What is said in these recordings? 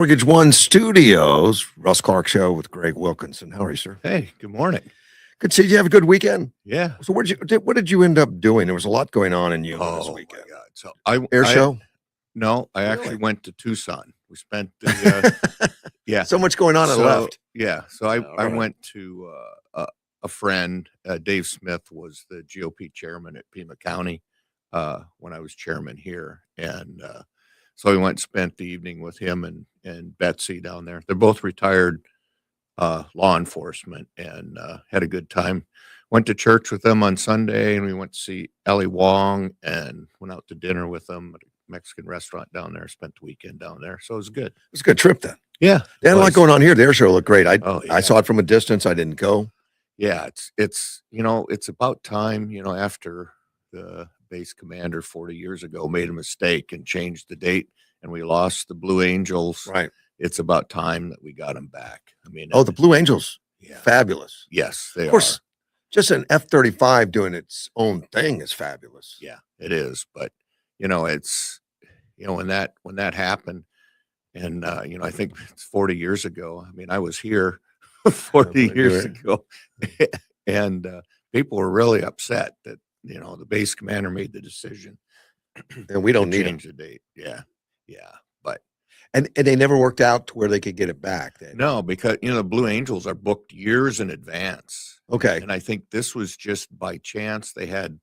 Mortgage One Studios, Russ Clark Show with Greg Wilkinson. How are you, sir? Hey, good morning. Good to see you. Have a good weekend. Yeah. So, what did you end up doing? There was a lot going on in Yuma this Oh my weekend. God. So Air I show. no, I actually Really? went to Tucson. We spent the yeah. So much going on and So left. yeah. So Yeah, I all right. went to a friend. Dave Smith was the GOP chairman at Pima County when I was chairman here, and so we went and spent the evening with him and Betsy down there. They're both retired law enforcement, and had a good time. Went to church with them on Sunday, and we went to see Ellie Wong and went out to dinner with them at a Mexican restaurant down there. Spent the weekend down there, so it was good. It was a good trip then. Yeah, They had a lot was. going on here. The air show looked great. Oh I yeah, saw it from a distance. I didn't go. yeah. It's about time, after the base commander 40 years ago made a mistake and changed the date, and we lost the Blue Angels. Right. It's about time that we got them back. I mean, Oh, the Blue Angels. yeah, Fabulous. yes, they Of course, are. just an F-35 doing its own thing is fabulous. Yeah, it is. But it's when that happened, and I think it's 40 years ago. I mean, I was here 40 believe you years were. ago, and people were really upset that the base commander made the decision And we to don't need them. change the date. Yeah, yeah. But And they never worked out to where they could get it back. no, because the Blue Angels are booked years in advance. Okay. And I think this was just by chance. They had,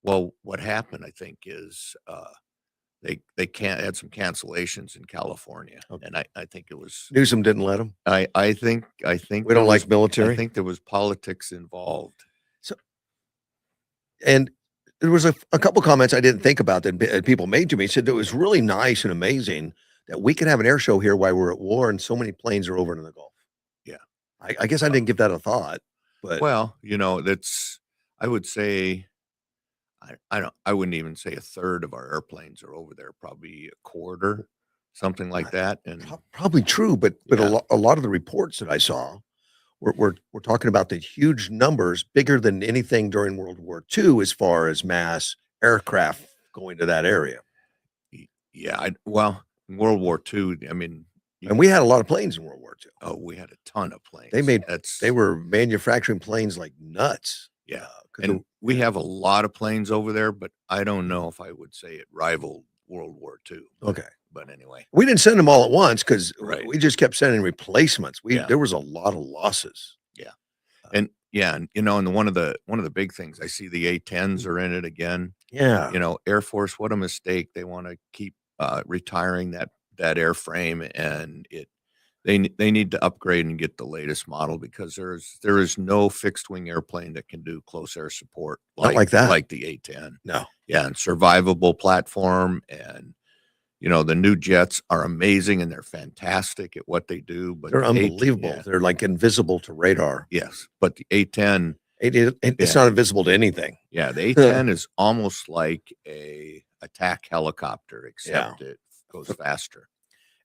well, what happened, I think, is they can't had some cancellations in California. Okay. And I think it was Newsom didn't let them. I think We there don't was, like military. I think there was politics involved. And there was a couple comments I didn't think about that people made to me. Said it was really nice and amazing that we can have an air show here while we're at war and so many planes are over in the Gulf. Yeah. I guess I didn't give that a thought, but Well, that's I would say I wouldn't even say a third of our airplanes are over there, probably a quarter, something like that. And probably true. But Yeah. a lot of the reports that I saw we're talking about the huge numbers, bigger than anything during World War II, as far as mass aircraft going to that area. Yeah, well, in World War II, I mean, And we had a lot of planes in World War II. oh, we had a ton of planes. They were manufacturing planes like nuts. Yeah, 'Cause and we have a lot of planes over there, but I don't know if I would say it rivaled World War II. Okay. But anyway, We didn't send them all at once because Right. we just kept sending replacements. Yeah. There was a lot of losses. and and one of the big things I see, the A-10s are in it again. Yeah. Air Force, what a mistake! They want to keep retiring that airframe, and they need to upgrade and get the latest model, because there is no fixed wing airplane that can do close air support Not like that. like the A-10. No. Yeah, and survivable platform, and the new jets are amazing and they're fantastic at what they do, but They're the A-10 unbelievable. yeah, They're like invisible to radar. yes, but the A-10, It's Yeah. not invisible to anything. yeah, the A-10 is almost like a attack helicopter, except it goes faster.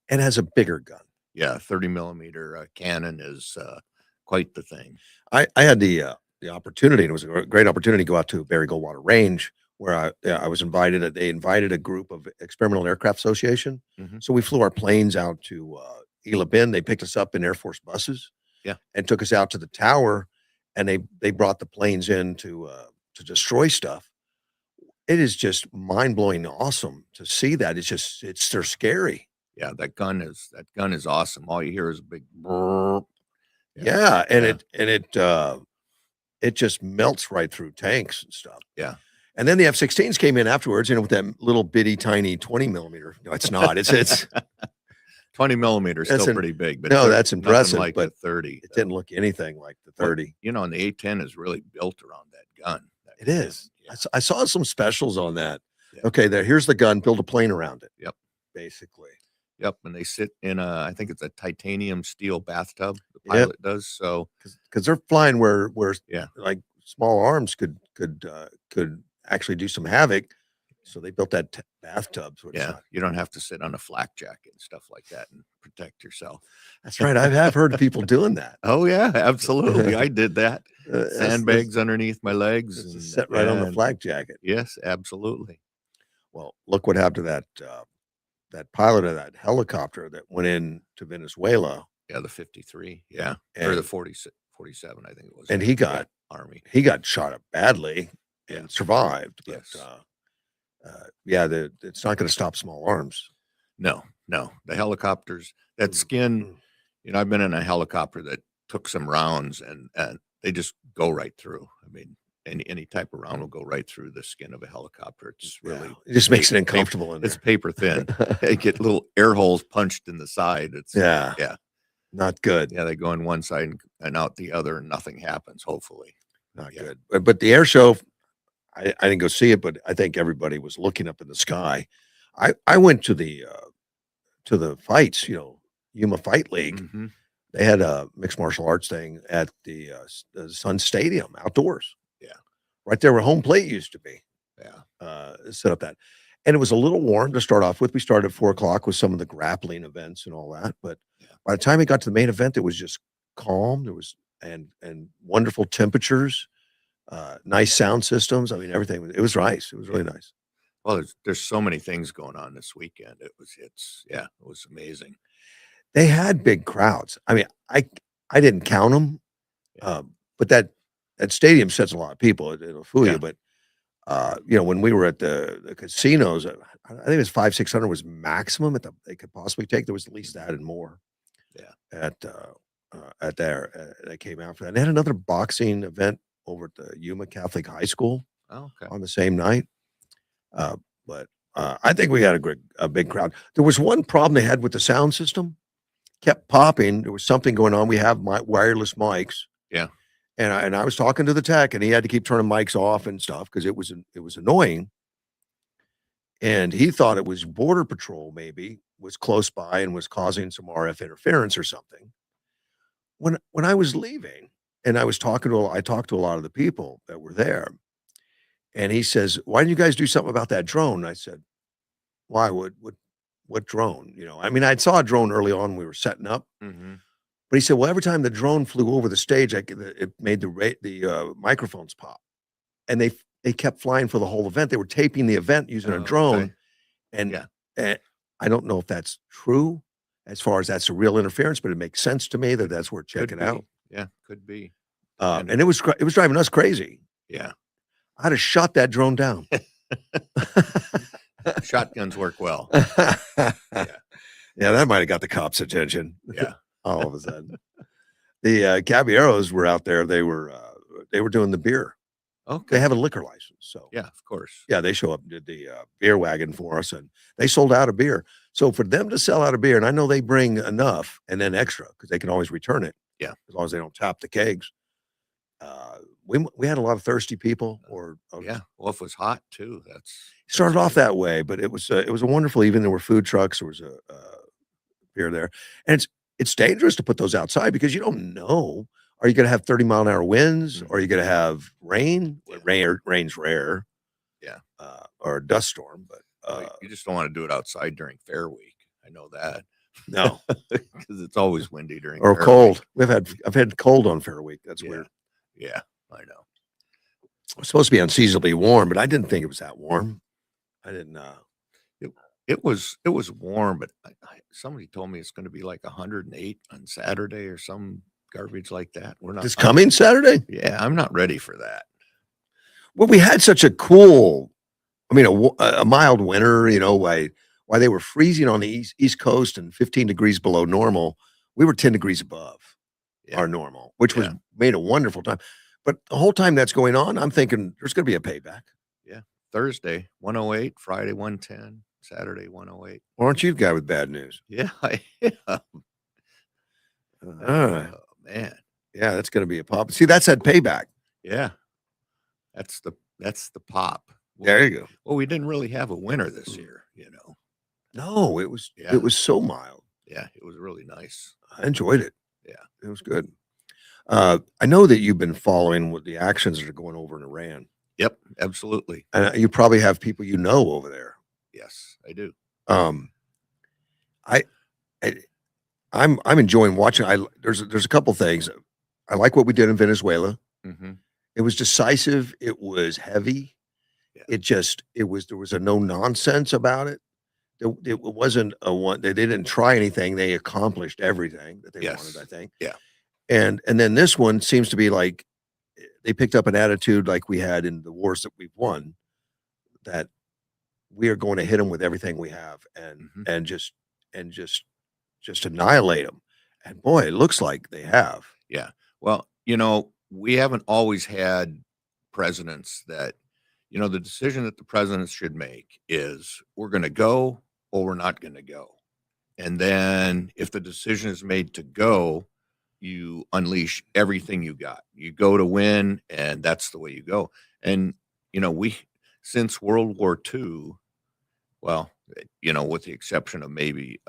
And has a bigger gun. Yeah, 30 millimeter cannon is quite the thing. I had the opportunity, and it was a great opportunity to go out to Barry Goldwater Range, where I was invited. They invited a group of Experimental Aircraft Association. Mhm. So we flew our planes out to Ela Bend. They picked us up in Air Force buses. Yeah. And took us out to the tower, and they brought the planes in to destroy stuff. It is just mind-blowing awesome to see that. They're scary. Yeah, that gun is awesome. All you hear is a big brrr. Yeah, and yeah. it just melts right through tanks and stuff. Yeah. And then the F-16s came in afterwards, with that little bitty tiny 20 millimeter. No, it's not. It's 20 millimeters That's still an- pretty big, but no, nothing that's impressive, like but the 30. it didn't look anything like the 30. And the A-10 is really built around that gun. It is. Yeah. I saw some specials on that. Yeah. Okay, here's the gun. Build a plane around it. Yep. Basically. Yep, and they sit in I think it's a titanium steel bathtub. The Yep. pilot does. So Because they're flying where Yeah. like small arms could actually do some havoc. So they built that bathtub. So it's yeah, not- you don't have to sit on a flak jacket and stuff like that and protect yourself. That's right. I have heard of people doing that. Oh yeah, absolutely. I did that. That's- Sandbags underneath my legs. that's And, set right on the and- flak jacket. Yes, absolutely. Well, look what happened to that pilot of that helicopter that went in to Venezuela, Yeah, the 53, yeah, or the and 47, I think it was. and he Yeah, got Army. shot up badly Yeah. and survived. But Yes. yeah, it's not going to stop small arms. No, the helicopters, that skin, I've been in a helicopter that took some rounds and they just go right through. I mean, any type of round will go right through the skin of a helicopter. It's really, It just makes it paper, uncomfortable in it's there. paper thin. They get little air holes punched in the side. It's Yeah, not good. Yeah, they go in one side and out the other, and nothing happens. Hopefully, Not good. But the air show, I didn't go see it, but I think everybody was looking up in the sky. I went to the fights, Yuma Fight League. Mhm. They had a mixed martial arts thing at the Sun Stadium outdoors. Yeah. Right there where home plate used to be. Yeah. Set up that. And it was a little warm to start off with. We started at 4 o'clock with some of the grappling events and all that. But by the time we got to the main event, it was just calm. There was and wonderful temperatures, nice sound systems. I mean, everything. It was nice. It was really nice. Well, there's so many things going on this weekend. It was amazing. They had big crowds. I mean, I didn't count them, but that stadium sets a lot of people. It'll fool you. But when we were at the casinos, I think it was 500-600 was maximum they could possibly take. There was at least that and more. Yeah. At there that came out for that. And they had another boxing event over at the Yuma Catholic High School on the same night. But I think we had a big crowd. There was one problem they had with the sound system. Kept popping. There was something going on. We have wireless mics. Yeah. And I was talking to the tech, and he had to keep turning mics off and stuff because it was annoying. And he thought it was Border Patrol maybe was close by and was causing some RF interference or something. When I was leaving, and I talked to a lot of the people that were there, and he says, "Why didn't you guys do something about that drone?" And I said, "Why? What drone?" I mean, I saw a drone early on when we were setting up. Mm-hmm. But he said, "Well, every time the drone flew over the stage, it made the microphones pop, and they kept flying for the whole event. They were taping the event using a drone, and I don't know if that's true, as far as that's a real interference, but it makes sense to me that that's worth checking out. Yeah, could be. And it was driving us crazy. Yeah, I'd have shot that drone down. Shotguns work well. Yeah, that might have got the cops' attention. Yeah. All of a sudden, the Caballeros were out there. They were doing the beer. Okay. They have a liquor license, so yeah, of course. Yeah, they show up and did the beer wagon for us, and they sold out of beer. So for them to sell out of beer, and I know they bring enough and then extra because they can always return it. Yeah, as long as they don't tap the kegs. We had a lot of thirsty people, well, if it was hot too, started off that way, but it was a wonderful. Even there were food trucks. There was a beer there, and it's dangerous to put those outside because you don't know. Are you going to have 30-mile-an-hour winds? Or are you going to have rain? Well, rain's rare. Yeah, or a dust storm, but you just don't want to do it outside during Fair Week. I know that. No, because it's always windy during or Fair cold. Week. I've had cold on Fair Week. That's weird. Yeah, I know. It was supposed to be unseasonably warm, but I didn't think it was that warm. I didn't. It was warm, but somebody told me it's going to be like 108 on Saturday or some garbage like that. We're not. This coming Saturday? Yeah, I'm not ready for that. Well, we had such a cool, a mild winter. Why they were freezing on the East Coast and 15 degrees below normal. We were 10 degrees above our normal, which was made a wonderful time. But the whole time that's going on, I'm thinking there's going to be a payback. Yeah, Thursday 108, Friday 110, Saturday 108. Well, aren't you the guy with bad news? Yeah, I am. Oh man, yeah, that's going to be a pop. See, that's that payback. Yeah, that's the pop. There you go. Well, we didn't really have a winter this year, No, it was so mild. Yeah, it was really nice. I enjoyed it. Yeah, it was good. I know that you've been following what the actions that are going over in Iran. Yep, absolutely. And you probably have people over there. Yes, I do. I'm enjoying watching. There's a couple things. I like what we did in Venezuela. Mm-hmm. It was decisive. It was heavy. Yeah. There was a no nonsense about it. it wasn't a one. They didn't try anything. They accomplished everything that they wanted, I Yes. think. Yeah. And then this one seems to be like they picked up an attitude like we had in the wars that we've won, that we are going to hit them with everything we have Mhm. and just annihilate them. And boy, it looks like they have. Yeah. Well, we haven't always had presidents that, the decision that the presidents should make is we're going to go or we're not going to go. And then if the decision is made to go, you unleash everything you got. You go to win, and that's the way you go. And, we, since World War II, well, with the exception of maybe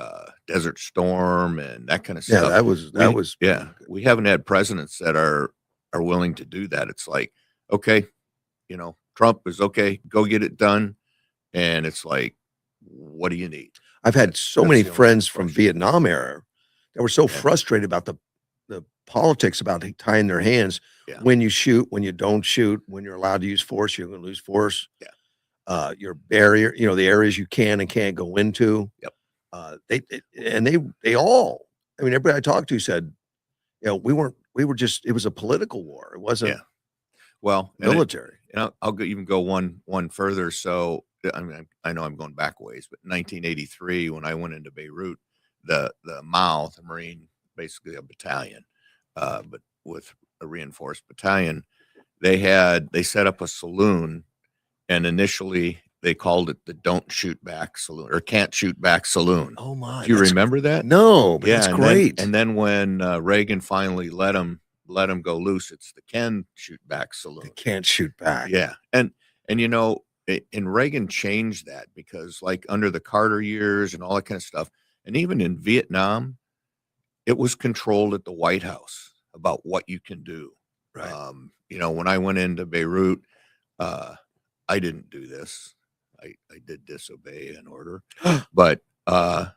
Desert Storm and that kind of Yeah, stuff, that was yeah, we haven't had presidents that are willing to do that. It's like, okay, Trump is okay, go get it done, and it's like, what do you need? I've had so That's many the only friends from question. Vietnam era that were so Yeah, frustrated about the politics about tying their hands yeah, when you shoot, when you don't shoot, when you're allowed to use force, you're going to lose force. yeah, Your barrier, the areas you can and can't go into. yep, They all, I mean, everybody I talked to said, we were just, it was a political war. It wasn't yeah. Well, military. I'll even go one further. So I mean, I know I'm going back ways, but 1983, when I went into Beirut, the Mao, the Marine, basically a battalion, but with a reinforced battalion, they set up a saloon, and initially they called it the "Don't Shoot Back Saloon" or "Can't Shoot Back Saloon." Oh my, Do you remember that? no, but Yeah, that's great. and then when Reagan finally let him go loose, it's the "Can Shoot Back Saloon." They can't shoot back. Yeah, and and Reagan changed that because, like, under the Carter years and all that kind of stuff, and even in Vietnam, it was controlled at the White House about what you can do. Right. When I went into Beirut, uh, I didn't do this. I did disobey an order, but the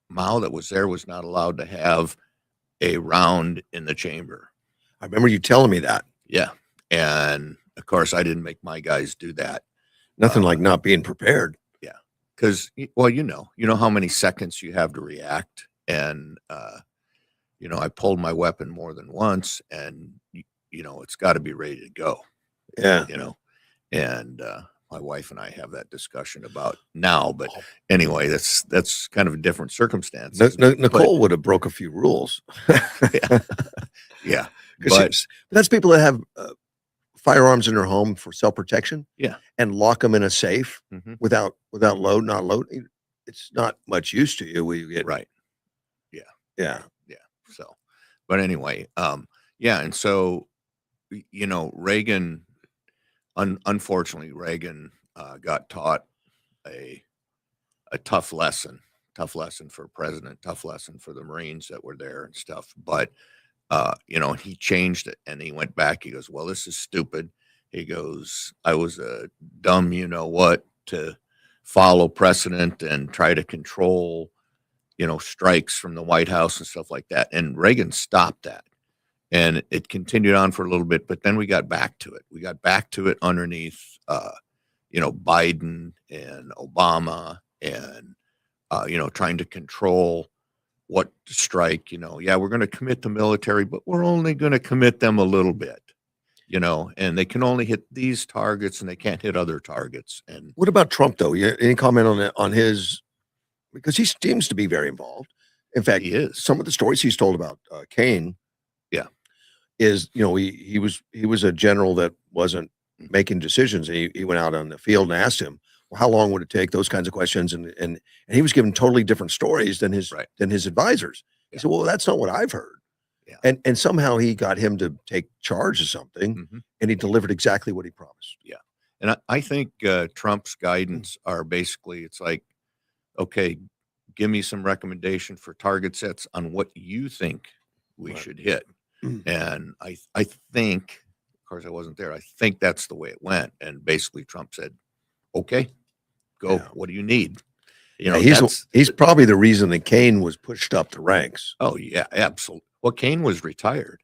Mao that was there was not allowed to have a round in the chamber. I remember you telling me that. Yeah, and of course, I didn't make my guys do that. Nothing like not being prepared. Yeah, because well, you know how many seconds you have to react, and I pulled my weapon more than once, and it's got to be ready to go. Yeah. And my wife and I have that discussion about now, but Oh. anyway, that's kind of a different circumstance. Nicole would have broke a few rules. Yeah, yeah, But that's people that have firearms in their home for self-protection. Yeah. And lock them in a safe Mhm. without not loading. It's not much use to you when you get Right. Yeah. Yeah. Yeah. So, but anyway, yeah, and so Reagan, unfortunately, Reagan got taught a tough lesson for president, tough lesson for the Marines that were there and stuff. But he changed it and he went back. He goes, "Well, this is stupid." He goes, "I was a dumb, what, to follow precedent and try to control, strikes from the White House and stuff like that." And Reagan stopped that. And it continued on for a little bit, but then we got back to it. We got back to it underneath, Biden and Obama and, trying to control what to strike. Yeah, we're going to commit the military, but we're only going to commit them a little bit, and they can only hit these targets and they can't hit other targets. And What about Trump though? Any comment on that, on his, because he seems to be very involved. In fact, he is. some of the stories he's told about Kane Yeah. is, he was a general that wasn't making decisions. And he went out on the field and asked him, well, how long would it take? Those kinds of questions. And he was given totally different stories than his Right. advisors. He Yeah. said, well, that's not what I've heard. Yeah. And somehow he got him to take charge of something, Mhm. and he delivered exactly what he promised. Yeah. And I think Trump's guidance are basically, it's like, okay, give me some recommendation for target sets on what you think we Right. should hit. And I think, of course, I wasn't there. I think that's the way it went. And basically, Trump said, "Okay, go. Yeah. What do you need?" Yeah, That's he's probably the reason that Kane was pushed up the ranks. oh yeah, absolutely. Well, Kane was retired.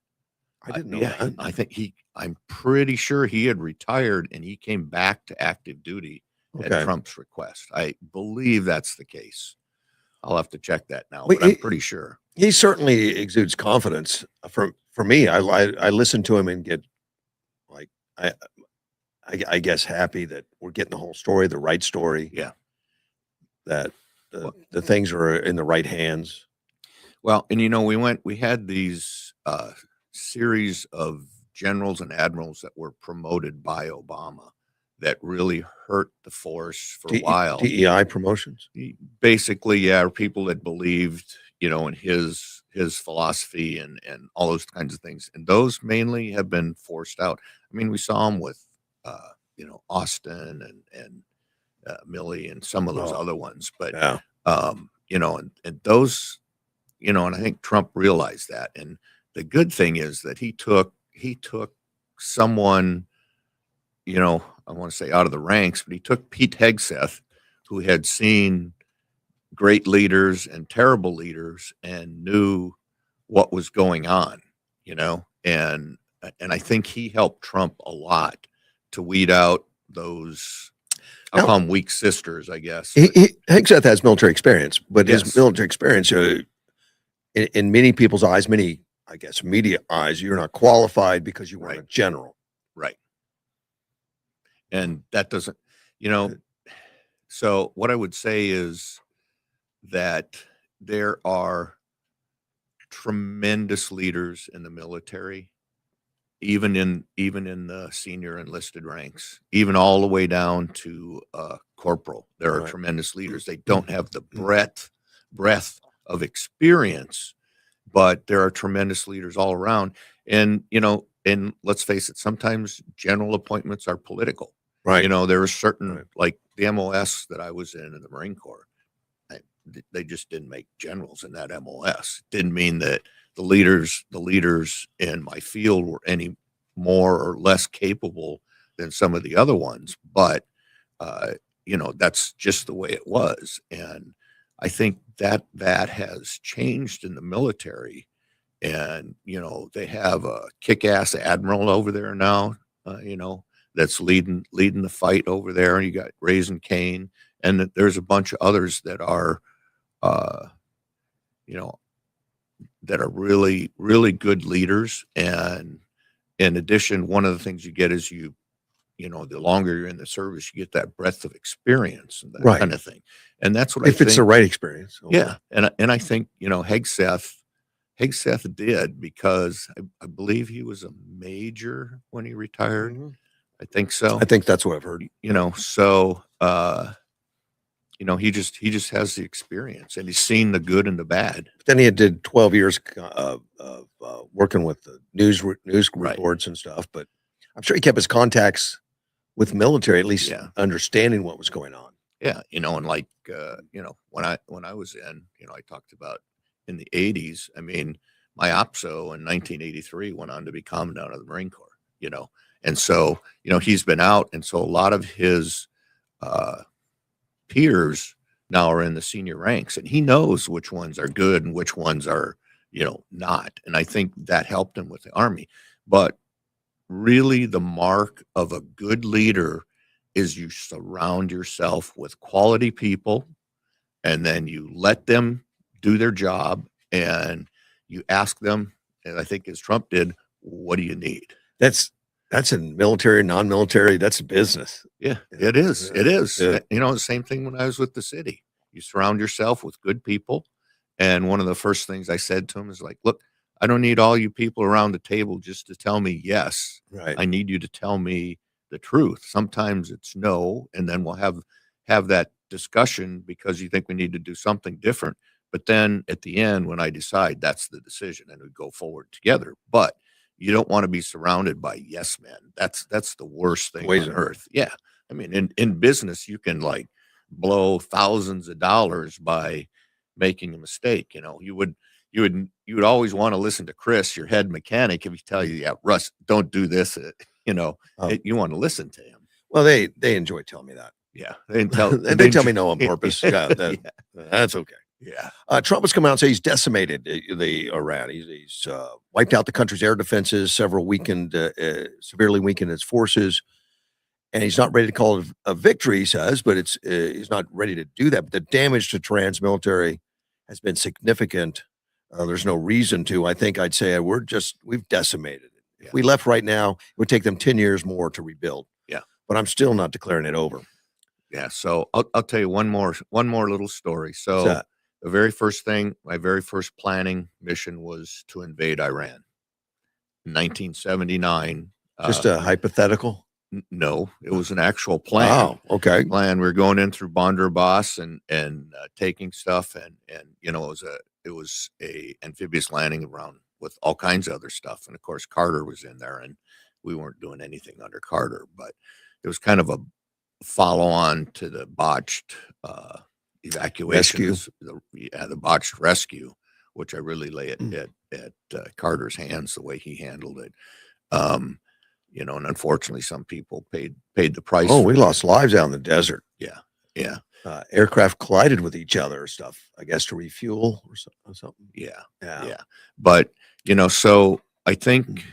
I didn't know Yeah, that. I think I'm pretty sure he had retired and he came back to active duty at Okay. Trump's request. I believe that's the case. I'll have to check that now, Well, but I'm pretty sure. he certainly exudes confidence. For me, I listen to him and get like I guess happy that we're getting the whole story, the right story, Yeah. that Well, the things are in the right hands. Well, and we had these series of generals and admirals that were promoted by Obama that really hurt the force for a while. DEI promotions. Basically, yeah, people that believed, in his philosophy and all those kinds of things, and those mainly have been forced out. I mean, we saw him with, Austin and Milley and some of those Oh, other ones, but yeah. and those, and I think Trump realized that. And the good thing is that he took someone, I want to say out of the ranks, but he took Pete Hegseth, who had seen great leaders and terrible leaders and knew what was going on, and I think he helped Trump a lot to weed out those, I'll Now, call them weak sisters, I guess. Hegseth has military experience, but his Yes. military experience, in many people's eyes, many, I guess, media eyes, you're not qualified because you weren't a Right. general. Right. And that doesn't, so what I would say is that there are tremendous leaders in the military, even in the senior enlisted ranks, even all the way down to corporal. There are Right. tremendous leaders. They don't have the breadth of experience, but there are tremendous leaders all around. And and let's face it, sometimes general appointments are political. Right. There are certain, Right. like the MOS that I was in the Marine Corps, they just didn't make generals in that MOS. Didn't mean that the leaders in my field were any more or less capable than some of the other ones, but that's just the way it was. And I think that has changed in the military. And they have a kick-ass admiral over there now, that's leading the fight over there. And you got Raising Cane, and there's a bunch of others that are that are really, really good leaders. And in addition, one of the things you get is the longer you're in the service, you get that breadth of experience and that Right. kind of thing. And that's what If it's the right experience. Yeah. And I think, Hegseth did, because I believe he was a major when he retired. Mhm. I think so. I think that's what I've heard. So he just has the experience, and he's seen the good and the bad. But then he did 12 years of working with the news Right. reports and stuff. But I'm sure he kept his contacts with military, at least Yeah. understanding what was going on. Yeah, and like when I was in, I talked about in the 80s. I mean, my OPSO in 1983 went on to be commandant of the Marine Corps. And so he's been out, and so a lot of his peers now are in the senior ranks, and he knows which ones are good and which ones are not. And I think that helped him with the Army. But really, the mark of a good leader is you surround yourself with quality people, and then you let them do their job, and you ask them, and I think as Trump did, what do you need? That's in military, non-military. That's business. Yeah, it is. Yeah. It is. Yeah. The same thing when I was with the city. You surround yourself with good people. And one of the first things I said to him is like, look, I don't need all you people around the table just to tell me yes. Right. I need you to tell me the truth. Sometimes it's no, and then we'll have that discussion because you think we need to do something different. But then at the end, when I decide, that's the decision, and we go forward together. But you don't want to be surrounded by yes men. That's the worst thing on earth. Yeah. I mean, in business, you can like blow thousands of dollars by making a mistake. You would always want to listen to Chris, your head mechanic, if he tell you, yeah, Russ, don't do this. You want to listen to him. Well, they enjoy telling me that. Yeah. They tell me no on purpose. Yeah, that's okay. Yeah. Trump has come out and say he's decimated the Iran. He's wiped out the country's air defenses, severely weakened its forces. and he's not ready to call it a victory, he says, but he's not ready to do that. But the damage to trans-military has been significant. There's no reason to. I think I'd say we've decimated it. If we left right now, it would take them 10 years more to rebuild. Yeah. But I'm still not declaring it over. Yeah. So I'll tell you one more little story. What's So that? the very first thing, my very first planning mission was to invade Iran in 1979. Just a hypothetical? No, it was an actual plan. Wow. Okay. Plan. We were going in through Bandar Abbas and taking stuff, and it was a amphibious landing around with all kinds of other stuff, and of course Carter was in there, and we weren't doing anything under Carter, but it was kind of a follow on to the botched evacuation, the botched rescue, which I really lay it at Carter's hands, the way he handled it. And unfortunately, some people paid the price. Oh, we lost lives out in the desert. Yeah, yeah. Aircraft collided with each other or stuff, I guess, to refuel or something. Yeah. But so I think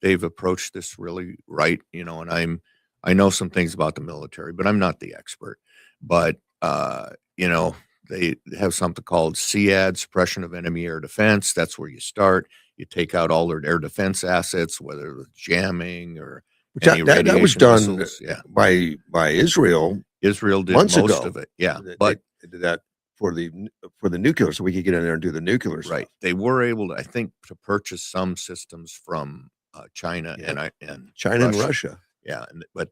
they've approached this really right. And I know some things about the military, but I'm not the expert. But they have something called SEAD, suppression of enemy air defense. That's where you start. You take out all their air defense assets, whether it was jamming or that was done missiles. by Israel. Israel did months most ago. of it. Yeah, but they did that for the nuclear, so we could get in there and do the nuclear stuff. Right. They were able to, I think, to purchase some systems from China and China and Russia. Yeah, but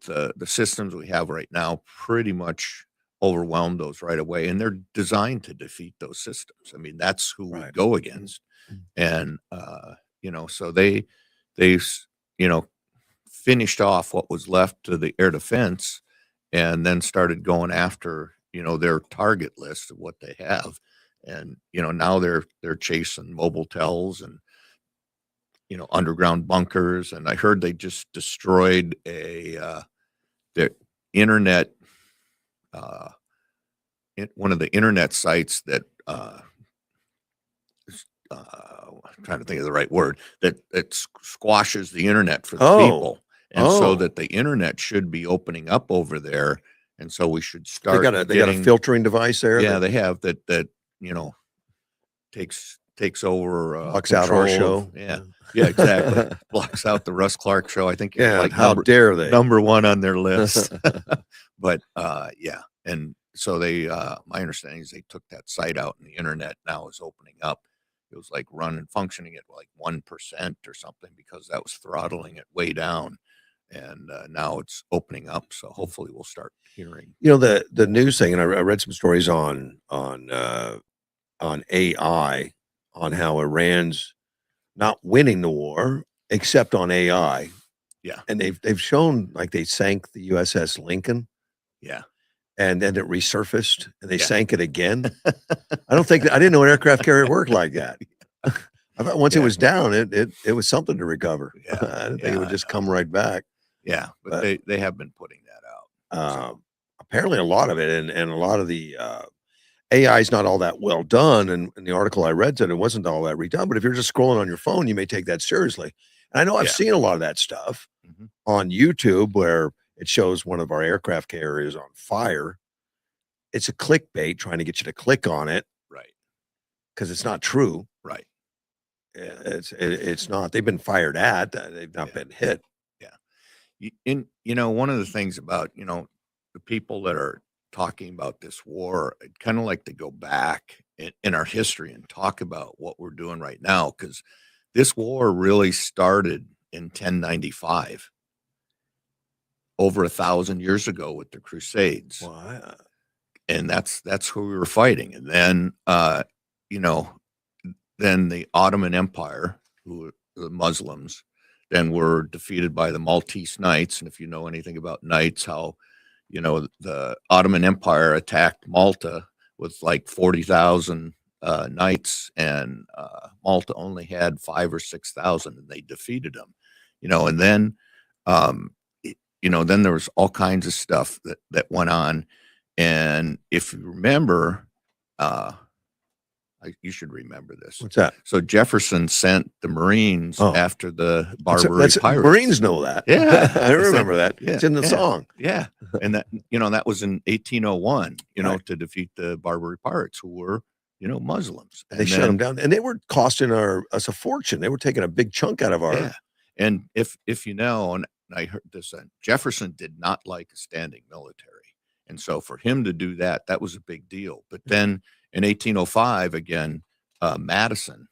the systems we have right now pretty much overwhelm those right away, and they're designed to defeat those systems. I mean, that's who we go against. And so they finished off what was left to the air defense, and then started going after their target list of what they have. And now they're chasing mobile tells and underground bunkers. And I heard they just destroyed their internet, one of the internet sites that I'm trying to think of the right word, that squashes the internet for the people. And so that the internet should be opening up over there. And so we should start. They got a filtering device there. Yeah, they have that takes over. Blocks out our show. Yeah, exactly. Blocks out the Russ Clark show. I think. Yeah, how dare they? Number one on their list. But yeah, and so they. My understanding is they took that site out, and the internet now is opening up. It was like functioning at like 1% or something, because that was throttling it way down. And now it's opening up, so hopefully we'll start hearing. The news thing, and I read some stories on AI, on how Iran's not winning the war except on AI. Yeah, and they've shown, like, they sank the USS Lincoln. Yeah, and then it resurfaced, and they sank it again. I didn't know an aircraft carrier worked like that. I thought once it was down, it was something to recover. Yeah, I didn't think it would just come right back. Yeah, but they have been putting that out. Apparently a lot of it, and a lot of the AI is not all that well done. And in the article I read said it wasn't all that redone. But if you're just scrolling on your phone, you may take that seriously. And I know I've seen a lot of that stuff on YouTube, where it shows one of our aircraft carriers on fire. It's a clickbait trying to get you to click on it, right? Because it's not true, right? It's not. They've been fired at. They've not been hit. Yeah. One of the things about the people that are talking about this war, I'd kind of like to go back in our history and talk about what we're doing right now, because this war really started in 1095, over 1,000 years ago with the Crusades. Wow. And that's who we were fighting. And then then the Ottoman Empire, who were the Muslims, then were defeated by the Maltese Knights. And if you know anything about knights, how the Ottoman Empire attacked Malta with like 40,000 knights, and Malta only had 5,000 or 6,000, and they defeated them. And then then there was all kinds of stuff that went on. And if you remember, You should remember this. What's that? So Jefferson sent the Marines Oh. after the Barbary That's pirates. Marines know that. Yeah. I remember that. Yeah, It's in the song. Yeah. And that, that was in 1801, Right. to defeat the Barbary pirates, who were, Muslims. And they shut them down, and they were costing us a fortune. They were taking a big chunk out of our. Yeah. And if you know, and I heard this, Jefferson did not like a standing military. And so for him to do that, that was a big deal. But then in 1805, again, Madison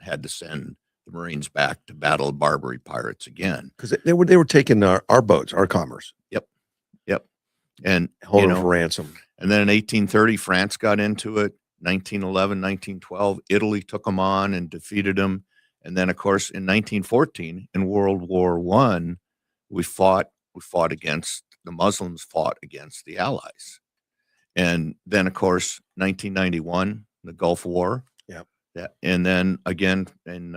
had to send the Marines back to battle Barbary pirates again, because they were taking our boats, our commerce. Yep. And holding them for ransom. And then in 1830, France got into it. 1911, 1912, Italy took them on and defeated them. And then, of course, in 1914, in World War I, we fought against the Muslims, fought against the Allies. And then, of course, 1991, the Gulf War. Yep. Yeah. And then again in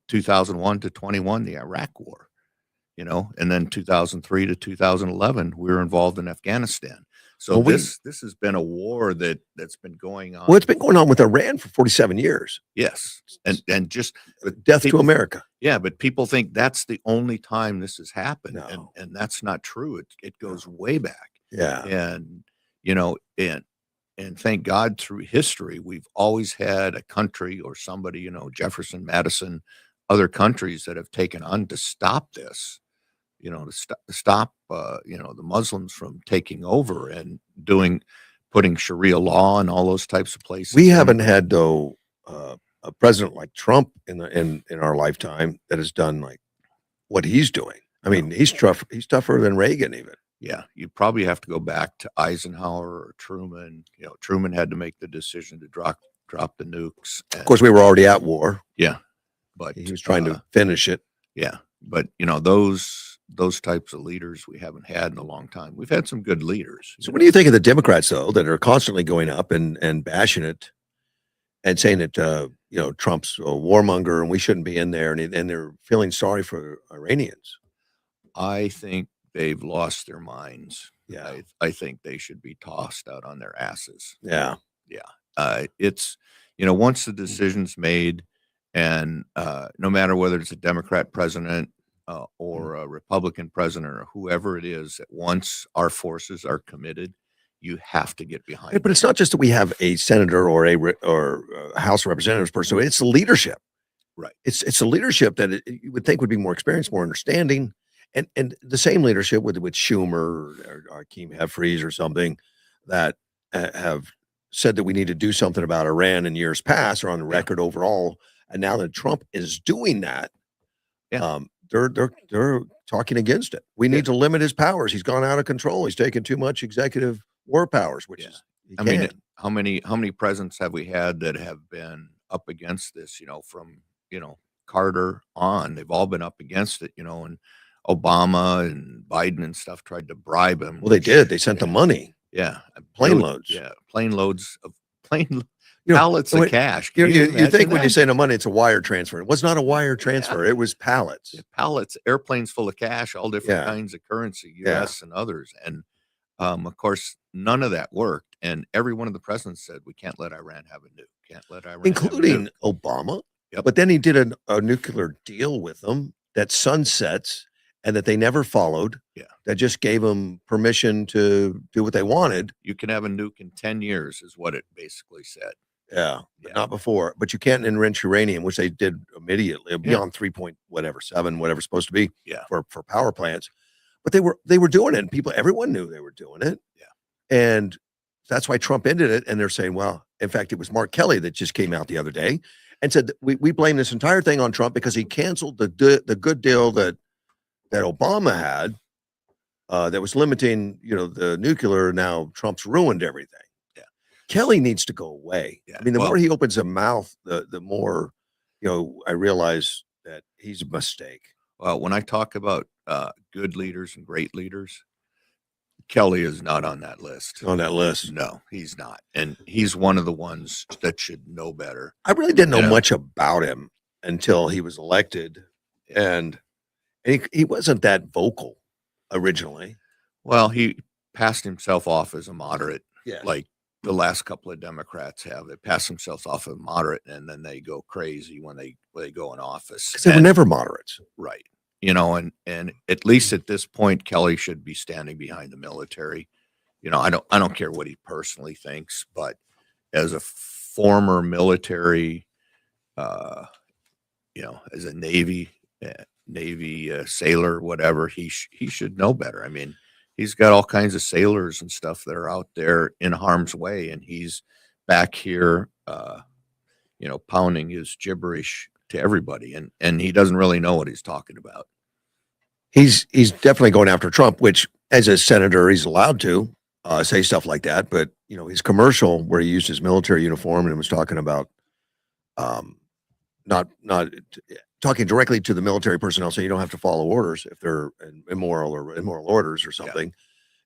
2001 to 21, the Iraq War, and then 2003 to 2011, we were involved in Afghanistan. So this has been a war that's been going on. Well, it's been going on with Iran for 47 years. Yes. And just death to America. Yeah. But people think that's the only time this has happened. No. And that's not true. It goes way back. Yeah. And, and thank God through history, we've always had a country or somebody, Jefferson, Madison, other countries that have taken on to stop this, to stop, the Muslims from taking over and putting Sharia law and all those types of places. We haven't had, though, a president like Trump in our lifetime that has done like what he's doing. I mean, he's tougher than Reagan even. Yeah, you probably have to go back to Eisenhower or Truman. Truman had to make the decision to drop the nukes. Of course, we were already at war. Yeah, but he was trying to finish it. Yeah, but those types of leaders we haven't had in a long time. We've had some good leaders. So, what do you think of the Democrats, though, that are constantly going up and bashing it and saying that Trump's a warmonger and we shouldn't be in there, and they're feeling sorry for Iranians? I think they've lost their minds. Yeah. I think they should be tossed out on their asses. Yeah. It's, once the decision's made, and no matter whether it's a Democrat president or a Republican president or whoever it is, once our forces are committed, you have to get behind it. But it's not just that we have a senator or a House of Representatives person. It's the leadership. Right. It's the leadership that you would think would be more experienced, more understanding. And the same leadership with Schumer or Hakeem Jeffries or something that have said that we need to do something about Iran in years past or on the record overall. And now that Trump is doing that, they're talking against it. We need to limit his powers. He's gone out of control. He's taken too much executive war powers, which is, I mean, how many presidents have we had that have been up against this, from, Carter on? They've all been up against it, and Obama and Biden and stuff tried to bribe him. Well, they did. They sent the money. Yeah. Plane loads. Yeah. Plane loads of pallets of cash. You think when you say no money, it's a wire transfer. It was not a wire transfer. It was pallets. Yeah, pallets, airplanes full of cash, all different kinds of currency, U.S. and others. And of course, none of that worked. And every one of the presidents said, we can't let Iran have a nuke. Can't let Iran including have a nuke. Obama. Yep. But then he did a nuclear deal with them that sunsets and that they never followed. Yeah. That just gave them permission to do what they wanted. You can have a nuke in 10 years is what it basically said. Yeah. But not before. But you can't enrich uranium, which they did immediately beyond 3.7, whatever's supposed to be for power plants. But they were doing it, and everyone knew they were doing it. Yeah. And that's why Trump ended it. And they're saying, well, in fact, it was Mark Kelly that just came out the other day and said we blame this entire thing on Trump because he canceled the good deal that Obama had that was limiting, the nuclear. Now Trump's ruined everything. Yeah. Kelly needs to go away. Yeah. I mean, the more he opens a mouth, the more, I realize that he's a mistake. Well, when I talk about good leaders and great leaders, Kelly is not on that list. On that list. No, he's not. And he's one of the ones that should know better. I really didn't know much about him until he was elected. And he wasn't that vocal originally. Well, he passed himself off as a moderate, like the last couple of Democrats have. They pass themselves off as moderate, and then they go crazy when they go in office. Because they were never moderates. Right. And at least at this point, Kelly should be standing behind the military. I don't care what he personally thinks, but as a former military, as a Navy sailor, whatever, he should know better. I mean, he's got all kinds of sailors and stuff that are out there in harm's way, and he's back here, pounding his gibberish to everybody, and he doesn't really know what he's talking about. He's definitely going after Trump, which as a senator, he's allowed to say stuff like that. But his commercial where he used his military uniform and was talking about not talking directly to the military personnel, so you don't have to follow orders if they're immoral orders or something,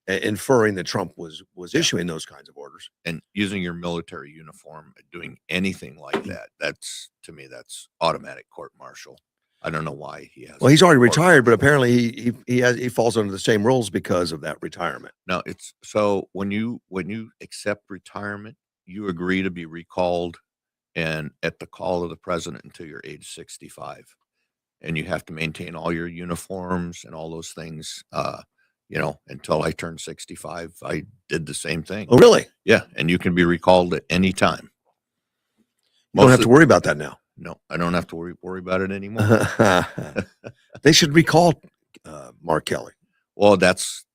inferring that Trump was issuing those kinds of orders and using your military uniform, doing anything like that. That's, to me, that's automatic court-martial. I don't know why he has. Well, he's already retired, but apparently he falls under the same rules because of that retirement. No, it's so when you accept retirement, you agree to be recalled, and at the call of the president until you're age 65, and you have to maintain all your uniforms and all those things. Until I turned 65, I did the same thing. Oh, really? Yeah, and you can be recalled at any time. You don't have to worry about that now. No, I don't have to worry about it anymore. They should recall Mark Kelly. Well, that's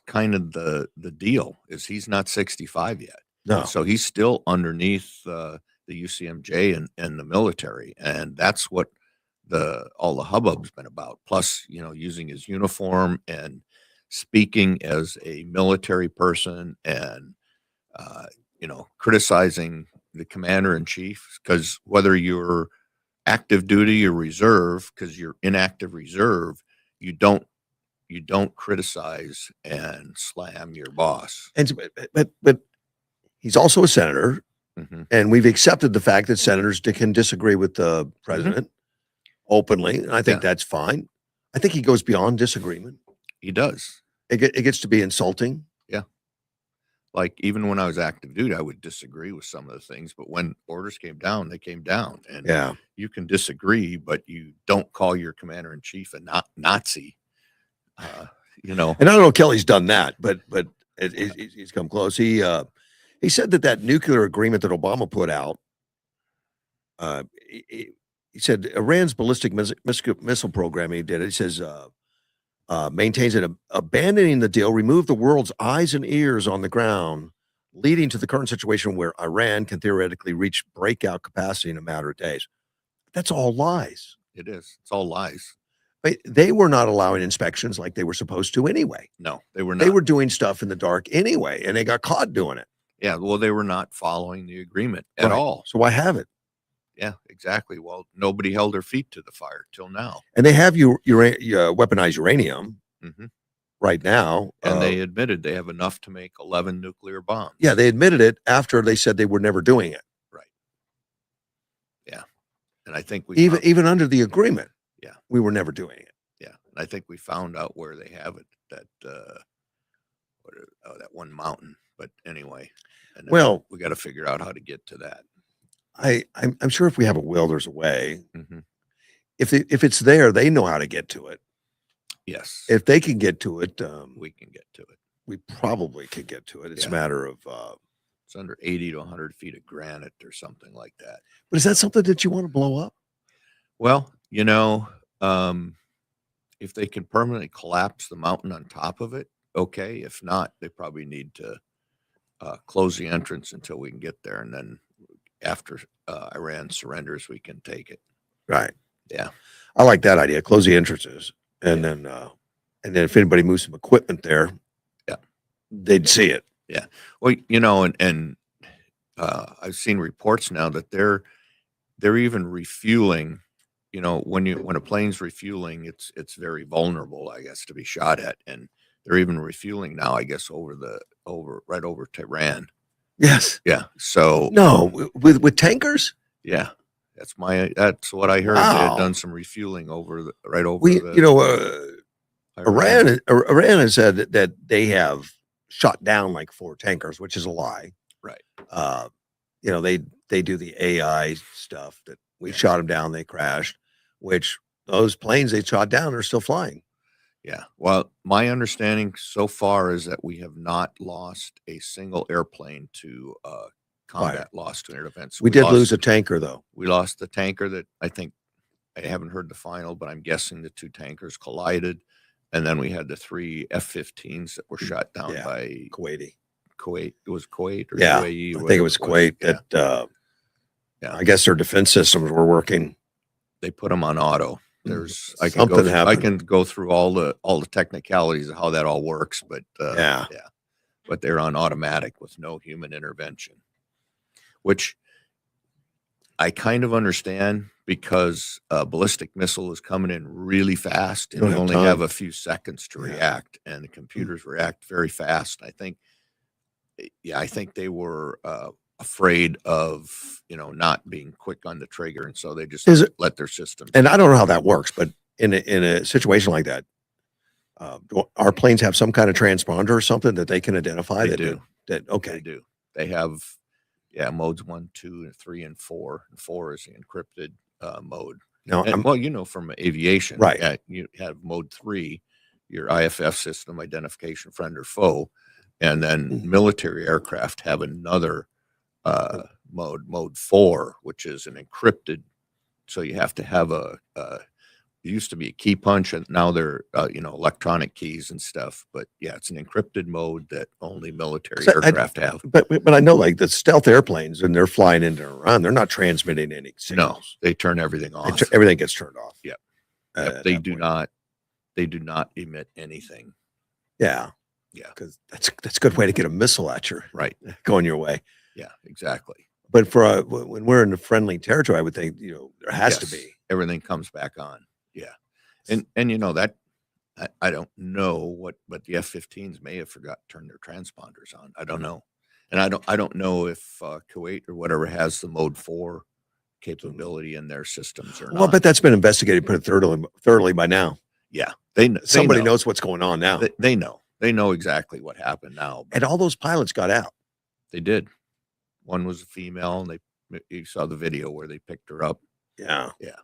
kind of the deal, is he's not 65 yet. No. So he's still underneath the UCMJ and the military, and that's what all the hubbub's been about. Plus, using his uniform and speaking as a military person, and criticizing the commander in chief, because whether you're active duty or reserve, because you're in active reserve, you don't criticize and slam your boss. And but he's also a senator, and we've accepted the fact that senators can disagree with the president openly, and I think that's fine. I think he goes beyond disagreement. He does. It gets to be insulting. Yeah. Like, even when I was active duty, I would disagree with some of the things, but when orders came down, they came down. And you can disagree, but you don't call your commander in chief a Nazi. And I don't know if Kelly's done that, but he's come close. He said that nuclear agreement that Obama put out, he said Iran's ballistic missile program, he did it. He says, maintains that abandoning the deal removed the world's eyes and ears on the ground, leading to the current situation where Iran can theoretically reach breakout capacity in a matter of days. That's all lies. It is. It's all lies. But they were not allowing inspections like they were supposed to anyway. No, they were not. They were doing stuff in the dark anyway, and they got caught doing it. Yeah, well, they were not following the agreement at all. So why have it? Yeah, exactly. Well, nobody held their feet to the fire till now. And they have weaponized uranium right now. And they admitted they have enough to make 11 nuclear bombs. Yeah, they admitted it after they said they were never doing it. Right. Yeah. And I think even under the agreement, we were never doing it. Yeah. And I think we found out where they have it, that one mountain. But anyway, we got to figure out how to get to that. I'm sure if we have a will, there's a way. If it's there, they know how to get to it. Yes. If they can get to it, we can get to it. We probably could get to it. It's a matter of it's under 80 to 100 feet of granite or something like that. But is that something that you want to blow up? Well, if they can permanently collapse the mountain on top of it, okay. If not, they probably need to close the entrance until we can get there, and then after Iran surrenders, we can take it. Right. Yeah. I like that idea. Close the entrances, and then if anybody moves some equipment there, they'd see it. Yeah. Well, and I've seen reports now that they're even refueling. When a plane's refueling, it's very vulnerable, I guess, to be shot at, and they're even refueling now, I guess, right over Tehran. Yes. Yeah. So no, with tankers. Yeah, that's what I heard. Wow. They had done some refueling right over. Iran has said that they have shot down like 4 tankers, which is a lie. Right. You know, they do the AI stuff that we Yes. shot them down, they crashed, which those planes they shot down are still flying. Yeah. Well, my understanding so far is that we have not lost a single airplane to combat loss to air defense. We did lose a tanker though. We lost the tanker that I haven't heard the final, but I'm guessing the 2 tankers collided. And then we had the 3 F-15s that were shot down Yeah. by Kuwaiti. Kuwait. It was Kuwait or Yeah, UAE. I think it was Kuwait that, Yeah. I guess their defense systems were working. They put them on auto. There's I Something I happened. can go through all the technicalities of how that all works, but Yeah. but they're on automatic with no human intervention, which I kind of understand because a ballistic missile is coming in really fast and don't you have only time. have a few seconds to Yeah. react, and the computers react very fast. I think they were afraid of, not being quick on the trigger, and so they just let their systems. And I don't know how that works, but in a situation like that, do our planes have some kind of transponder or something that they can identify? They do. Okay. They do. They have, modes 1, 2, and 3, and 4. And 4 is the encrypted mode. Now, And, from aviation, right? You have mode 3, your IFF system, identification friend or foe, and then military aircraft have another mode 4, which is an encrypted. So you have to have it used to be a key punch, and now they're electronic keys and stuff. But yeah, it's an encrypted mode that only military aircraft have. But I know, like the stealth airplanes, and they're flying into and around, they're not transmitting any signals. No, they turn everything off. Everything gets turned off. Yep. They do not emit anything. Yeah. Yeah. Because that's a good way to get a missile at you. Right. Going your way. Yeah, exactly. But for when we're in the friendly territory, I would think, there has to be. Everything comes back on. Yeah. And that I don't know but the F-15s may have forgot to turn their transponders on. I don't know. And I don't know if Kuwait or whatever has the mode 4 capability in their systems or not. Well, but that's been investigated pretty thoroughly by now. Yeah. Somebody knows what's going on now. They know. They know exactly what happened now. And all those pilots got out. They did. One was a female, and you saw the video where they picked her up. Yeah. Yeah.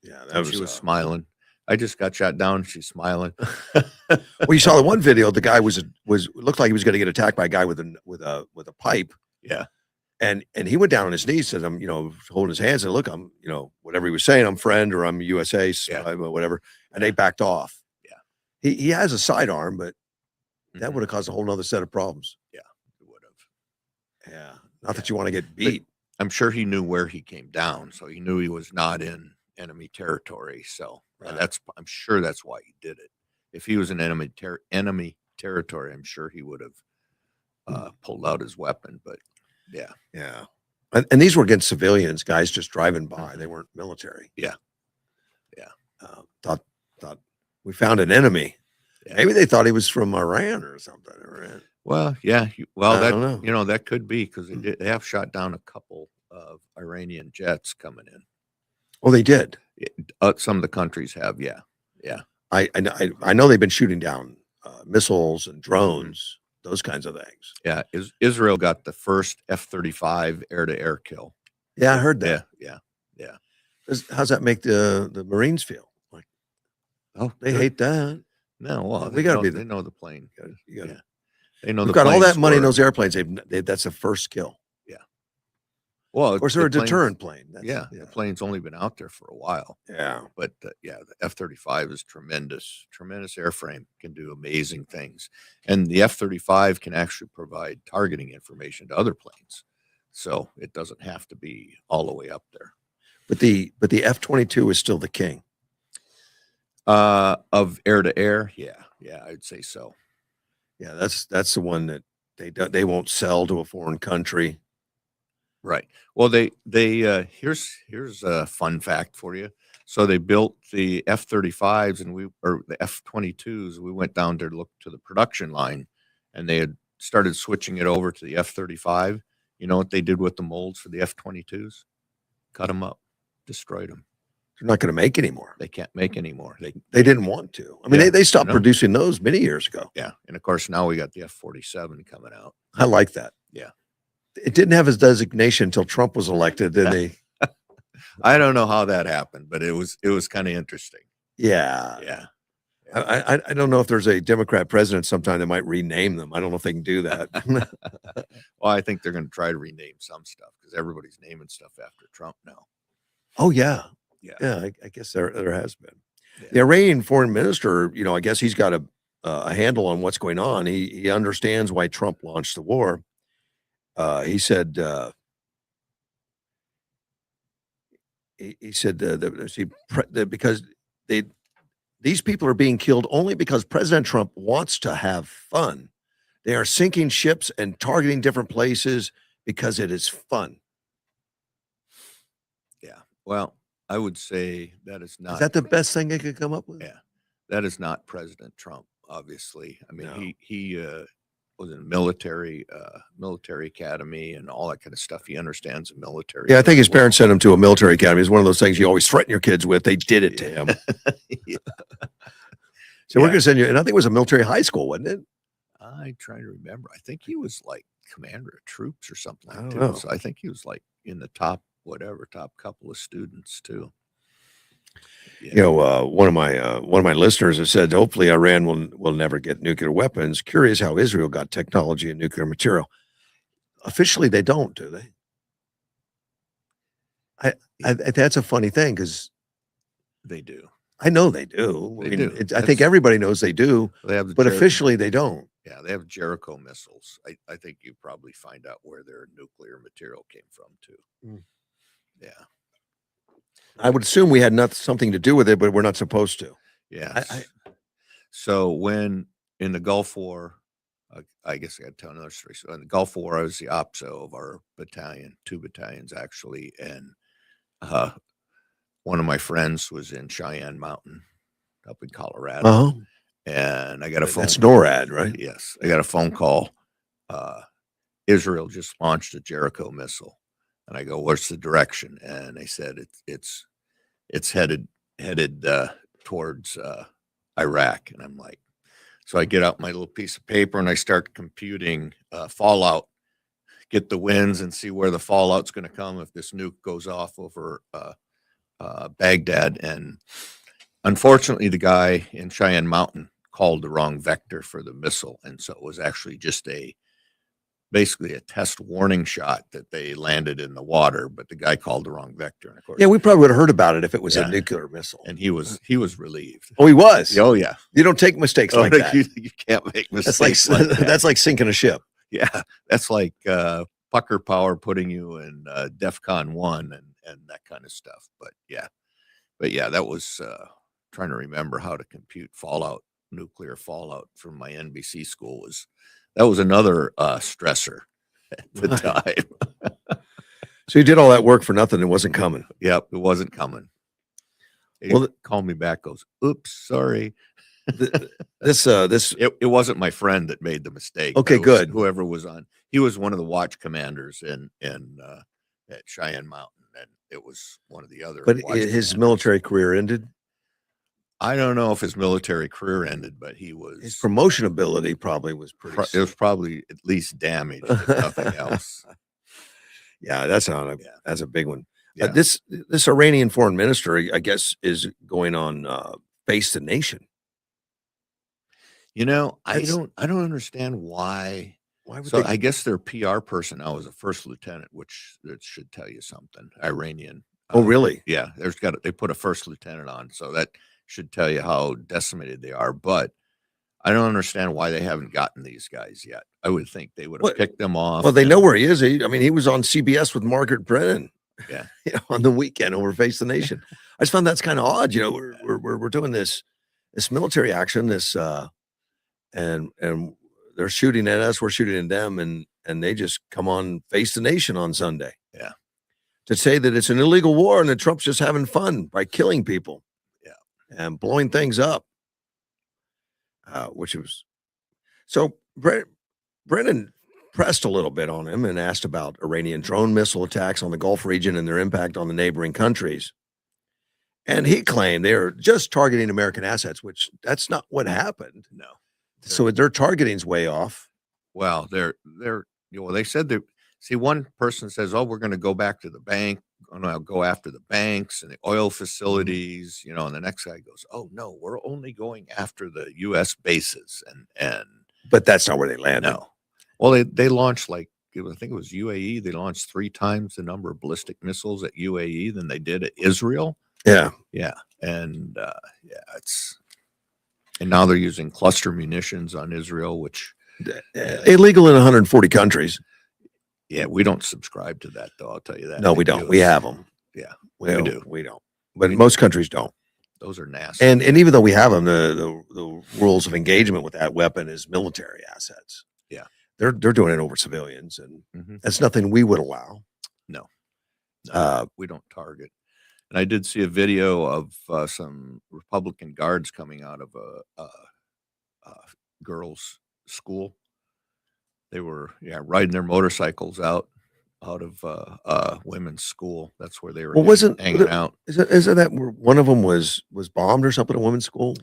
Yeah. She was smiling. I just got shot down. She's smiling. Well, you saw the one video. The guy looked like he was going to get attacked by a guy with a pipe. Yeah. And he went down on his knees, said, "I'm, holding his hands, and look, I'm, whatever he was saying, I'm friend or I'm USA, whatever." And they backed off. Yeah. He has a sidearm, but that would have caused a whole nother set of problems. Yeah, it would have. Yeah. Not that you want to get beat. But I'm sure he knew where he came down, so he knew he was not in enemy territory. So I'm sure that's why he did it. If he was in enemy territory, I'm sure he would have pulled out his weapon. But yeah. And these were against civilians, guys just driving by. They weren't military. Yeah. Thought we found an enemy. Yeah. Maybe they thought he was from Iran or something. Well, yeah. Well, I don't know. That could be because they have shot down a couple of Iranian jets coming in. Oh, they did. Some of the countries have, yeah. I know they've been shooting down missiles and drones, those kinds of things. Yeah, Israel got the first F-35 air-to-air kill. Yeah, I heard that. Yeah. How's that make the Marines feel? Like, they hate that. No, well, they know the plane. They know we've got all that money in those airplanes. That's the first kill. Yeah. Well, of course, they're a deterrent plane. The plane's only been out there for a while. Yeah. But the F-35 is tremendous airframe, can do amazing things. And the F-35 can actually provide targeting information to other planes. So it doesn't have to be all the way up there. But the F-22 is still the king. Of air to air. Yeah, I'd say so. Yeah, that's the one that they won't sell to a foreign country. Right. Well, they here's a fun fact for you. So they built the F-35s or the F-22s. We went down to look to the production line, and they had started switching it over to the F-35. You know what they did with the molds for the F-22s? Cut them up, destroyed them. They're not going to make anymore. They can't make anymore. They didn't want to. I mean, they stopped producing those many years ago. Yeah, and of course now we got the F-47 coming out. I like that. Yeah. it didn't have his designation until Trump was elected. Then they, I don't know how that happened, but it was kind of interesting. yeah. Yeah. I don't know if there's a Democrat president sometime that might rename them. I don't know if they can do that. Well, I think they're going to try to rename some stuff because everybody's naming stuff after Trump now. Oh yeah, Yeah. yeah. I guess there has been. Yeah. The Iranian foreign minister, I guess he's got a handle on what's going on. He understands why Trump launched the war. He said he said that because these people are being killed only because President Trump wants to have fun. They are sinking ships and targeting different places because it is fun. Yeah. Well, I would say that is not. Is that the best thing they could come up with? Yeah. That is not President Trump, obviously. I mean, No. he was in military academy and all that kind of stuff. He understands the military. Yeah, I think his very well. parents sent him to a military academy. It's one of those things you always threaten your kids with. They did it to him. Yeah. So we're Yeah. going to send you, and I think it was a military high school, wasn't it? I try to remember. I think he was like commander of troops or something I like don't that. know. So I think he was like in the top couple of students too. Yeah. One of my listeners has said, hopefully Iran will never get nuclear weapons. Curious how Israel got technology and nuclear material. Officially, they don't, do they? That's a funny thing because They do. I know they do. They do. I think everybody knows they do, They have the but officially they don't. Yeah, they have Jericho missiles. I think you probably find out where their nuclear material came from too. Mm. Yeah. I would assume we had something to do with it, but we're not supposed to. Yes. So when in the Gulf War, I guess I got to tell another story. So in the Gulf War, I was the OPSO of our battalion, 2 battalions actually, and one of my friends was in Cheyenne Mountain up in Colorado. Uh-huh. And I got a phone. That's NORAD, right? Yes. I got a phone call. Israel just launched a Jericho missile. And I go, what's the direction? And they said it's headed towards Iraq. And I'm like, so I get out my little piece of paper and I start computing fallout, get the winds and see where the fallout's going to come if this nuke goes off over Baghdad. And unfortunately, the guy in Cheyenne Mountain called the wrong vector for the missile. And so it was actually just basically a test warning shot that they landed in the water, but the guy called the wrong vector. And of course, Yeah, we probably would have heard about it if it was Yeah. a nuclear missile. and he was relieved. Oh, he was. Oh yeah. You don't take mistakes like that. You can't make That's mistakes. like like that. that's like sinking a ship. Yeah, that's like pucker power putting you in DEFCON 1 and that kind of stuff. But yeah, that was trying to remember how to compute nuclear fallout from my NBC school that was another stressor at the Right. time. So you did all that work for nothing. It wasn't coming. Yep, it wasn't coming. He Well, called me back, goes, "Oops, sorry." This It wasn't my friend that made the mistake. Okay, It was good. Whoever was on, he was one of the watch commanders at Cheyenne Mountain, and it was one of the other. but watch his commanders. military career ended. I don't know if his military career ended, but he was. His promotion ability probably was pretty. It was probably at least damaged, if nothing else. Yeah, that's a big one. Yeah. This Iranian foreign minister, I guess, is going on Face the Nation. I That's- don't understand why. Why would So they? I guess their PR person now is a first lieutenant, which that should tell you something. Iranian. Oh, really? Yeah, they put a first lieutenant on, so that should tell you how decimated they are. But I don't understand why they haven't gotten these guys yet. I would think they would have Well- picked them off. Well, they and- know where he is. He was on CBS with Margaret Brennan. Yeah. On the weekend over Face the Nation. I just found that's kind of odd. We're doing this military action, and they're shooting at us, we're shooting at them, and they just come on Face the Nation on Sunday. Yeah. To say that it's an illegal war and that Trump's just having fun by killing people. Yeah. And blowing things up. Which was so Brennan pressed a little bit on him and asked about Iranian drone missile attacks on the Gulf region and their impact on the neighboring countries. And he claimed they were just targeting American assets, which that's not what happened. No. So their targeting's way off. Well, they said See, one person says, "Oh, we're going to go back to the bank. Going to go after the banks and the oil facilities," you know, and the next guy goes, "Oh no, we're only going after the U.S. bases." And But that's not where they landed. no, well, they launched like I think it was UAE. They launched 3 times the number of ballistic missiles at UAE than they did at Israel. Yeah. Yeah, and yeah, and now they're using cluster munitions on Israel, which Illegal in 140 countries. yeah, we don't subscribe to that though. I'll tell you that. No, we don't. We have them. Yeah, we do. We don't. But most countries don't. Those are nasty. And even though we have them, the rules of engagement with that weapon is military assets. Yeah, they're doing it over civilians, and that's nothing we would allow. No, we don't target. And I did see a video of some Republican guards coming out of a girls' school. They were riding their motorcycles out of women's school. That's where they were hanging out. Isn't that where one of them was bombed or something? A women's school.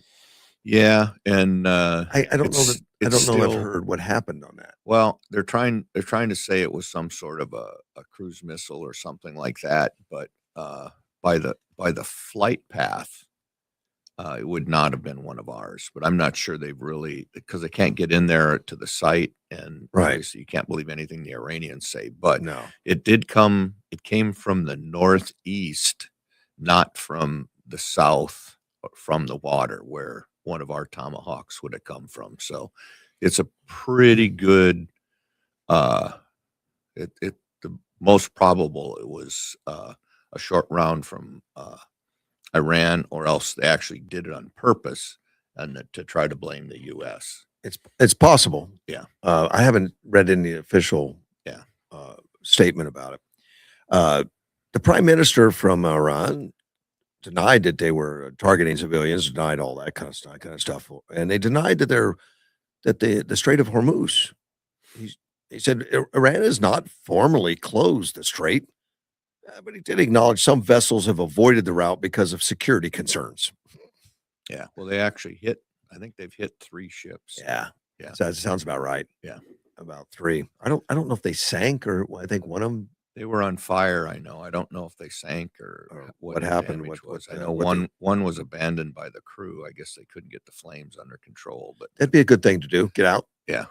Yeah, and I don't know that I don't know. I've heard what happened on that. Well, they're trying to say it was some sort of a cruise missile or something like that, but by the flight path, it would not have been one of ours. But I'm not sure they've really, because they can't get in there to the site, and obviously you can't believe anything the Iranians say. But no, it came from the northeast, not from the south, from the water where one of our Tomahawks would have come from. So it's a pretty good, the most probable it was a short round from Iran, or else they actually did it on purpose and to try to blame the U.S. It's possible. Yeah. I haven't read any official statement about it. The prime minister from Iran denied that they were targeting civilians, denied all that kind of stuff, and they denied that the Strait of Hormuz. He said Iran has not formally closed the strait, but he did acknowledge some vessels have avoided the route because of security concerns. Yeah, well, they actually hit. I think they've hit 3 ships. Yeah, so that sounds about right. Yeah, about 3. I don't know if they sank, or I think one of them. They were on fire. I know. I don't know if they sank or what happened. I know one was abandoned by the crew. I guess they couldn't get the flames under control. But that'd be a good thing to do. Get out. Yeah,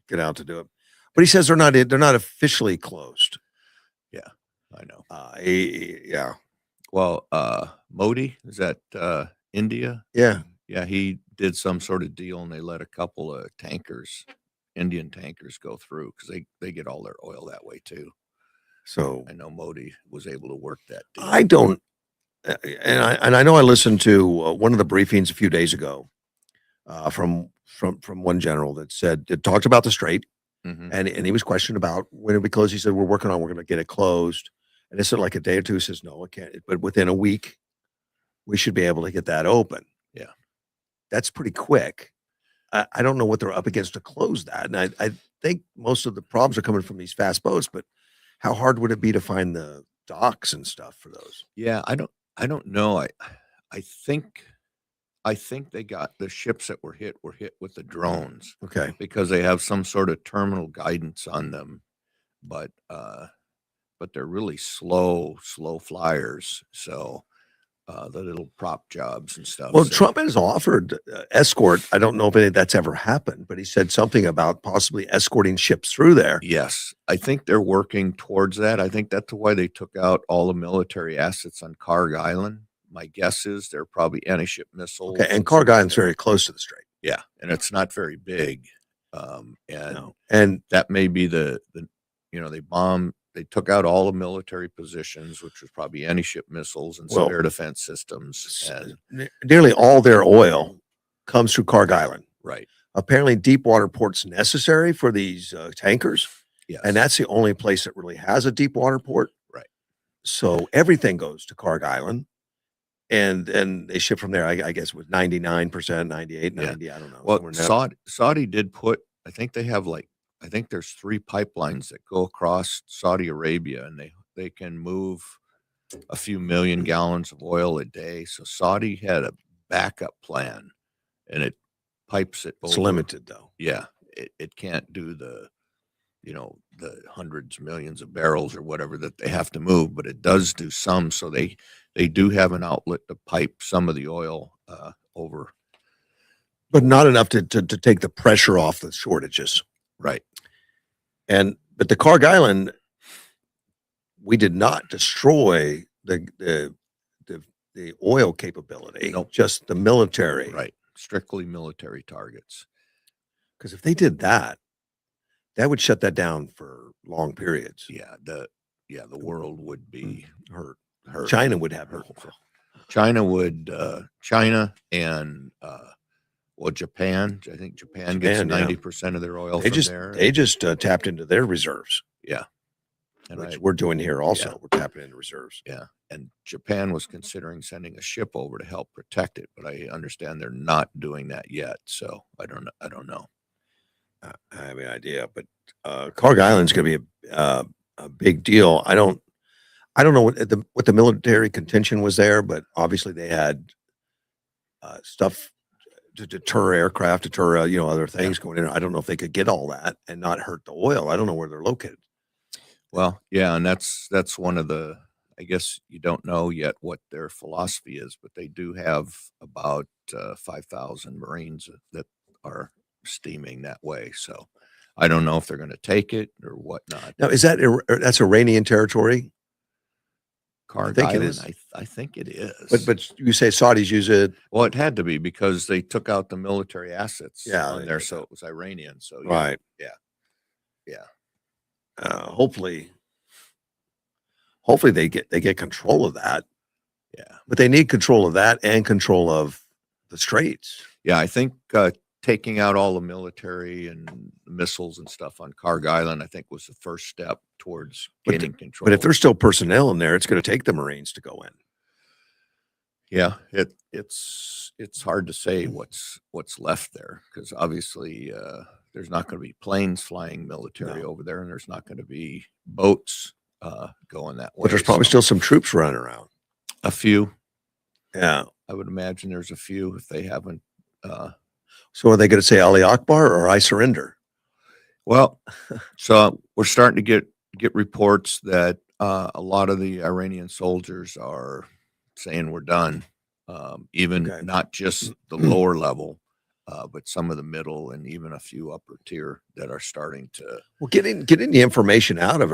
get out to do it. But he says they're not officially closed. Yeah, I know. Yeah. Well, Modi, is that India? Yeah. Yeah, he did some sort of deal, and they let a couple of Indian tankers go through, because they get all their oil that way too. So I know Modi was able to work that deal. I don't, and I know I listened to one of the briefings a few days ago from one general that talked about the strait, and he was questioned about when it would be closed. He said, we're going to get it closed. And it said like a day or two. Says, no, it can't. But within a week, we should be able to get that open. Yeah. That's pretty quick. I don't know what they're up against to close that. And I think most of the problems are coming from these fast boats, but how hard would it be to find the docks and stuff for those? Yeah, I don't know. I think they got the ships that were hit with the drones. Okay. Because they have some sort of terminal guidance on them, but they're really slow flyers. So the little prop jobs and stuff. Well, Trump has offered escort. I don't know if that's ever happened, but he said something about possibly escorting ships through there. Yes, I think they're working towards that. I think that's why they took out all the military assets on Karg Island. My guess is they're probably anti-ship missiles. Okay, and Karg Island's very close to the strait. Yeah, and it's not very big. And that may be they took out all the military positions, which was probably anti-ship missiles and some air defense systems. And nearly all their oil comes through Karg Island. Right. Apparently, deep water port's necessary for these tankers. Yes. And that's the only place that really has a deep water port. Right. So everything goes to Karg Island. And then they ship from there, I guess, with 99%, 98, 90, I don't know. Well, Saudi did put, I think they have I think there's 3 pipelines that go across Saudi Arabia, and they can move a few million gallons of oil a day. So Saudi had a backup plan, and it pipes it over. It's limited though. Yeah, it can't do the hundreds, millions of barrels or whatever that they have to move, but it does do some. So they do have an outlet to pipe some of the oil over. but not enough to take the pressure off the shortages. Right. But the Carg Island, we did not destroy the oil capability, Nope. just the military. Right. Strictly military targets. Because if they did that, that would shut that down for long periods. Yeah. The world would be hurt. hurt. China would have hurt. hurt. China and Japan. I think Japan gets 90% of their oil from there. They just tapped into their reserves. Yeah. And which we're doing here also. Yeah. We're tapping into reserves. Yeah. And Japan was considering sending a ship over to help protect it, but I understand they're not doing that yet. So I don't know. I have an idea, but Carg Island's going to be a big deal. I don't know what the military contention was there, but obviously they had stuff to deter aircraft, deter other things going in. I don't know if they could get all that and not hurt the oil. I don't know where they're located. Well, yeah, and that's one of the. I guess you don't know yet what their philosophy is, but they do have about 5,000 Marines that are steaming that way. So I don't know if they're going to take it or whatnot. Now, that's Iranian territory? Carg Island, it is. I think it is. But you say Saudis use it? Well, it had to be because they took out the military assets on there, so it was Iranian. So right, yeah. Hopefully they get control of that. Yeah, but they need control of that and control of the straits. Yeah, I think taking out all the military and missiles and stuff on Carg Island, I think was the first step towards gaining control. But if there's still personnel in there, it's going to take the Marines to go in. Yeah, it's hard to say what's left there because obviously there's not going to be planes flying military over there, and there's not going to be boats going that way. But there's probably still some troops running around. A few. Yeah. I would imagine there's a few if they haven't. So are they going to say Ali Akbar or I surrender? Well, so we're starting to get reports that a lot of the Iranian soldiers are saying we're done. Not just the lower level, but some of the middle and even a few upper tier that are starting to. Well, getting the information out of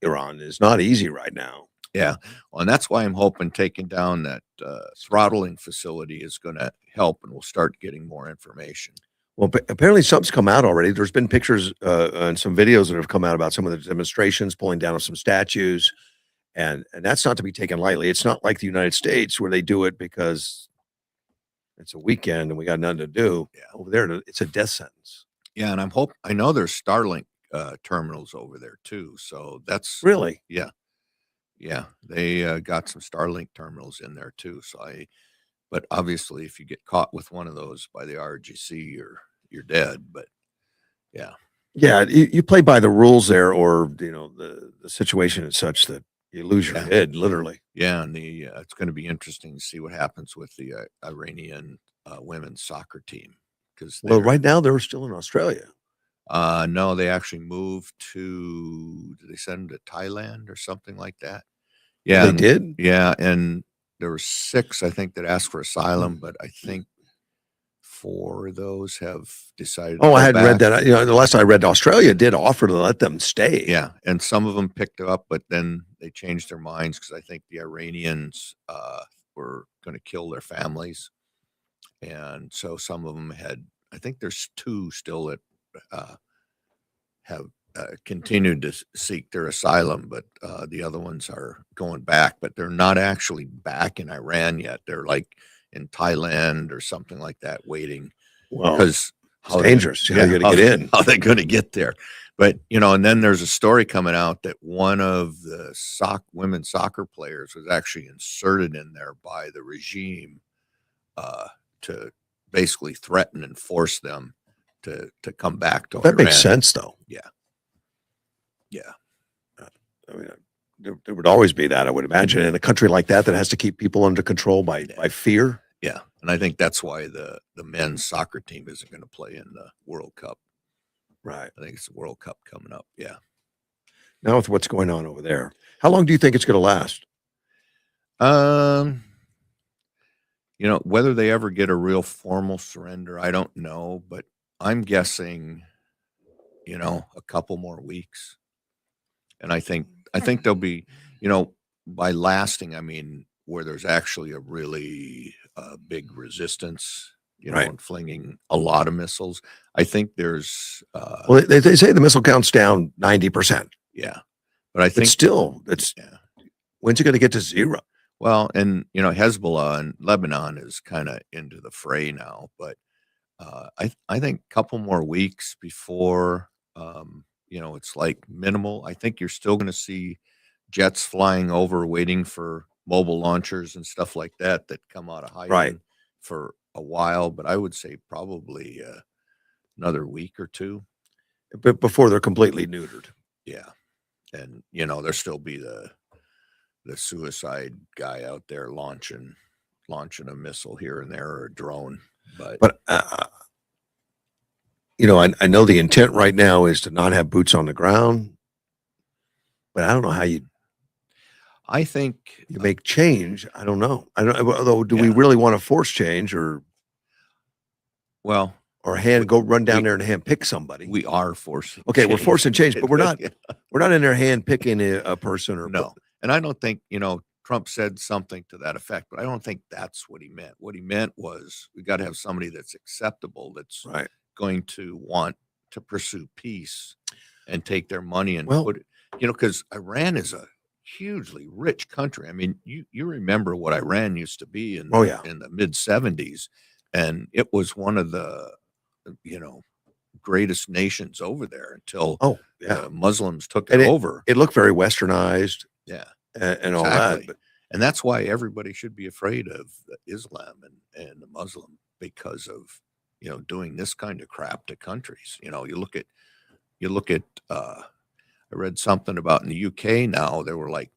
Iran is not easy right now. Yeah, well, and that's why I'm hoping taking down that throttling facility is going to help, and we'll start getting more information. Well, apparently something's come out already. There's been pictures and some videos that have come out about some of the demonstrations, pulling down of some statues, and that's not to be taken lightly. It's not like the United States where they do it because it's a weekend and we got nothing to do. Yeah. Over there, it's a death sentence. Yeah, and I know there's Starlink terminals over there too. So that's really, yeah, they got some Starlink terminals in there too. But obviously, if you get caught with one of those by the RGC, you're dead. But yeah, you play by the rules there, or the situation is such that you lose your head, literally. Yeah, and it's going to be interesting to see what happens with the Iranian women's soccer team because right now they're still in Australia. No, they actually moved to. Did they send them to Thailand or something like that? Yeah, they did. Yeah, and there were 6, I think, that asked for asylum, but I think 4 of those have decided. Oh, I hadn't read that. The last I read, Australia did offer to let them stay. Yeah, and some of them picked it up, but then they changed their minds because I think the Iranians were going to kill their families, and so some of them had. I think there's 2 still that have continued to seek their asylum, but the other ones are going back, but they're not actually back in Iran yet. They're like in Thailand or something like that, waiting. Well, because it's dangerous. How are you going to get in? How are they going to get there? But, and then there's a story coming out that one of the women's soccer players was actually inserted in there by the regime to basically threaten and force them to come back to Iran. That makes sense, though. Yeah. I mean, there would always be that, I would imagine, in a country like that has to keep people under control by fear. Yeah, and I think that's why the men's soccer team isn't going to play in the World Cup. Right. I think it's the World Cup coming up. Yeah. Now with what's going on over there, how long do you think it's going to last? Um, whether they ever get a real formal surrender, I don't know, but I'm guessing, a couple more weeks. And I think there'll be, by lasting, I mean, where there's actually a really big resistance, Right. and flinging a lot of missiles. I think there's, Well, they say the missile count's down 90%, yeah, but I but think, still, it's yeah. when's it going to get to zero? Well, and Hezbollah and Lebanon is kind of into the fray now, but I think a couple more weeks before it's like minimal. I think you're still going to see jets flying over, waiting for mobile launchers and stuff like that come out of hiding Right. for a while. But I would say probably another week or two. But before they're completely neutered. Yeah, and there'll still be the suicide guy out there launching a missile here and there or a drone. But I know the intent right now is to not have boots on the ground, but I don't know how you think make change. I don't know. I don't. Although, do we Yeah. really want to force change or well, go run down there and hand pick somebody? we are forcing. Okay, we're change. forcing change, but we're not. Yeah. We're not in there hand picking a person or No, and I don't think Trump said something to that effect, but I don't think that's what he meant. What he meant was we got to have somebody that's acceptable, that's Right. going to want to pursue peace and take their money and Well- put it, because Iran is a hugely rich country. I mean, you remember what Iran used to be in Oh, yeah. in the mid 70s, and it was one of the greatest nations over there until Oh, yeah. Muslims took And it over. It looked very westernized Yeah. and all that. Exactly. And that's why everybody should be afraid of Islam and the Muslim, because of doing this kind of crap to countries. You look at I read something about in the UK now there were like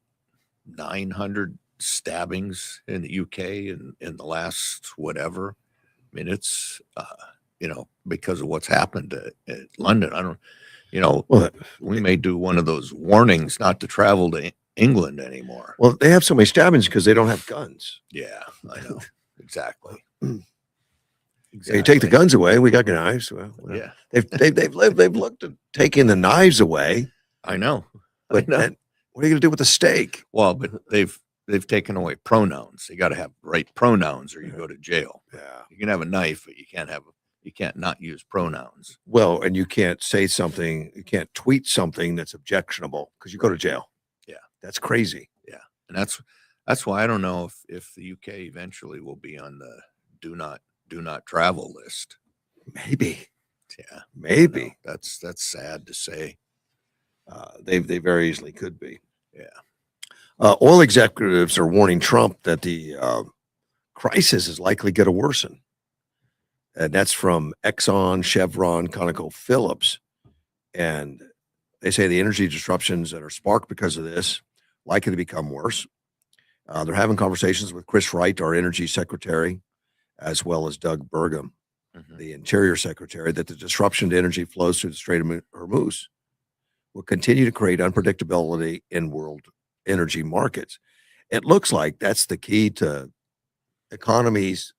900 stabbings in the UK in the last whatever. I mean, it's because of what's happened at London. I don't Well, we may do one of those warnings not to travel to England anymore. well, they have so many stabbings because they don't have guns. Yeah, I know. Exactly. So you take the guns away, we got knives. Well, Yeah, they've looked at taking the knives away. I know. But then what are you going to do with the steak? Well, but they've taken away pronouns. You got to have right pronouns or you go to jail. Yeah. You can have a knife, but you can't not use pronouns. Well, and you can't say something, you can't tweet something that's objectionable because you go to jail. Yeah. That's crazy. Yeah. And that's why I don't know if the UK eventually will be on the do not travel list. Maybe. Yeah. Maybe. That's sad to say. They very easily could be. Yeah. Oil executives are warning Trump that the crisis is likely going to worsen. And that's from Exxon, Chevron, ConocoPhillips. And they say the energy disruptions that are sparked because of this likely to become worse. They're having conversations with Chris Wright, our energy secretary, as well as Doug Burgum, the interior secretary, that the disruption to energy flows through the Strait of Hormuz will continue to create unpredictability in world energy markets. It looks like that's the key to economies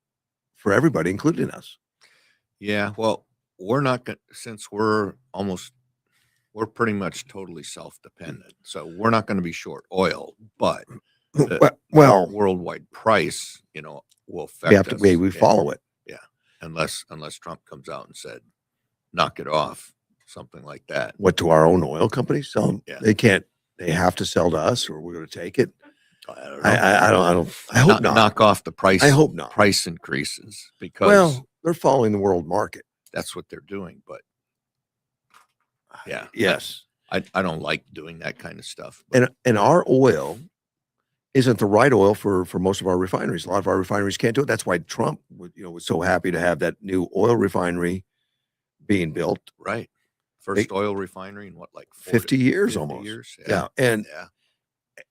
for everybody, including us. Yeah. Well, we're not going since we're pretty much totally self-dependent. So we're not going to be short oil, but Well, worldwide price, will affect us. we follow it. Yeah. Unless Trump comes out and said, knock it off, something like that. What, to our own oil companies? So Yeah. they have to sell to us, or we're going to take it. I don't know. I hope not. Knock off the price. I hope not. Price increases because Well, they're following the world market. that's what they're doing. But yeah, Yes. I don't like doing that kind of stuff. But And our oil isn't the right oil for most of our refineries. A lot of our refineries can't do it. That's why Trump was so happy to have that new oil refinery being built. right. First oil refinery in what, like 50 years 50 almost. years? Yeah. And Yeah.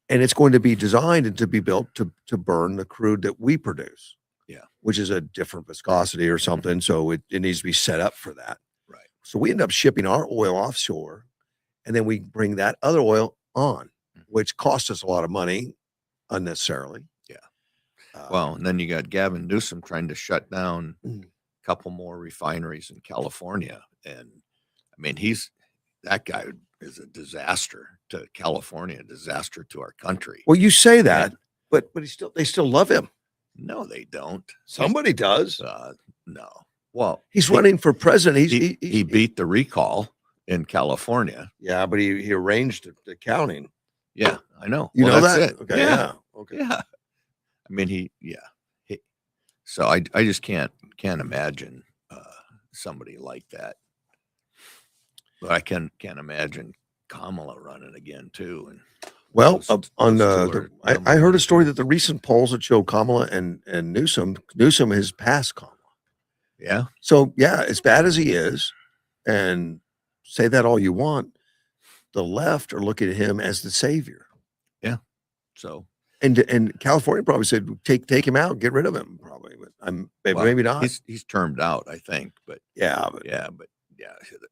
it's going to be designed and to be built to burn the crude that we produce. Yeah. Which is a different viscosity or something. So it needs to be set up for that. Right. So we end up shipping our oil offshore, and then we bring that other oil on, Mhm. which costs us a lot of money unnecessarily. Yeah. Uh, Well, and then you got Gavin Newsom trying to shut down mm, a couple more refineries in California. And I mean, that guy is a disaster to California, a disaster to our country. well, you say that, And but they still love him. no, they don't. Somebody does. Uh, no. Well, He's running for president. he beat the recall in California. Yeah, but he arranged the counting. Yeah, I know. You Well, know that's that? it. Okay, Yeah, yeah, okay. yeah. I mean, he so I just can't imagine somebody like that. But I can't imagine Kamala running again too. And Well, on those two are I number heard one, a story two. that the recent polls that show Kamala and Newsom has passed Kamala. Yeah, So yeah, as bad as he is, and say that all you want, the left are looking at him as the savior. yeah. So And California probably said, take him out, get rid of him, probably. But well, maybe not. he's termed out, I think. But Yeah, but yeah.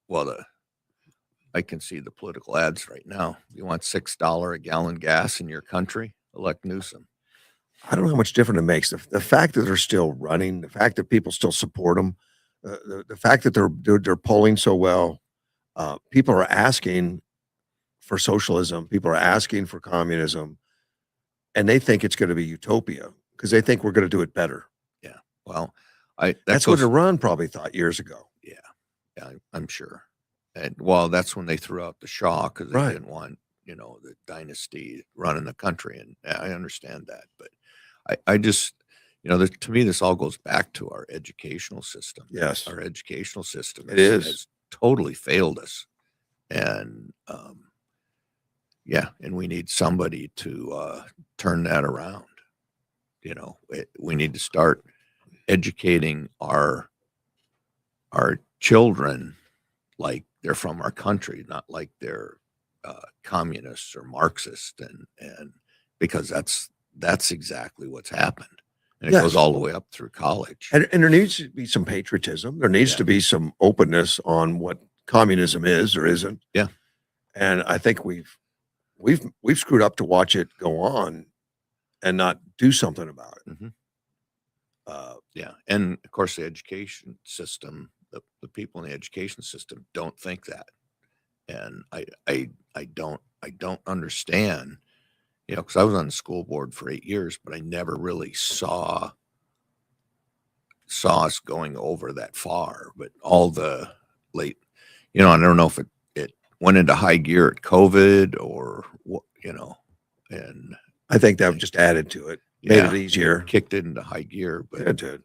Well, I can see the political ads right now. You want $6 a gallon gas in your country? Elect Newsom. I don't know how much different it makes. The fact that they're still running, the fact that people still support them, the fact that they're polling so well, people are asking for socialism, people are asking for communism, and they think it's going to be utopia because they think we're going to do it better. Yeah. Well, that That's what goes. Iran probably thought years ago. Yeah, yeah, I'm sure. And well, that's when they threw out the Shah because they Right. didn't want the dynasty running the country, and I understand that. But I just to me this all goes back to our educational system. Yes, Our educational system it is. has totally failed us, and yeah, and we need somebody to turn that around. We need to start educating our children like they're from our country, not like they're communists or Marxist, and because that's exactly what's happened, and it goes Yes. all the way up through college. And there needs to be some patriotism. There needs Yeah. to be some openness on what communism is or isn't. Yeah. And I think we've screwed up to watch it go on and not do something about it. Mhm. Uh, Yeah, and of course the education system, the people in the education system don't think that, and I don't understand, because I was on the school board for 8 years, but I never really saw us going over that far. But all the late, I don't know if it went into high gear at COVID or what, and I think that just added to it, made it easier. kicked it into high gear. But It did.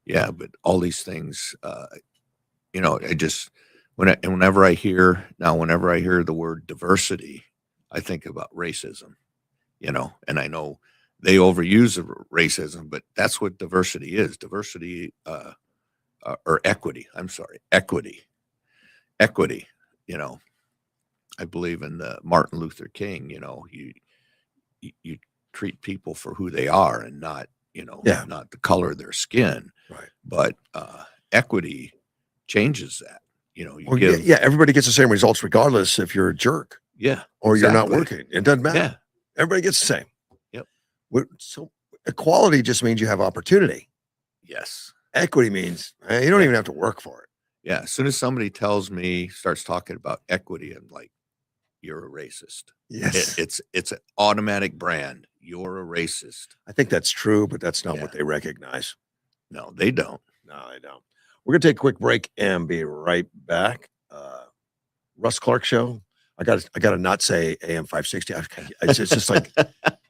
yeah, but all these things, I just whenever I hear the word diversity, I think about racism, and I know they overuse racism, but that's what diversity is. Diversity, or equity. I'm sorry, equity. Equity. You know, I believe in Martin Luther King. You treat people for who they are and not Yeah. not the color of their skin. Right. But equity changes that. You Well, give yeah, everybody gets the same results regardless if you're a jerk yeah, or you're not exactly. working. It doesn't matter. Yeah. Everybody gets the same. Yep. So equality just means you have opportunity. Yes. Equity means you don't Yeah. even have to work for it. Yeah. As soon as somebody starts talking about equity, I'm like, you're a racist. Yes. It's an automatic brand. You're a racist. I think that's true, but that's not Yeah. what they recognize. No, they don't. No, they don't. We're gonna take a quick break and be right back. Russ Clark show. I gotta not say AM 560. It's just like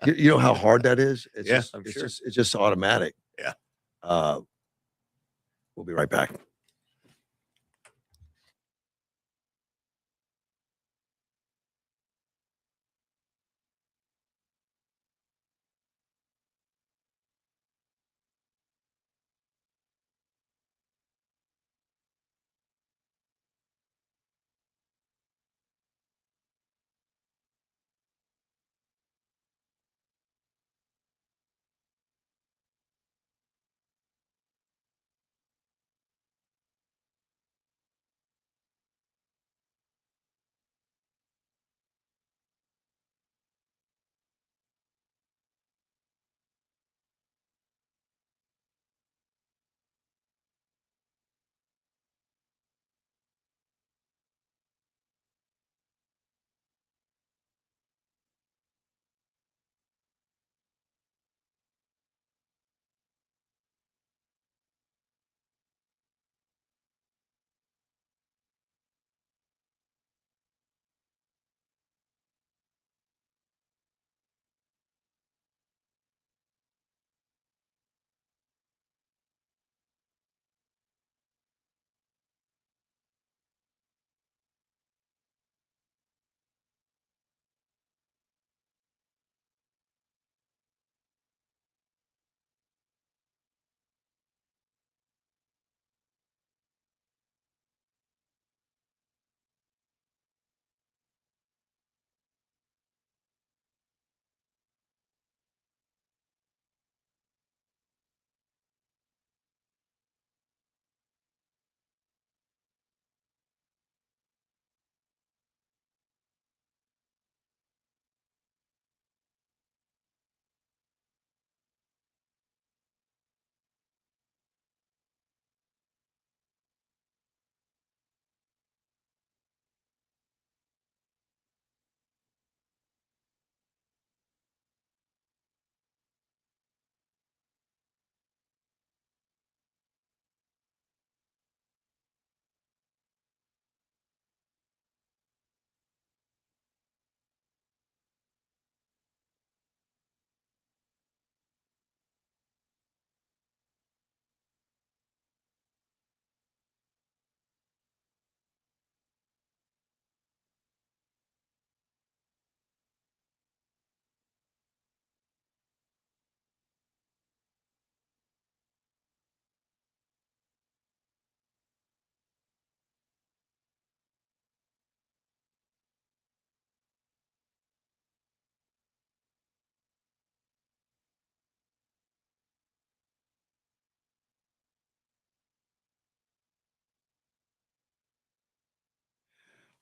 you know how hard that is. It's Yeah, just I'm it's sure. just automatic. Yeah. We'll be right back.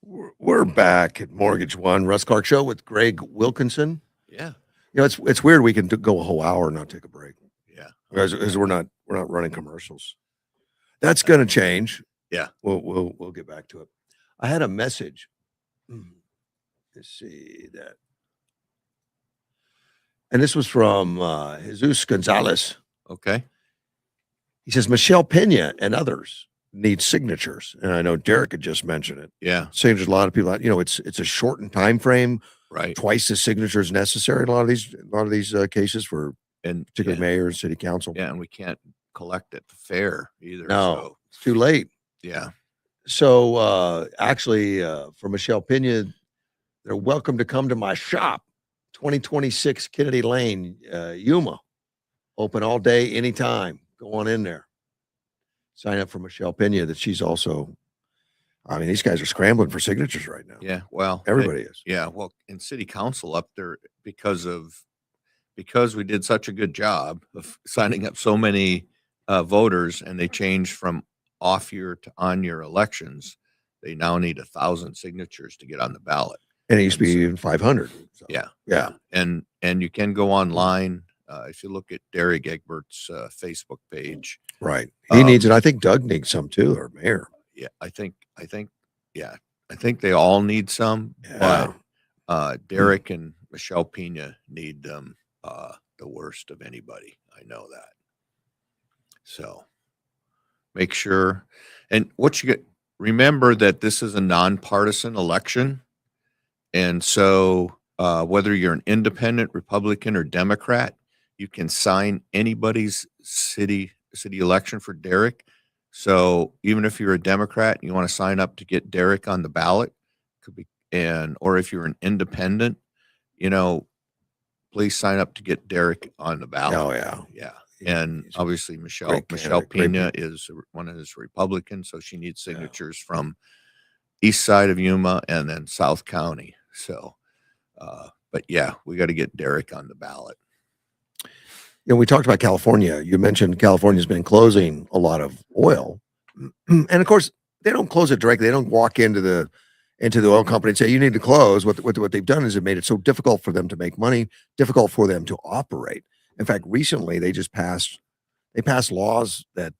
We're back at Mortgage One, Russ Clark Show with Greg Wilkinson. Yeah. It's weird we can go a whole hour and not take a break Yeah. because we're not running commercials. That's going to change. Yeah. We'll get back to it. I had a message. Let's see that. And this was from Jesus Gonzalez. Okay. He says Michelle Pena and others need signatures, and I know Derek had just mentioned it. Yeah. Signatures, a lot of people, it's a shortened time frame. Right. Twice the signatures necessary in a lot of these cases for And particularly mayor and city council. Yeah, and we can't collect at the fair either. No, So, it's too late. yeah. So actually, for Michelle Pena, they're welcome to come to my shop, 2026 Kennedy Lane, Yuma. Open all day, anytime. Go on in there. Sign up for Michelle Pena. That she's also. I mean, these guys are scrambling for signatures right now. Yeah. Well, everybody is. Yeah. Well, in city council up there, because we did such a good job of signing up so many voters, and they changed from off year to on year elections, they now need 1,000 signatures to get on the ballot. And it used to be even 500. So. Yeah. And you can go online. If you look at Derek Egbert's Facebook page. Right. He needs it. I think Doug needs some too, or mayor. Yeah. I think they all need some, but Derek and Michelle Pena need them the worst of anybody. I know that. So make sure, and remember that this is a nonpartisan election. And so whether you're an independent, Republican, or Democrat, you can sign anybody's city election for Derek. So even if you're a Democrat and you want to sign up to get Derek on the ballot, or if you're an independent, please sign up to get Derek on the ballot. Oh yeah. Yeah. And obviously Michelle Pena is one of his Republicans, so she needs signatures from east side of Yuma and then South County. So, but yeah, we got to get Derek on the ballot. We talked about California. You mentioned California's been closing a lot of oil, and of course they don't close it directly. They don't walk into the oil company and say you need to close. What they've done is it made it so difficult for them to make money, difficult for them to operate. In fact, recently they passed laws that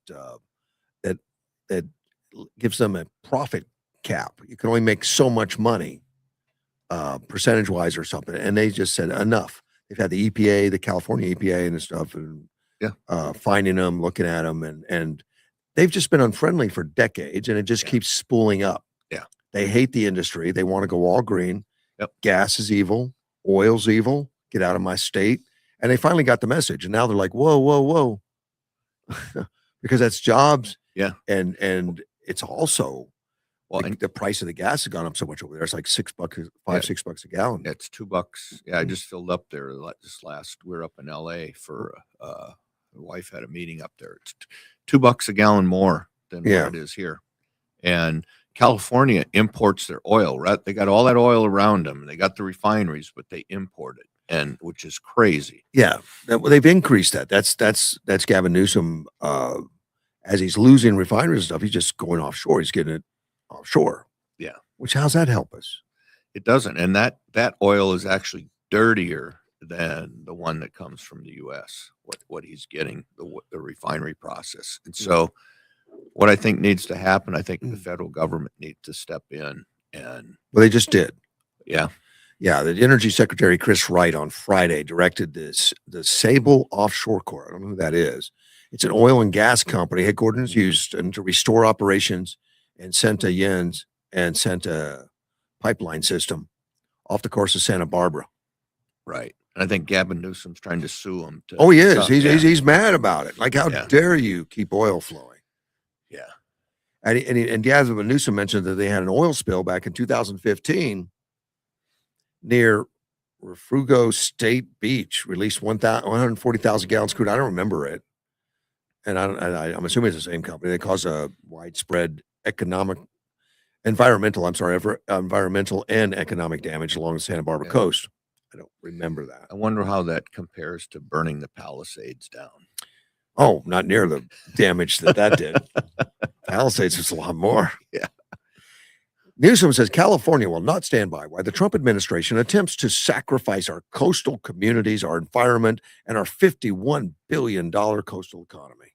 gives them a profit cap. You can only make so much money, percentage wise or something, and they just said enough. They've had the EPA, the California EPA and stuff, and finding them, looking at them, and they've just been unfriendly for decades, and it just keeps spooling up. Yeah. They hate the industry. They want to go all green. Yep. Gas is evil. Oil's evil. Get out of my state. And they finally got the message, and now they're like, whoa, whoa, whoa. Because that's jobs. Yeah. And it's also, the price of the gas has gone up so much over there. It's like $6, $6 a gallon. It's $2. Yeah, I just filled up there we were up in LA for my wife had a meeting up there. It's $2 a gallon more than what it is here. And California imports their oil, right? They got all that oil around them. They got the refineries, but they import it, and which is crazy. Yeah, they've increased that. That's Gavin Newsom. As he's losing refineries and stuff, he's just going offshore. He's getting it offshore. Yeah. Which, how's that help us? It doesn't. And that oil is actually dirtier than the one that comes from the U.S. What he's getting, the refinery process. And so what I think needs to happen, I think the federal government needs to step in and. Well, they just did. Yeah. Yeah. The Energy Secretary, Chris Wright, on Friday directed the Sable Offshore Corp. I don't know who that is. It's an oil and gas company headquartered in Houston to restore operations and sent a pipeline system off the coast of Santa Barbara. Right. And I think Gavin Newsom's trying to sue him. He is. He's mad about it. Like, how dare you keep oil flowing? Yeah. And Gavin Newsom mentioned that they had an oil spill back in 2015 near Refugio State Beach, released 140,000 gallons of crude. I don't remember it. And I'm assuming it's the same company. They caused a widespread environmental and economic damage along the Santa Barbara coast. I don't remember that. I wonder how that compares to burning the Palisades down. Oh, not near the damage that did. Palisades was a lot more. Yeah. Newsom says California will not stand by while the Trump administration attempts to sacrifice our coastal communities, our environment, and our $51 billion coastal economy.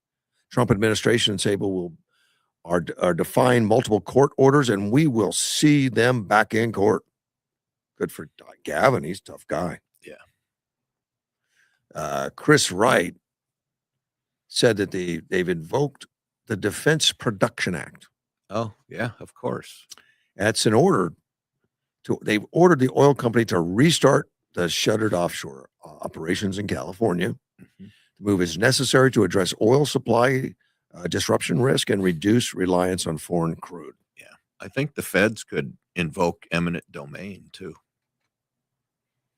Trump administration and Sable are defying multiple court orders, and we will see them back in court. Good for Gavin. He's a tough guy. Yeah. Chris Wright said that they've invoked the Defense Production Act. Oh, yeah, of course. That's an order they've ordered the oil company to restart the shuttered offshore operations in California. Mhm. The move is necessary to address oil supply disruption risk and reduce reliance on foreign crude. Yeah. I think the feds could invoke eminent domain too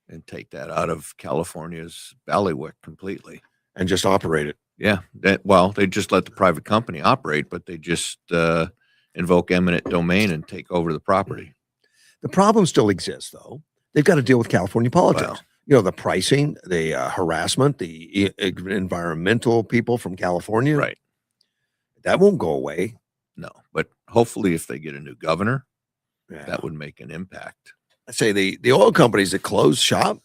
and take that out of California's bailiwick completely. And just operate it. Yeah. They just let the private company operate, but they just invoke eminent domain and take over the property. The problem still exists, though. They've got to deal with California politics. Well, The pricing, the harassment, the environmental people from California. right. That won't go away. No, but hopefully if they get a new governor, Yeah. that would make an impact. I say the oil companies that closed shop,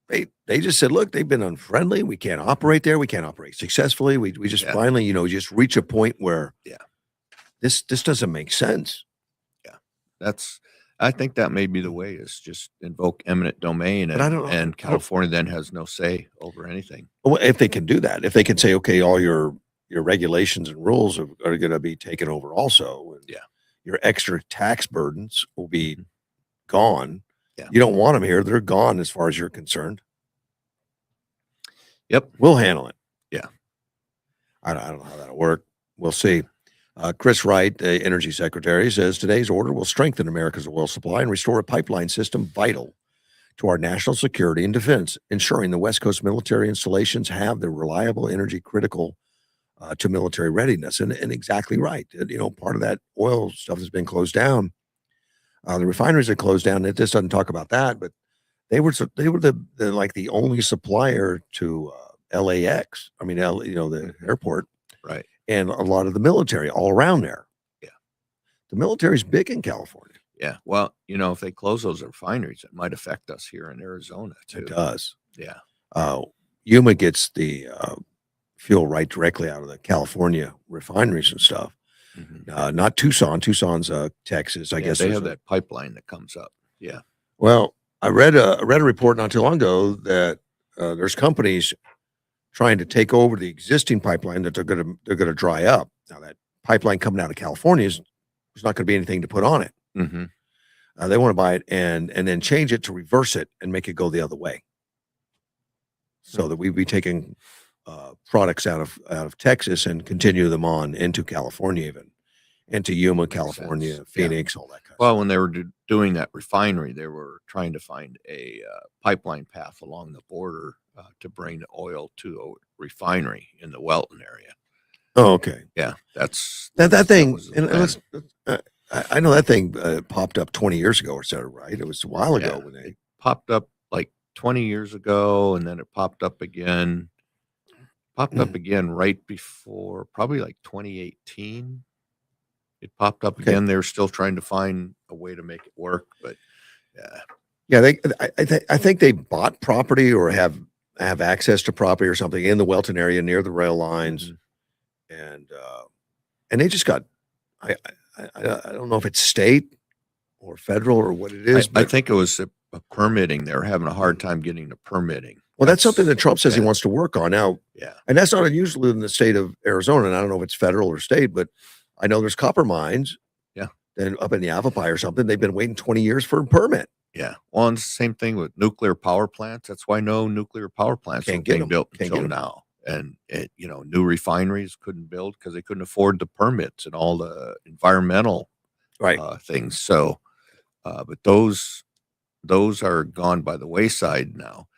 they just said, look, they've been unfriendly. We can't operate there. We can't operate successfully. We just Yeah. finally, just reach a point where Yeah. this doesn't make sense. I think that may be the way, is just invoke eminent domain, But I don't know. and California then has no say over anything. Well, if they can do that, if they can say, okay, all your regulations and rules are going to be taken over also. And Yeah. your extra tax burdens will be gone. Yeah. You don't want them here. They're gone as far as you're concerned. Yep. We'll handle it. Yeah. I don't know how that'll work. We'll see. Chris Wright, the energy secretary, says today's order will strengthen America's oil supply and restore a pipeline system vital to our national security and defense, ensuring the West Coast military installations have the reliable energy critical to military readiness. And exactly right. Part of that oil stuff has been closed down. The refineries are closed down. This doesn't talk about that, but they were the only supplier to LAX. I mean, the airport. Right. And a lot of the military all around there. Yeah. The military's big in California. Yeah. Well, if they close those refineries, it might affect us here in Arizona too. It does. Yeah. Yuma gets the fuel right directly out of the California refineries and stuff. Mhm. Not Tucson. Tucson's Texas. I Yeah, guess they have that pipeline that comes up. Yeah. Well, I read a report not too long ago that there's companies trying to take over the existing pipeline that they're gonna dry up. Now that pipeline coming out of California there's not going to be anything to put on it. Mm-hmm. They want to buy it and then change it to reverse it and make it go the other way, so that we'd be taking products out of Texas and continue them on into California, even into Yuma, California, sense. Phoenix, all that kind of Well, when they were doing that refinery, they were trying to find a pipeline path along the border to bring the oil to a refinery in the Welton area. Oh, okay. Yeah, that's That thing, was the and plan. I know that thing popped up 20 years ago or so, right? It was a while ago Yeah, when they. it popped up like 20 years ago, and then it popped up again. Right before, probably like 2018. It popped up Okay. again. They're still trying to find a way to make it work, but Yeah, I think they bought property or have access to property or something in the Welton area near the rail lines, Mhm. and they just got. I don't know if it's state or federal or what it is, I but think it was a permitting. They were having a hard time getting the permitting. well, that's something that Trump says he yeah. wants to work on now, Yeah. and that's not unusual in the state of Arizona. And I don't know if it's federal or state, but I know there's copper mines. Yeah. And up in the Yavapai or something, they've been waiting 20 years for a permit. Yeah. Well, and it's the same thing with nuclear power plants. That's why no nuclear power plants Can't are get being 'em. built Can't until get 'em. now. And new refineries couldn't build because they couldn't afford the permits and all the environmental Right. things. So, but those are gone by the wayside now.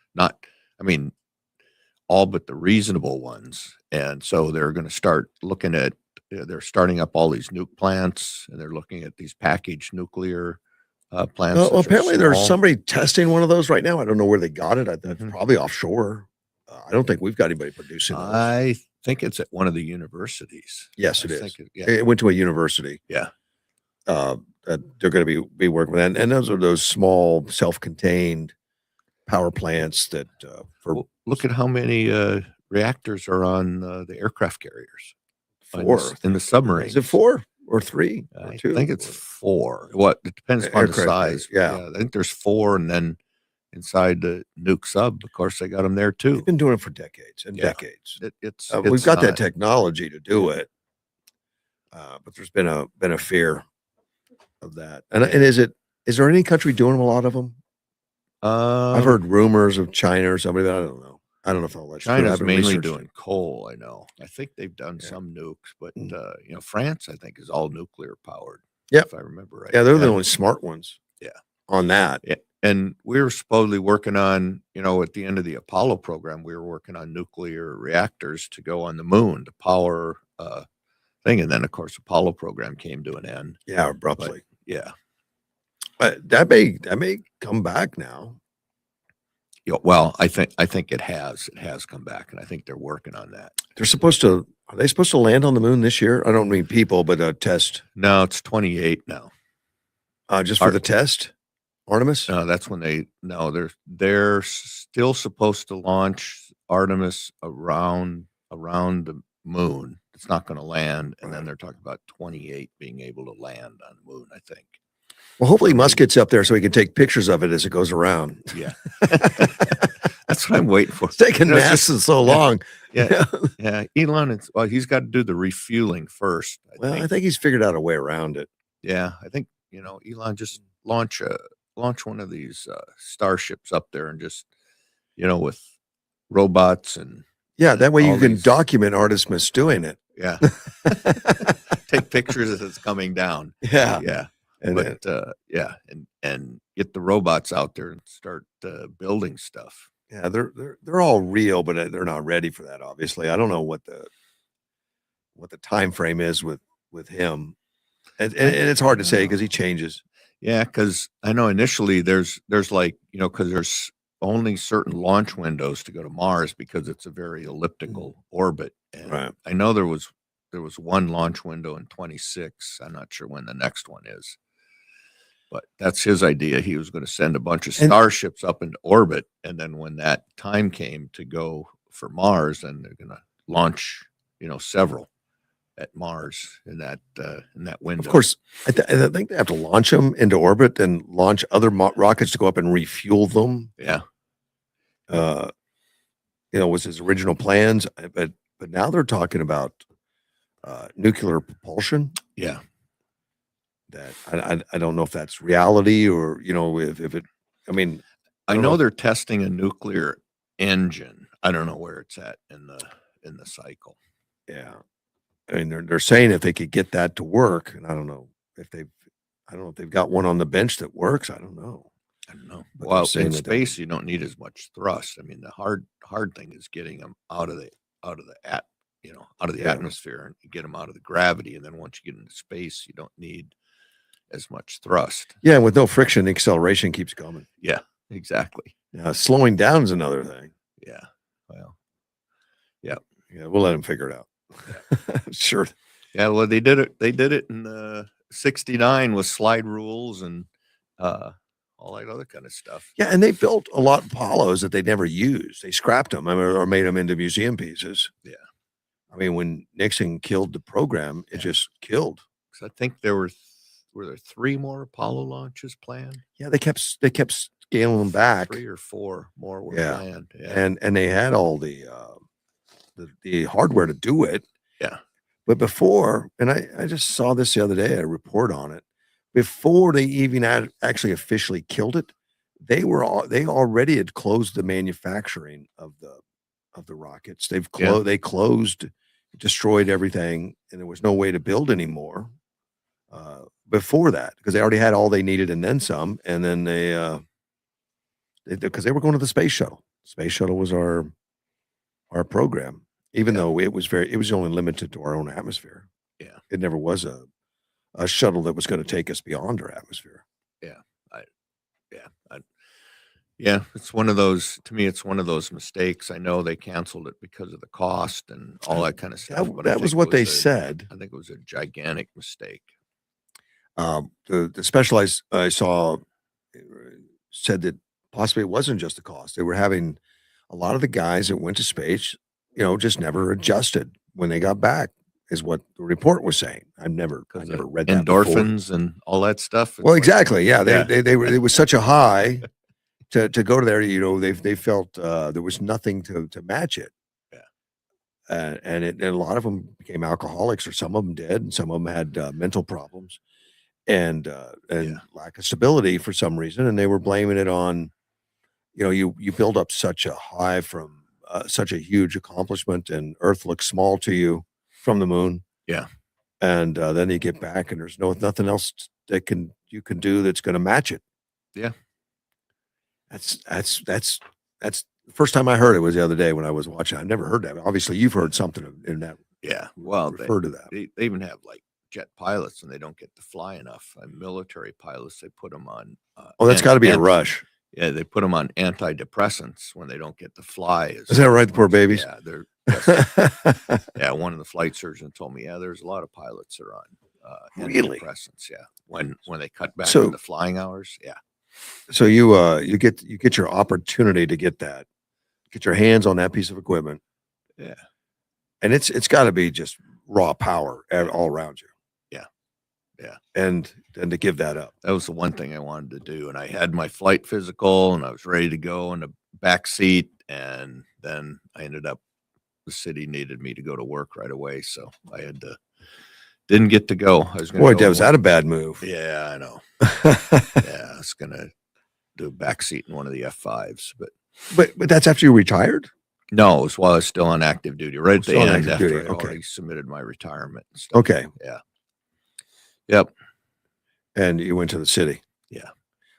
All but the reasonable ones. And so they're going to start looking at. They're starting up all these nuke plants, and they're looking at these packaged nuclear plants. Well, that are apparently there's small. somebody testing one of those right now. I don't know where they got it. That's Mhm. probably offshore. I don't think we've got anybody producing those. I think it's at one of the universities. Yes, I it is. think yeah. It went to a university. Yeah. that they're going to be working with, and those are those small self-contained power plants that for Well, look at how many reactors are on the aircraft carriers, four. in the Is submarines. it 4 or 3 or I 2? think it's 4. What it depends upon the Aircraft carriers, size. yeah. I think there's 4, and then inside the nuke sub, of course, they got them there They've too. been doing it for decades and Yeah. decades. It's We've got that not- technology to do it, but there's been a fear of that. And is there any country doing a lot of them? I've heard rumors of China or somebody, but I don't know. I don't know if all that's true. I China's haven't mainly researched doing coal. I know. I think they've done Yeah. some nukes, but Mm. France, I think, is all nuclear powered. Yep. If I remember right. Yeah, they're the only smart ones. Yeah. On that. Yeah. And we were supposedly working on, at the end of the Apollo program, we were working on nuclear reactors to go on the moon to power thing. And then, of course, Apollo program came to an end. Yeah, abruptly. Yeah. But that may come back now. Well, I think it has come back, and I think they're working on that. Are they supposed to land on the moon this year? I don't mean people, but a test. No, it's 28 now. Just for the test? Artemis? No, that's when they're still supposed to launch Artemis around the moon. It's not going to land, and then they're talking about 28 being able to land on the moon, I think. Well, hopefully Musk gets up there so he can take pictures of it as it goes around. Yeah. That's what I'm waiting for. It's taking NASA so long. Yeah. Yeah. Elon, he's got to do the refueling first. I think he's figured out a way around it. Yeah. I think, Elon just launch one of these starships up there and just, with robots and. Yeah. That way you can document Artemis doing it. Yeah. Take pictures as it's coming down. Yeah. Yeah. And and get the robots out there and start building stuff. Yeah, they're all real, but they're not ready for that. Obviously, I don't know what the time frame is with him, and it's hard to say because he changes. Yeah, because I know initially there's like because there's only certain launch windows to go to Mars because it's a very elliptical orbit. And Right. I know there was one launch window in 26. I'm not sure when the next one is. But that's his idea. He was going to send a bunch of starships up into orbit, and then when that time came to go for Mars, then they're going to launch, several at Mars in that window. Of course, I think they have to launch them into orbit and launch other rockets to go up and refuel them. Yeah. Was his original plans, but now they're talking about nuclear propulsion. Yeah. That I don't know if that's reality or if it. I mean, I know they're testing a nuclear engine. I don't know where it's at in the cycle. Yeah, I mean they're saying if they could get that to work, and I don't know if they've got one on the bench that works. I don't know. But well, in space you don't need as much thrust. I mean, the hard thing is getting them out of the atmosphere and get them out of the gravity. And then once you get into space, you don't need as much thrust. Yeah, and with no friction, the acceleration keeps coming. Yeah, exactly. Yeah, slowing down is another thing. Yeah. Well. Yeah. Yeah, we'll let them figure it out. Yeah. Sure. Yeah. Well, they did it in 69 with slide rules and all that other kind of stuff. Yeah, and they built a lot of Apollos that they never used. They scrapped them or made them into museum pieces. Yeah. I mean, when Nixon killed the program, it just killed. So I think were there 3 more Apollo launches planned? Yeah, they kept scaling them back. 3 or 4 more were planned. Yeah. And they had all the hardware to do it. Yeah. But before, and I just saw this the other day, a report on it. Before they even actually officially killed it, they already had closed the manufacturing of the rockets. They closed, destroyed everything, and there was no way to build anymore. Before that, because they already had all they needed and then some, and then because they were going to the space shuttle. Space shuttle was our program, even though it was only limited to our own atmosphere. Yeah, it never was a shuttle that was going to take us beyond our atmosphere. Yeah, it's one of those. To me, it's one of those mistakes. I know they canceled it because of the cost and all that kind of stuff. That was what they said. I think it was a gigantic mistake. The specialized I saw said that possibly it wasn't just the cost. They were having a lot of the guys that went to space, just never adjusted when they got back, is what the report was saying. I never read that before. Endorphins and all that stuff. Well, It's like, exactly. Yeah, yeah. they were. It was such a high to go to there. They felt there was nothing to match it. And a lot of them became alcoholics, or some of them did, and some of them had mental problems and lack of stability for some reason, and they were blaming it on, you build up such a high from such a huge accomplishment, and Earth looks small to you from the moon, Yeah. and then you get back, and there's nothing else that you can do that's going to match it. Yeah. That's the first time I heard it was the other day when I was watching. I've never heard that. Obviously, you've heard something in that. Yeah. Well, refer to that. They even have like jet pilots, and they don't get to fly enough. Military pilots, they put them on. Oh, that's got to be a rush. Yeah, they put them on antidepressants when they don't get to fly. Is that right, the poor babies? Yeah, they're. Yeah, one of the flight surgeons told me, there's a lot of pilots that are on Really? antidepressants. Yeah, when they cut back in the flying hours. Yeah. So you get your opportunity to get your hands on that piece of equipment. Yeah. And it's got to be just raw power all around you. Yeah. Yeah. And to give that up. That was the one thing I wanted to do. And I had my flight physical, and I was ready to go in the back seat. And then I ended up, the city needed me to go to work right away. So I didn't get to go. I was Boy, was that a bad move? Yeah, I know. Yeah, I was going to do a back seat in one of the F5s, but that's after you retired? No, it was while I was still on active duty, right at the end after I Okay. already submitted my retirement and stuff. Okay. Yeah. Yep. And you went to the city. Yeah.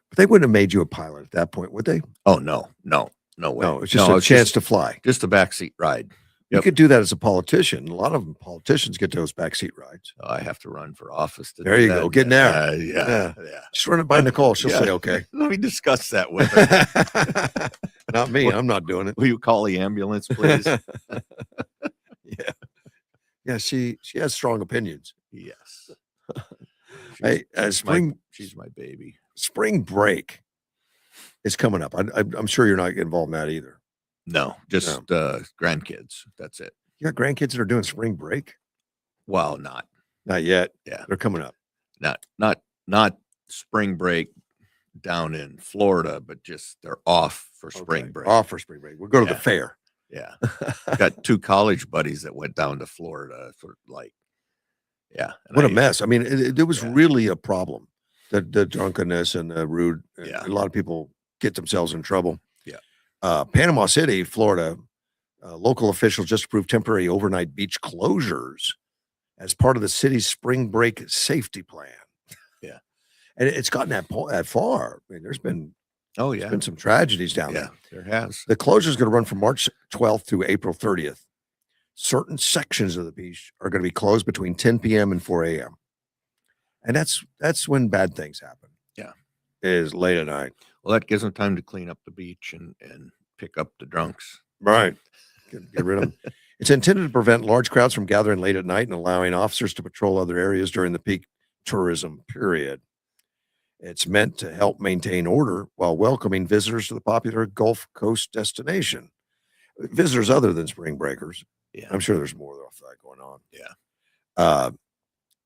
But they wouldn't have made you a pilot at that point, would they? Oh, no way. No, it's just a chance to fly. Just a backseat ride. Yep. You could do that as a politician. A lot of politicians get those backseat rides. I have to run for office. There you go. Get in there. Yeah. Just run it by Nicole. She'll say, okay. Let me discuss that with her. Not me. I'm not doing it. Will you call the ambulance, please? Yeah. Yeah. She has strong opinions. Yes. She's my baby. Spring break is coming up. I'm sure you're not involved in that either. No, just grandkids. That's it. You got grandkids that are doing spring break? Well, not yet. Yeah, they're coming up. Not spring break down in Florida, but just they're off for spring break. Off for spring break. We'll go to the fair. Yeah, got two college buddies that went down to Florida for What a mess. I mean, it was really a problem. The drunkenness and the rude. A lot of people get themselves in trouble. Panama City, Florida, local officials just approved temporary overnight beach closures as part of the city's spring break safety plan. Yeah. And it's gotten that far. I mean, there's been some tragedies down there. There has. The closure is going to run from March 12th through April 30th. Certain sections of the beach are going to be closed between 10 p.m. and 4 a.m. And that's when bad things happen. Yeah. Is late at night. Well, that gives them time to clean up the beach and pick up the drunks. Right. Get rid of them. It's intended to prevent large crowds from gathering late at night and allowing officers to patrol other areas during the peak tourism period. It's meant to help maintain order while welcoming visitors to the popular Gulf Coast destination. Visitors other than spring breakers. Yeah. I'm sure there's more of that going on. Yeah.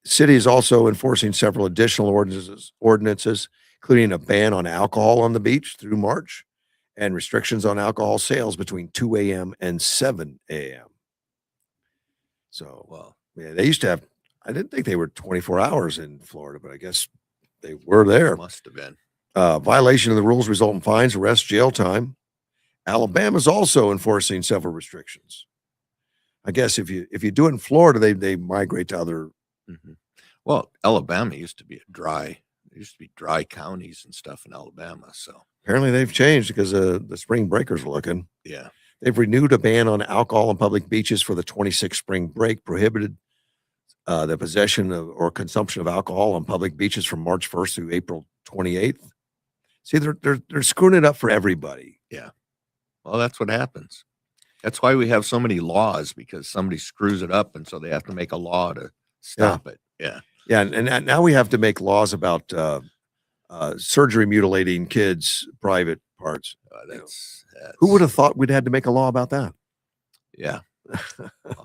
City is also enforcing several additional ordinances, including a ban on alcohol on the beach through March and restrictions on alcohol sales between 2 a.m. and 7 a.m. So, they used to have, I didn't think they were 24 hours in Florida, but I guess they were there. Must have been. Violation of the rules result in fines, arrest, jail time. Alabama's also enforcing several restrictions. I guess if you do it in Florida, they migrate to other. Mm-hmm. Well, Alabama used to be dry counties and stuff in Alabama. So apparently they've changed because the spring breakers are looking. Yeah. They've renewed a ban on alcohol on public beaches for the 26th spring break, prohibited the possession of or consumption of alcohol on public beaches from March 1st through April 28th. See, they're screwing it up for everybody. Yeah. Well, that's what happens. That's why we have so many laws, because somebody screws it up, and so they have to make a law to stop it. Yeah. Yeah, and now we have to make laws about surgery mutilating kids' private parts. That's Who would have thought we'd had to make a law about that? yeah.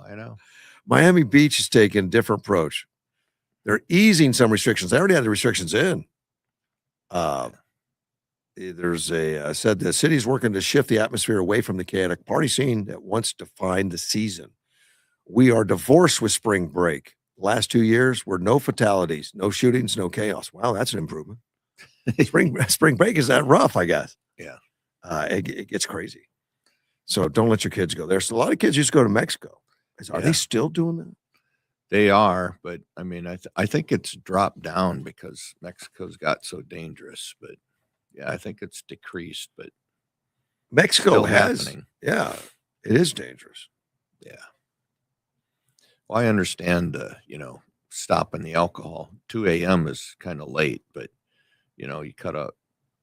I know. Miami Beach has taken a different approach. They're easing some restrictions. They already had the restrictions in. There's a said the city's working to shift the atmosphere away from the chaotic party scene that once defined the season. We are divorced with spring break. Last 2 years were no fatalities, no shootings, no chaos. Wow, that's an improvement. Spring break is that rough, I guess. Yeah. It gets crazy. So don't let your kids go. There's a lot of kids used to go to Mexico. Are they still doing that? They are, but I mean, I think it's dropped down because Mexico's got so dangerous. But yeah, I think it's decreased. But Mexico still has, happening. yeah, it is dangerous. Yeah. Well, I understand, stopping the alcohol. 2 a.m. is kind of late, but you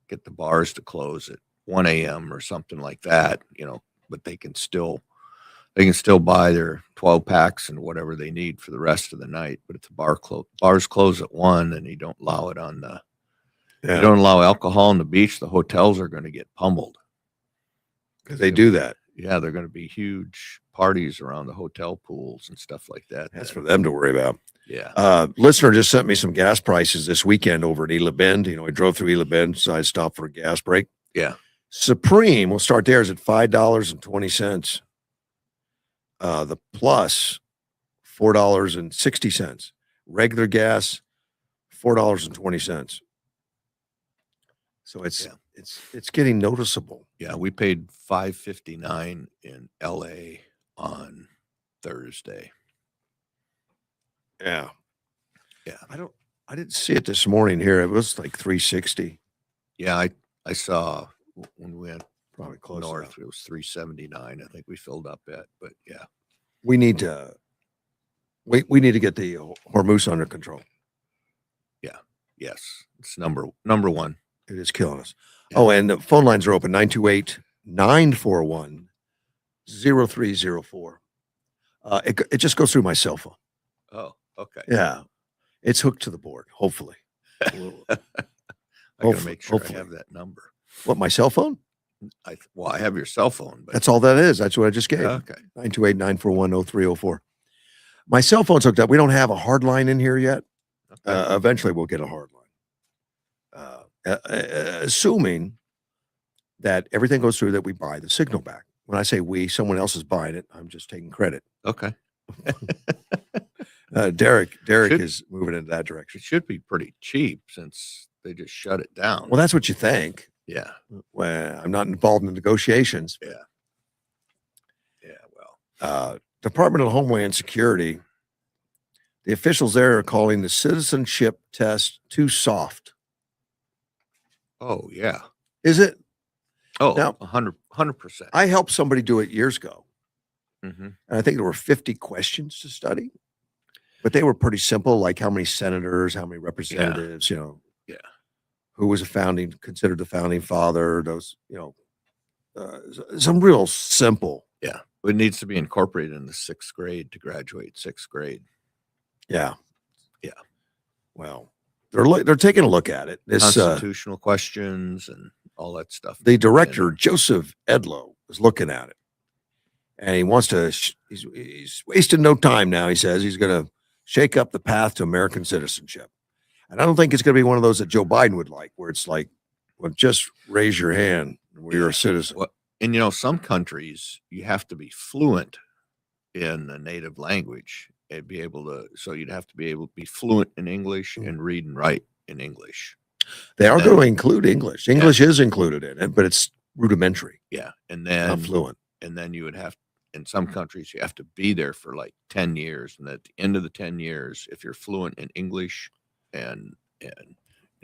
get the bars to close at 1 a.m. or something like that, but they can still buy their 12 packs and whatever they need for the rest of the night. But if the bars close at 1 and you don't allow it you don't allow alcohol on the beach, the hotels are going to get pummeled. Because they do that. Yeah, they're going to be huge parties around the hotel pools and stuff like that. That's for them to worry about. Yeah. Listener just sent me some gas prices this weekend over at Ela Bend. I drove through Ela Bend, so I stopped for a gas break. Yeah. Supreme, we'll start there, is at $5.20. The plus, $4.60. Regular gas, $4.20. So it's getting noticeable. Yeah, we paid $5.59 in LA on Thursday. Yeah. Yeah. I didn't see it this morning here. It was like 360. Yeah, I saw when we went Probably close north, enough. it was 379. I think we filled up at, but yeah. We need to we need to get the Hormuz under control. Yeah. Yes. It's number one. It is killing us. Yeah. Oh, and the phone lines are open 928-941-0304. It just goes through my cell phone. Oh, okay. Yeah. It's hooked to the board, hopefully. I gotta make sure I have that number. What, my cell phone? I have your cell phone, but That's all that is. That's what I just gave. okay. 928-941-0304. My cell phone's hooked up. We don't have a hard line in here yet. Okay. Eventually we'll get a hard line. Assuming that everything goes through, that we buy the signal back. When I say we, someone else is buying it. I'm just taking credit. Okay. Derek is moving in that direction. It should be pretty cheap since they just shut it down. Well, that's what you think. Yeah. Well, I'm not involved in the negotiations. Yeah. Yeah. Well, Department of Homeland Security, the officials there are calling the citizenship test too soft. oh yeah. Is it? Oh, Now- 100%. I helped somebody do it years ago, Mm-hmm. and I think there were 50 questions to study, but they were pretty simple, like how many senators, how many representatives, Yeah. who was considered the founding father, those, some real simple. Yeah. It needs to be incorporated in the 6th grade to graduate 6th grade. Yeah. Yeah. Well, they're taking a look at it. This Constitutional questions and all that stuff. the director, Joseph Edlow, is looking at it, and he wants to. He's wasting no time now. He says he's going to shake up the path to American citizenship, and I don't think it's going to be one of those that Joe Biden would like, where it's like, well, just raise your hand when you're a citizen. Well, and some countries you have to be fluent in the native language and be able to. So you'd have to be able to be fluent in English and read and write in English. They are going to include English. English is included in it, but it's rudimentary, Yeah, and not then fluent. you would have. In some countries, you have to be there for like 10 years. And at the end of the 10 years, if you're fluent in English and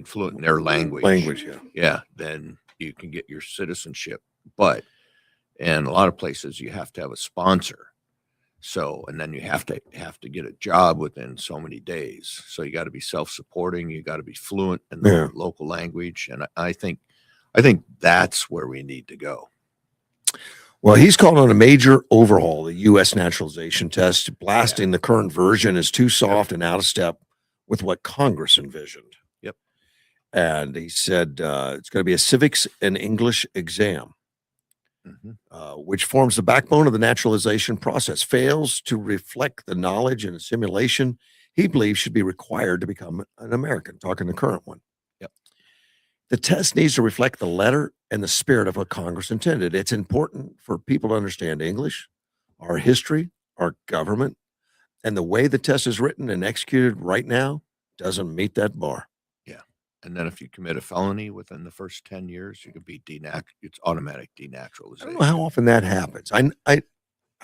fluent in their language, Yeah. then you can get your citizenship. But in a lot of places, you have to have a sponsor. So, and then you have to get a job within so many days. So you got to be self-supporting. You got to be fluent in the local language. And I think that's where we need to go. Well, he's called on a major overhaul of the U.S. naturalization test, blasting the current version as too soft and out of step with what Congress envisioned. Yep. And he said it's going to be a civics and English exam, which forms the backbone of the naturalization process, fails to reflect the knowledge and assimilation he believes should be required to become an American, talking the current one. Yep. The test needs to reflect the letter and the spirit of what Congress intended. It's important for people to understand English, our history, our government, and the way the test is written and executed right now doesn't meet that bar. Yeah. And then if you commit a felony within the first 10 years, you could be it's automatic I denaturalization. don't know how often that happens. I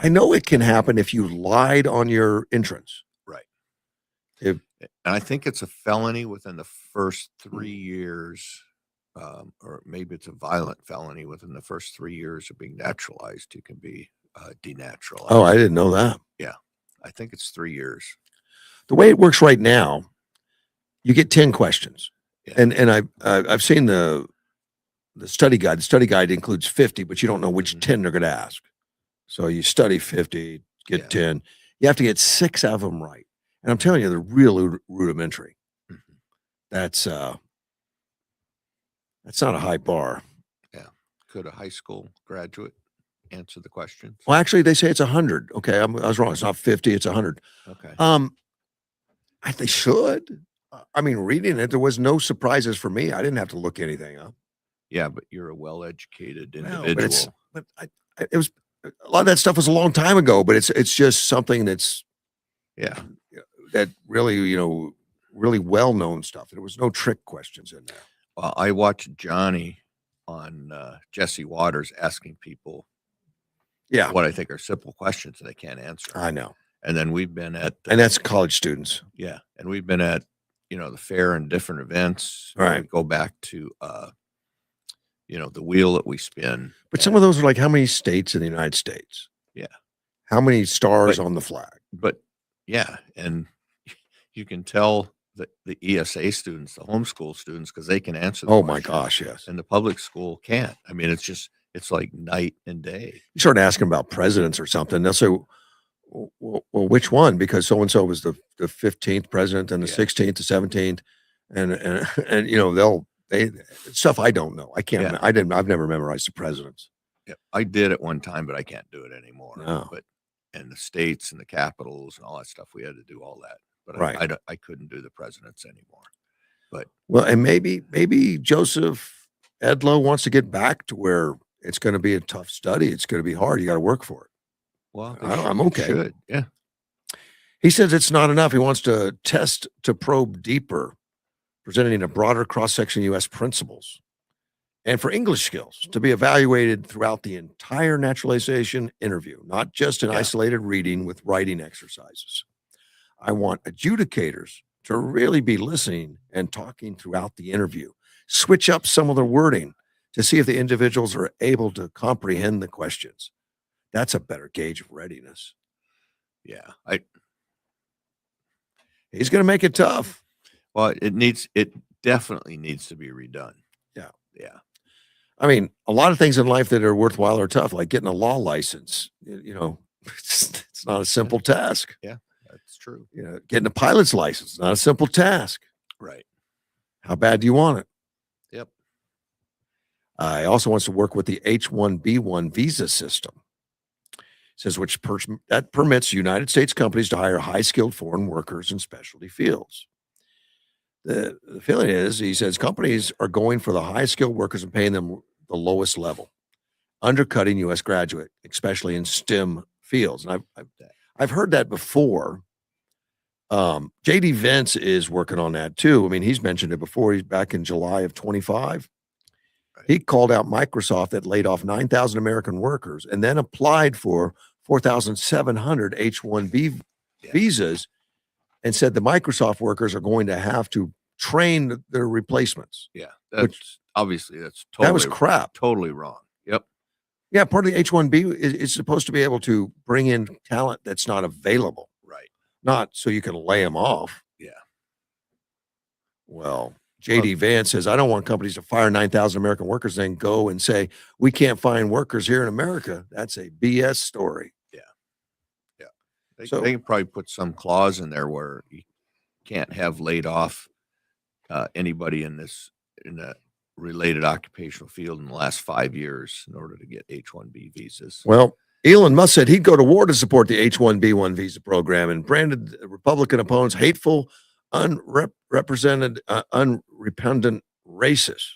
know it can happen if you lied on your entrance. Right. If And I think it's a felony within the first 3 years, or maybe it's a violent felony within the first 3 years of being naturalized. You can be denaturalized. Oh, I didn't know that. Yeah, I think it's 3 years. The way it works right now, you get 10 questions. Yeah. And I've seen the study guide. The study guide includes 50, but you don't know which 10 they're going to ask. So you study 50, get 10. You have to get 6 of them right. And I'm telling you, they're really rudimentary. That's not a high bar. Yeah. Could a high school graduate answer the questions? Well, actually, they say it's 100. Okay, I was wrong. It's not 50. It's 100. Okay. They should. I mean, reading it, there was no surprises for me. I didn't have to look anything up. Yeah, but you're a well-educated No, individual. but it was a lot of that stuff was a long time ago. But it's just something that's that really really well-known stuff. There was no trick questions in there. Well, I watched Johnny on Jesse Waters asking people what I think are simple questions they can't answer. I know. And then we've been at and that's college students. Yeah. And we've been at, the fair and different events. Right. We go back to, the wheel that we spin. But some of those are like, how many states in the United States? Yeah. How many stars on the flag? But yeah. And you can tell the ESA students, the homeschool students, because they can answer the Oh my questions, gosh, yes. and the public school can't. I mean, it's like night and day. You start asking about presidents or something, they'll say, well, which one? Because so-and-so was the 15th president and the 16th, the 17th. And they stuff I don't know. I can't, I've never memorized the presidents. Yeah, I did at one time, but I can't do it anymore. No. And the states and the capitals and all that stuff, we had to do all that. But Right. I couldn't do the presidents anymore. But Well, and maybe Joseph Edlow wants to get back to where it's going to be a tough study. It's going to be hard. You got to work for it. well, I'm okay. Should. Yeah. He says it's not enough. He wants to test to probe deeper, presenting a broader cross-section of U.S. principles. And for English skills to be evaluated throughout the entire naturalization interview, not just an isolated reading with writing exercises. I want adjudicators to really be listening and talking throughout the interview. Switch up some of the wording to see if the individuals are able to comprehend the questions. That's a better gauge of readiness. Yeah. He's going to make it tough. Well, it definitely needs to be redone. Yeah. Yeah. I mean, a lot of things in life that are worthwhile are tough, like getting a law license. It's not a simple task. Yeah, that's true. Getting a pilot's license is not a simple task. Right. How bad do you want it? Yep. He also wants to work with the H-1B1 visa system. Says that permits United States companies to hire high-skilled foreign workers in specialty fields. The feeling is, he says, companies are going for the high-skilled workers and paying them the lowest level, undercutting U.S. graduate, especially in STEM fields. And I've heard that before. J.D. Vance is working on that too. I mean, he's mentioned it before. He's back in July of 25. Right. He called out Microsoft that laid off 9,000 American workers and then applied for 4,700 H-1B visas and said the Microsoft workers are going to have to train their replacements. Yeah. That's totally, that was crap. Totally wrong. Yep. Yeah. Part of the H-1B is supposed to be able to bring in talent that's not available. Right. Not so you can lay them off. Yeah. Well, J.D. Vance says, I don't want companies to fire 9,000 American workers, then go and say, we can't find workers here in America. That's a BS story. Yeah. Yeah. They can probably put some clause in there where you can't have laid off anybody in a related occupational field in the last 5 years in order to get H-1B visas. Well, Elon Musk said he'd go to war to support the H-1B1 visa program and branded Republican opponents hateful, unrepresented, unrepentant racists.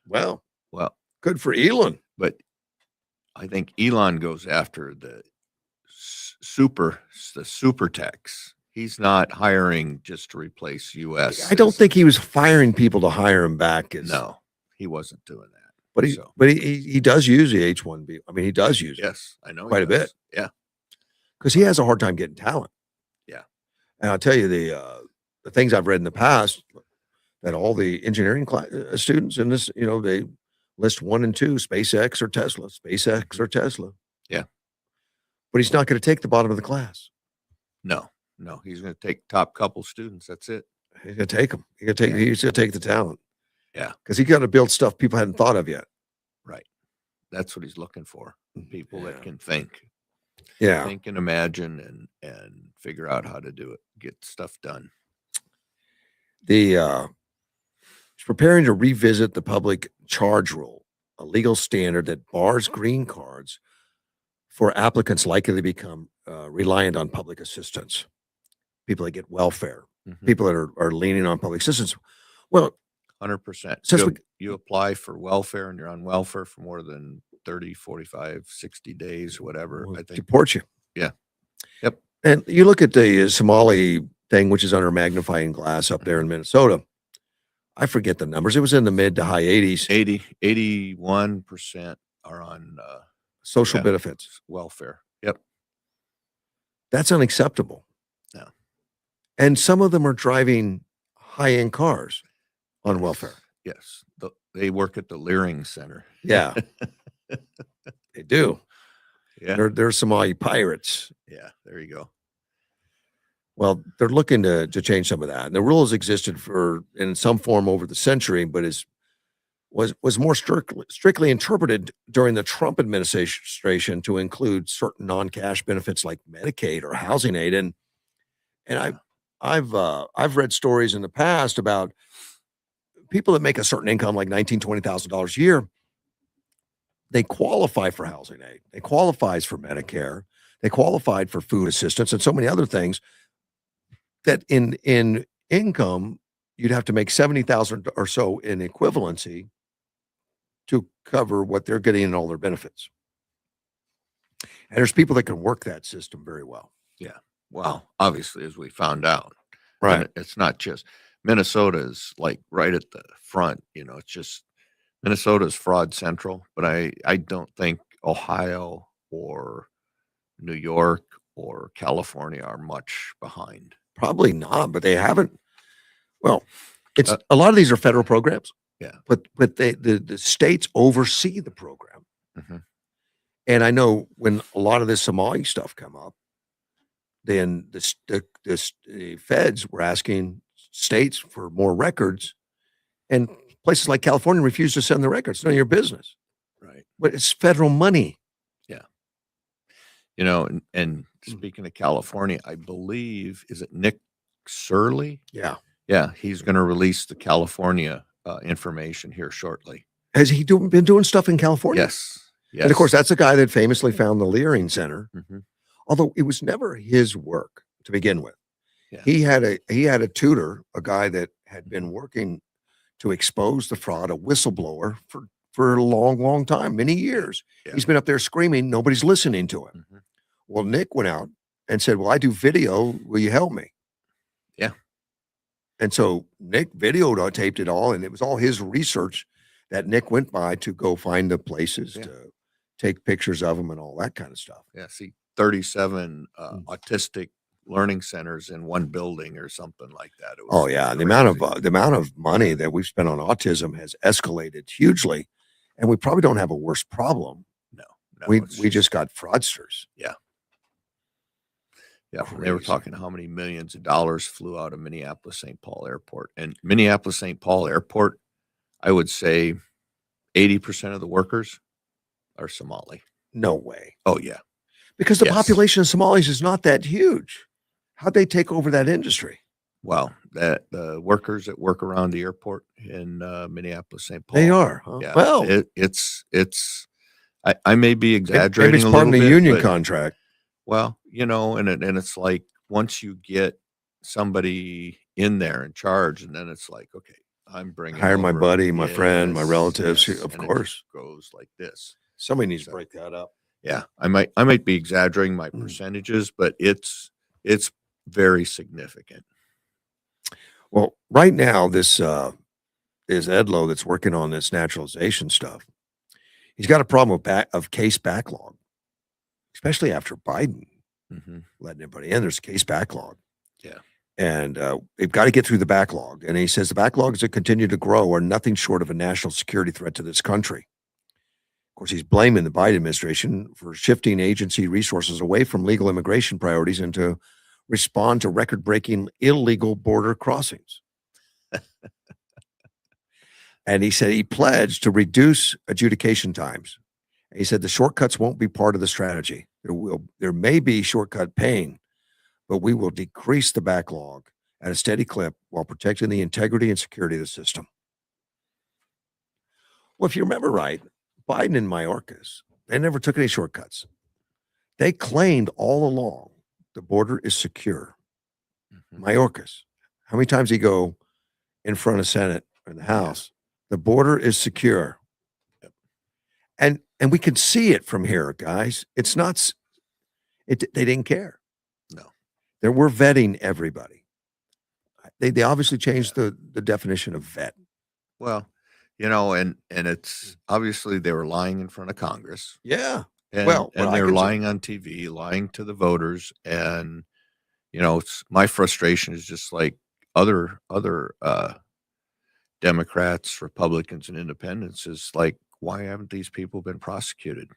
Well, good for Elon. But I think Elon goes after the super techs. He's not hiring just to replace U.S. I don't think he was firing people to hire him back. No, he wasn't doing that. But he does use the H-1B. I mean, he does use it. Yes, I know quite a bit. Yeah, because he has a hard time getting talent. Yeah, and I'll tell you the things I've read in the past that all the engineering students in this, they list 1 and 2, SpaceX or Tesla, SpaceX or Tesla. Yeah, but he's not going to take the bottom of the class. No, he's going to take top couple students. That's it. He's going to take them. He's going to take the talent. Yeah, because he got to build stuff people hadn't thought of yet. Right. That's what he's looking for. People that can think. Yeah. Think and imagine and figure out how to do it, get stuff done. He's preparing to revisit the public charge rule, a legal standard that bars green cards for applicants likely to become reliant on public assistance. People that get welfare, people that are leaning on public assistance. Well, 100%. You apply for welfare and you're on welfare for more than 30, 45, 60 days, whatever. I think deport you. Yeah. Yep. And you look at the Somali thing, which is under magnifying glass up there in Minnesota. I forget the numbers. It was in the mid to high 80s. 81% are on social benefits. Welfare. Yep. That's unacceptable. No. And some of them are driving high-end cars on welfare. Yes. They work at the Leering Center. Yeah. They do. Yeah. They're Somali pirates. Yeah. There you go. Well, they're looking to change some of that. And the rule has existed in some form over the century, but was more strictly interpreted during the Trump administration to include certain non-cash benefits like Medicaid or housing aid. And I've read stories in the past about people that make a certain income, like $19,000-$20,000 a year. They qualify for housing aid. They qualifies for Medicare. They qualified for food assistance and so many other things that in income, you'd have to make 70,000 or so in equivalency to cover what they're getting in all their benefits. And there's people that can work that system very well. Yeah. Well, obviously, as we found out, right? And it's not just Minnesota is like right at the front. It's just Minnesota is fraud central, but I don't think Ohio or New York or California are much behind. Probably not, but they haven't. Well, it's a lot of these are federal programs. Yeah, but the states oversee the program. And I know when a lot of this Somali stuff come up, then the feds were asking states for more records, and places like California refused to send the records. It's none of your business, right? But it's federal money. Yeah, and speaking of California, I believe, is it Nick Surley? Yeah, he's going to release the California information here shortly. Has he been doing stuff in California? Yes. And of course, that's the guy that famously found the Leering Center. Although it was never his work to begin with. Yeah. He had a tutor, a guy that had been working to expose the fraud, a whistleblower for a long time, many years. Yeah. He's been up there screaming, nobody's listening to him. Well, Nick went out and said, well, I do video. Will you help me? Yeah. And so Nick taped it all, and it was all his research that Nick went by to go find the places to take pictures of them and all that kind of stuff. Yeah. See, 37 autistic learning centers in one building or something like that. It was the amount of money that we've spent on autism has escalated hugely, and we probably don't have a worse problem. No, we just got fraudsters. Yeah. Yeah, they were talking how many millions of dollars flew out of Minneapolis-St. Paul Airport. And Minneapolis-St. Paul Airport, I would say 80% of the workers are Somali. No way. Oh, yeah. Because the population of Somalis is not that huge. How'd they take over that industry? Well, that the workers that work around the airport in Minneapolis, St. Paul. They are. Huh? Yeah, Well, it's. I may be maybe exaggerating it's a part little of the bit, union but contract. well, and it's like once you get somebody in there in charge, and then it's like, okay, I'm bringing Hire my over buddy, my friend, my this, relatives. yes, Of and it course, goes like this. somebody needs to So break that up. yeah, I might be exaggerating my Mm. percentages, but it's very significant. Well, right now, this is Edlow that's working on this naturalization stuff. He's got a problem of case backlog, especially after Biden Hmm. letting everybody in. There's a case backlog. Yeah. And they've got to get through the backlog. And he says the backlogs that continue to grow are nothing short of a national security threat to this country. Of course, he's blaming the Biden administration for shifting agency resources away from legal immigration priorities and to respond to record breaking illegal border crossings. And he said he pledged to reduce adjudication times. He said the shortcuts won't be part of the strategy. There may be shortcut pain, but we will decrease the backlog at a steady clip while protecting the integrity and security of the system. Well, if you remember right, Biden and Mayorkas, they never took any shortcuts. They claimed all along the border is secure. Mhm. Mayorkas, how many times did he go in front of Senate or the House? The border is secure. Yep. And we can see it from here, guys. It's not they didn't care. No. We're vetting everybody. They obviously changed the definition of vet. Well, and it's obviously they were lying in front of Congress, Yeah. and Well, what and I they're can say, lying on TV, lying to the voters, and it's my frustration is just like other Democrats, Republicans, and independents is like, why haven't these people been prosecuted?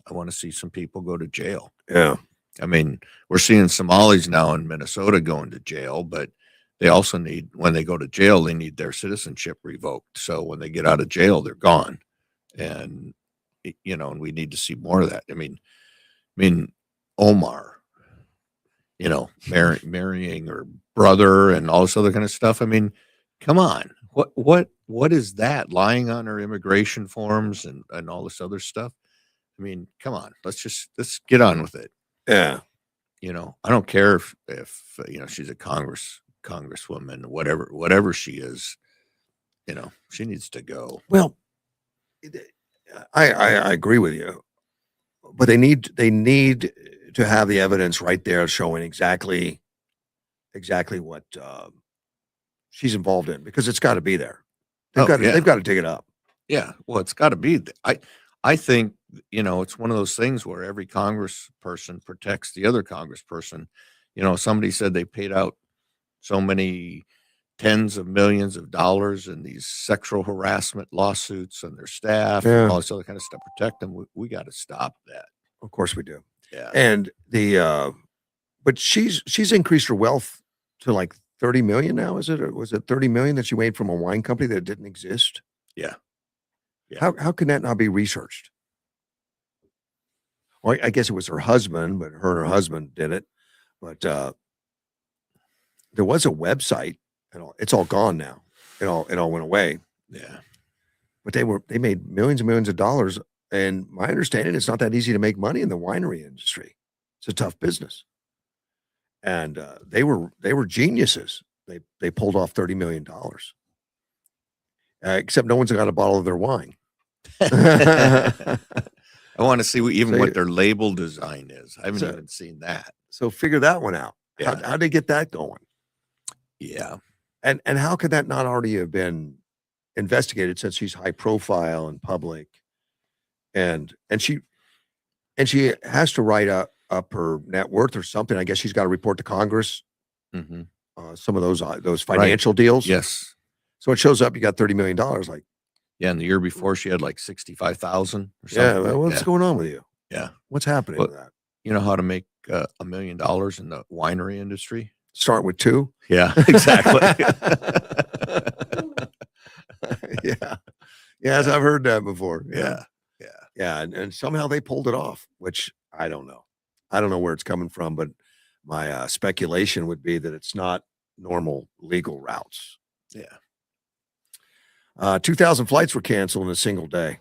I want to see some people go to jail. yeah. I mean, we're seeing Somalis now in Minnesota going to jail, but they also need, when they go to jail, they need their citizenship revoked. So when they get out of jail, they're gone. And, and we need to see more of that. I mean, Omar, marrying her brother and all this other kind of stuff. I mean, come on. What is that? Lying on her immigration forms and all this other stuff. I mean, come on. Let's get on with it. Yeah. I don't care if she's a congresswoman, whatever she is, she needs to go. Well, I agree with you, but they need to have the evidence right there showing exactly what she's involved in because it's got to be there. They've got to dig it up. Yeah. Well, it's got to be. I think, it's one of those things where every congressperson protects the other congressperson. Somebody said they paid out so many tens of millions of dollars in these sexual harassment lawsuits on their staff and all this other kind of stuff. Protect them. We got to stop that. Of course we do. Yeah. And but she's increased her wealth to like 30 million now, is it? Or was it 30 million that she made from a wine company that didn't exist? Yeah. How can that not be researched? Well, I guess it was her husband, but her and her husband did it. But there was a website, and it's all gone now. It all went away. Yeah. But they made millions and millions of dollars. And my understanding, it's not that easy to make money in the winery industry. It's a tough business. And they were geniuses. They pulled off $30 million. Except no one's got a bottle of their wine. I want to see what their label design is. I haven't even seen that. So figure that one out. Yeah. How'd they get that going? Yeah. And how could that not already have been investigated since she's high profile and public? And she has to write up her net worth or something. I guess she's got to report to Congress some of those financial deals. Yes. So it shows up you got $30 million. Like, yeah, and the year before she had like 65,000 or something. Yeah, what's going on with you? Yeah. What's happening with that? You know how to make $1 million in the winery industry? Start with 2. Yeah, exactly. Yeah. Yes, I've heard that before. Yeah. Yeah. And somehow they pulled it off, which I don't know. I don't know where it's coming from, but my speculation would be that it's not normal legal routes. Yeah. 2,000 flights were canceled in a single day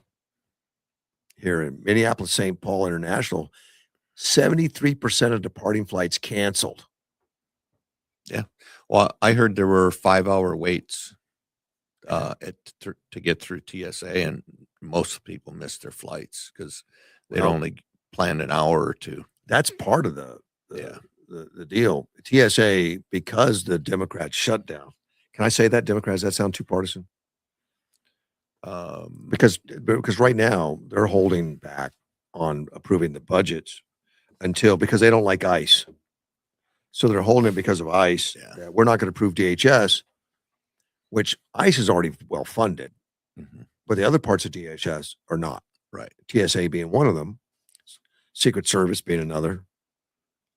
here in Minneapolis, St. Paul International. 73% of departing flights canceled. Well, I heard there were 5-hour waits to get through TSA, and most people missed their flights because they'd Well, only planned an hour or two. that's part of the Yeah. the deal. TSA, because the Democrats shut down. Can I say that, Democrats? Does that sound too partisan? Because right now they're holding back on approving the budgets because they don't like ICE. So they're holding it because of ICE. Yeah. That we're not going to approve DHS, which ICE is already well funded, Mhm. but the other parts of DHS are not. Right. TSA being one of them, Secret Service being another.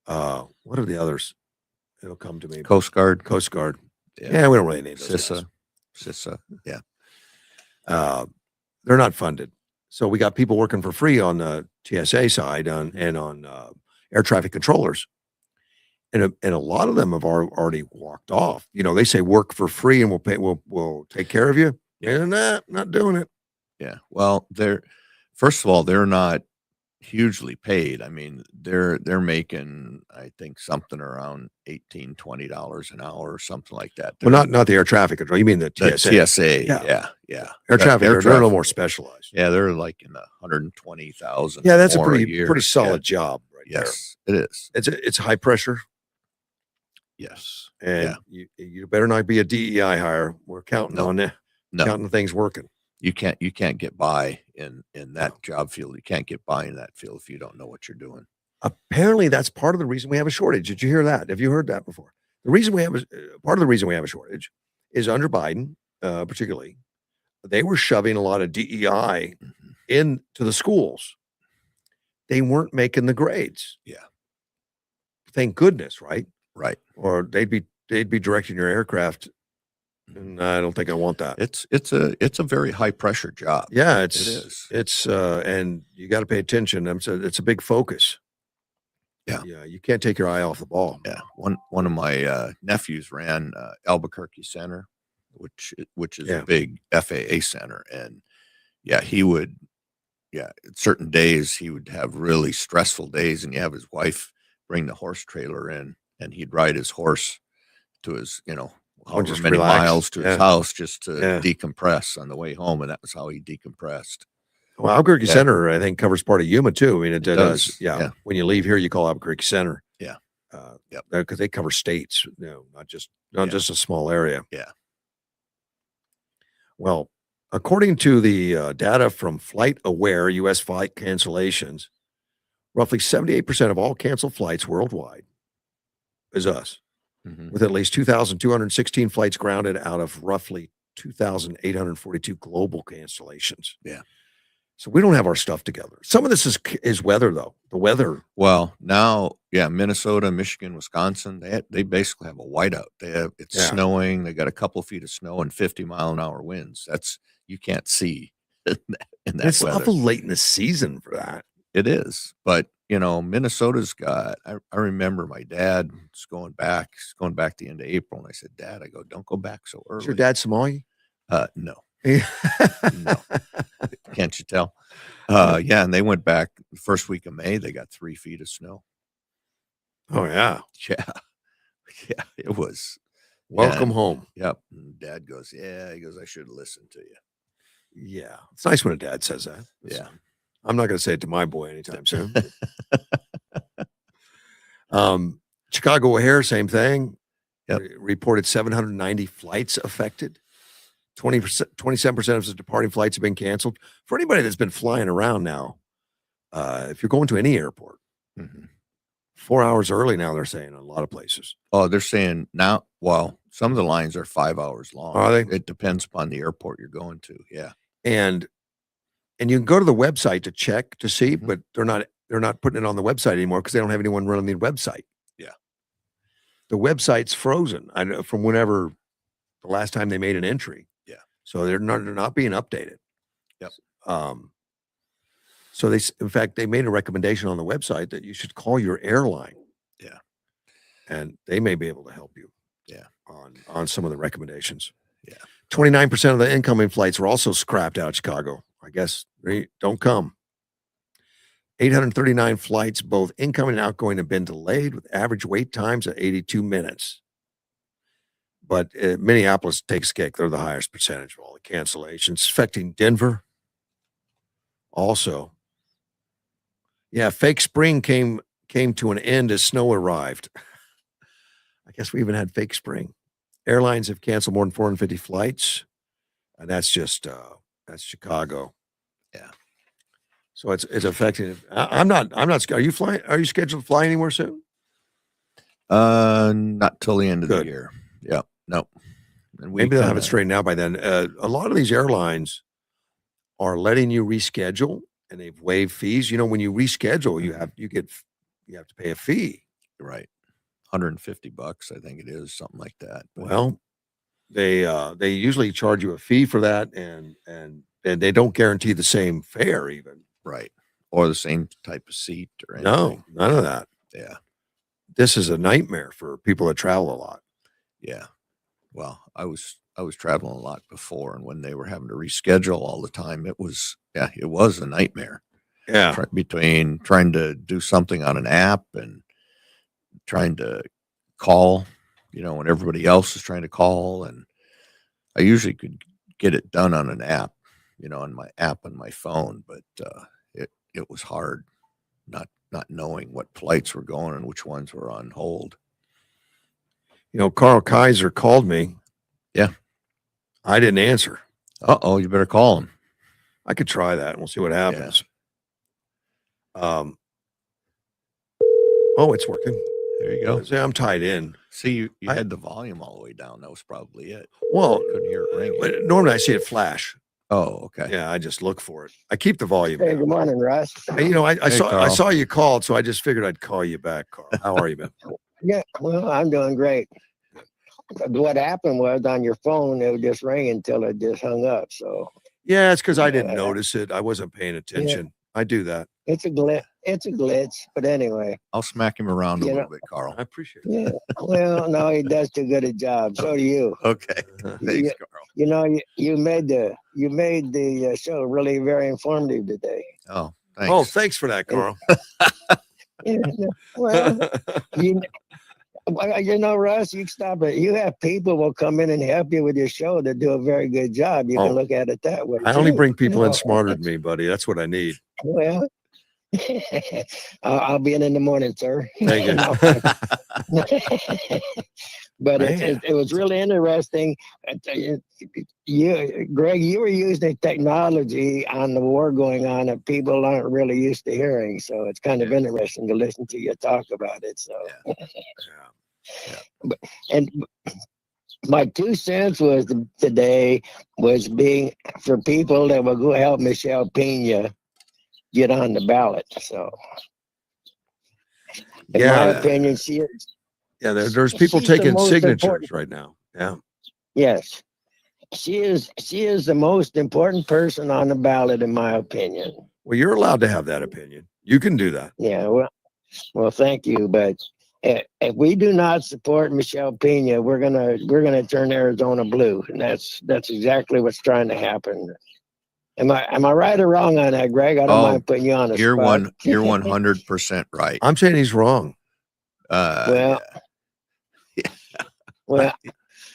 What are the others? It'll come to me. Coast Guard. Coast Guard. Yeah. Yeah, we don't really need those guys. CISA. Yeah. They're not funded. So we got people working for free on the TSA side and on air traffic controllers. And a lot of them have already walked off. You know, they say work for free and we'll take care of you. Yeah. And not doing it. Yeah. Well, first of all, they're not hugely paid. I mean, they're making, I think, something around $18-20 an hour or something like that. Well, not the air traffic control. You mean the The TSA? TSA. Yeah. Yeah. Air traffic. They're a little more specialized. Yeah, they're like in the 120,000. Yeah, that's a more pretty year. solid job right Yes, it is. there. It's high pressure, Yes. and you better not be a DEI hire. We're counting on that. No, Counting things working. you can't get by in that job field. You can't get by in that field if you don't know what you're doing. Apparently, that's part of the reason we have a shortage. Did you hear that? Have you heard that before? The reason we have part of the reason we have a shortage is under Biden, particularly, they were shoving a lot of DEI Mhm. into the schools. They weren't making the grades. Yeah. Thank goodness, right? Right. Or they'd be directing your aircraft, and I don't think I want that. It's a very high pressure job. Yeah, It is. It's and you got to pay attention. It's a big focus. Yeah. Yeah, you can't take your eye off the ball. Yeah. One of my nephews ran Albuquerque Center, which is Yeah. a big FAA center, and he would. Yeah, certain days he would have really stressful days, and you have his wife bring the horse trailer in, and he'd ride his horse to his, however just many relax. miles to his Yeah. house just to Yeah. decompress on the way home, and that was how he decompressed. Well, Albuquerque Yeah. Center, I think, covers part of Yuma too. I mean, it does. does, Yeah. yeah. When you leave here, you call Albuquerque Center. Yeah. Yep. Because they cover states, not just Yeah. a small area. Yeah. Well, according to the data from Flight Aware U.S. flight cancellations, roughly 78% of all canceled flights worldwide is us, Mhm. with at least 2,216 flights grounded out of roughly 2,842 global cancellations. Yeah. So we don't have our stuff together. Some of this is weather, though. The weather. Well, now, Minnesota, Michigan, Wisconsin, they basically have a whiteout. It's Yeah. snowing. They got a couple feet of snow and 50-mile-an-hour winds. You can't see in that It's weather. awful late in the season for that. It is, but Minnesota's got. I remember my dad was going back the end of April, and I said, "Dad," I go, "don't go back so Is your early." dad Somali? No, No. can't you tell? And they went back the first week of May. They got 3 feet of snow. Oh, yeah. Yeah, it was. Welcome home. Yep. And Dad goes, "Yeah." He goes, "I should have listened to you." Yeah. It's nice when a dad says that. Yeah. I'm not going to say it to my boy anytime soon. Chicago O'Hare, same thing. Yep. Reported 790 flights affected. 27% of the departing flights have been canceled. For anybody that's been flying around now, if you're going to any airport, Mhm. 4 hours early now, they're saying in a lot of places. Oh, they're saying now. Well, some of the lines are 5 hours long. Are they? It depends upon the airport you're going to. Yeah. And you can go to the website to check to see, Mhm. but they're not putting it on the website anymore because they don't have anyone running the website. Yeah. The website's frozen. I know from whenever the last time they made an entry. Yeah. So they're not being updated. Yep. So in fact, they made a recommendation on the website that you should call your airline. Yeah. And they may be able to help you. Yeah. on some of the recommendations. Yeah. 29% of the incoming flights were also scrapped out of Chicago. I guess they don't come. 839 flights, both incoming and outgoing, have been delayed with average wait times at 82 minutes. But Minneapolis takes cake. They're the highest percentage of all the cancellations, affecting Denver also. Yeah, fake spring came to an end as snow arrived. I guess we even had fake spring. Airlines have canceled more than 450 flights, and that's Chicago. Yeah. So it's affecting. I'm not. Are you flying? Are you scheduled to fly anywhere soon? Not till the end of the Good. year. Yeah. No. And Maybe they'll have it straightened out by then. A lot of these airlines are letting you reschedule, and they've waived fees. You know, when you reschedule, you have to pay a fee. Right. $150, I think it is, something like that. But Well, they usually charge you a fee for that, and they don't guarantee the same fare even. right. Or the same type of seat or anything. No, none of that. Yeah. This is a nightmare for people that travel a lot. Yeah. Well, I was traveling a lot before, and when they were having to reschedule all the time, it was a nightmare. Yeah. Between trying to do something on an app and trying to call, when everybody else is trying to call, and I usually could get it done on an app, on my app on my phone, but it was hard not knowing what flights were going and which ones were on hold. Carl Kaiser called me. Yeah. I didn't answer. Uh-oh, you better call him. I could try that. We'll see what happens. Oh, it's working. There you go. See, I'm tied in. See, you had the volume all the way down. That was probably it. Well, couldn't hear it ringing. Normally I see it flash. Oh, okay. Yeah, I just look for it. I keep the volume Hey, down. good morning, Russ. Hey, I Carl. saw you called, so I just figured I'd call you back, Carl. How are you, man? Yeah, well, I'm doing great. What happened was on your phone, it would just ring until it just hung up. So Yeah, it's because I didn't Yeah. notice it. I wasn't paying attention. I do that. it's a glitch. It's a glitch. But anyway, I'll smack him around a You little bit, Carl. I appreciate it. yeah. Well, no, he does too good a job. So do you. Okay. Thanks, Carl. You made the show really very informative today. Oh, thanks. Oh, thanks for that, Carl. Yeah. Well, Russ, you stop it. You have people will come in and help you with your show that do a very good job. You can look at it that way. I only too, bring people in smarter than me, buddy. That's what I need. Well, I'll be in the morning, sir. Thank you. But Man. it was really interesting. Greg, you were using technology on the war going on that people aren't really used to hearing. So it's kind of interesting to listen to you talk about it. So, and my 2 cents was today was being for people that will go help Michelle Pena get on the ballot. So, in my opinion, she is. Yeah, there's people she's the taking most signatures important- right now. Yeah. Yes, she is the most important person on the ballot, in my opinion. Well, you're allowed to have that opinion. You can do that. Yeah, well, thank you. But if we do not support Michelle Pena, we're gonna turn Arizona blue, and that's exactly what's trying to happen. Am I right or wrong on that, Greg? I don't mind putting you on the You're spot. You're 100% right. I'm saying he's wrong. Well, well,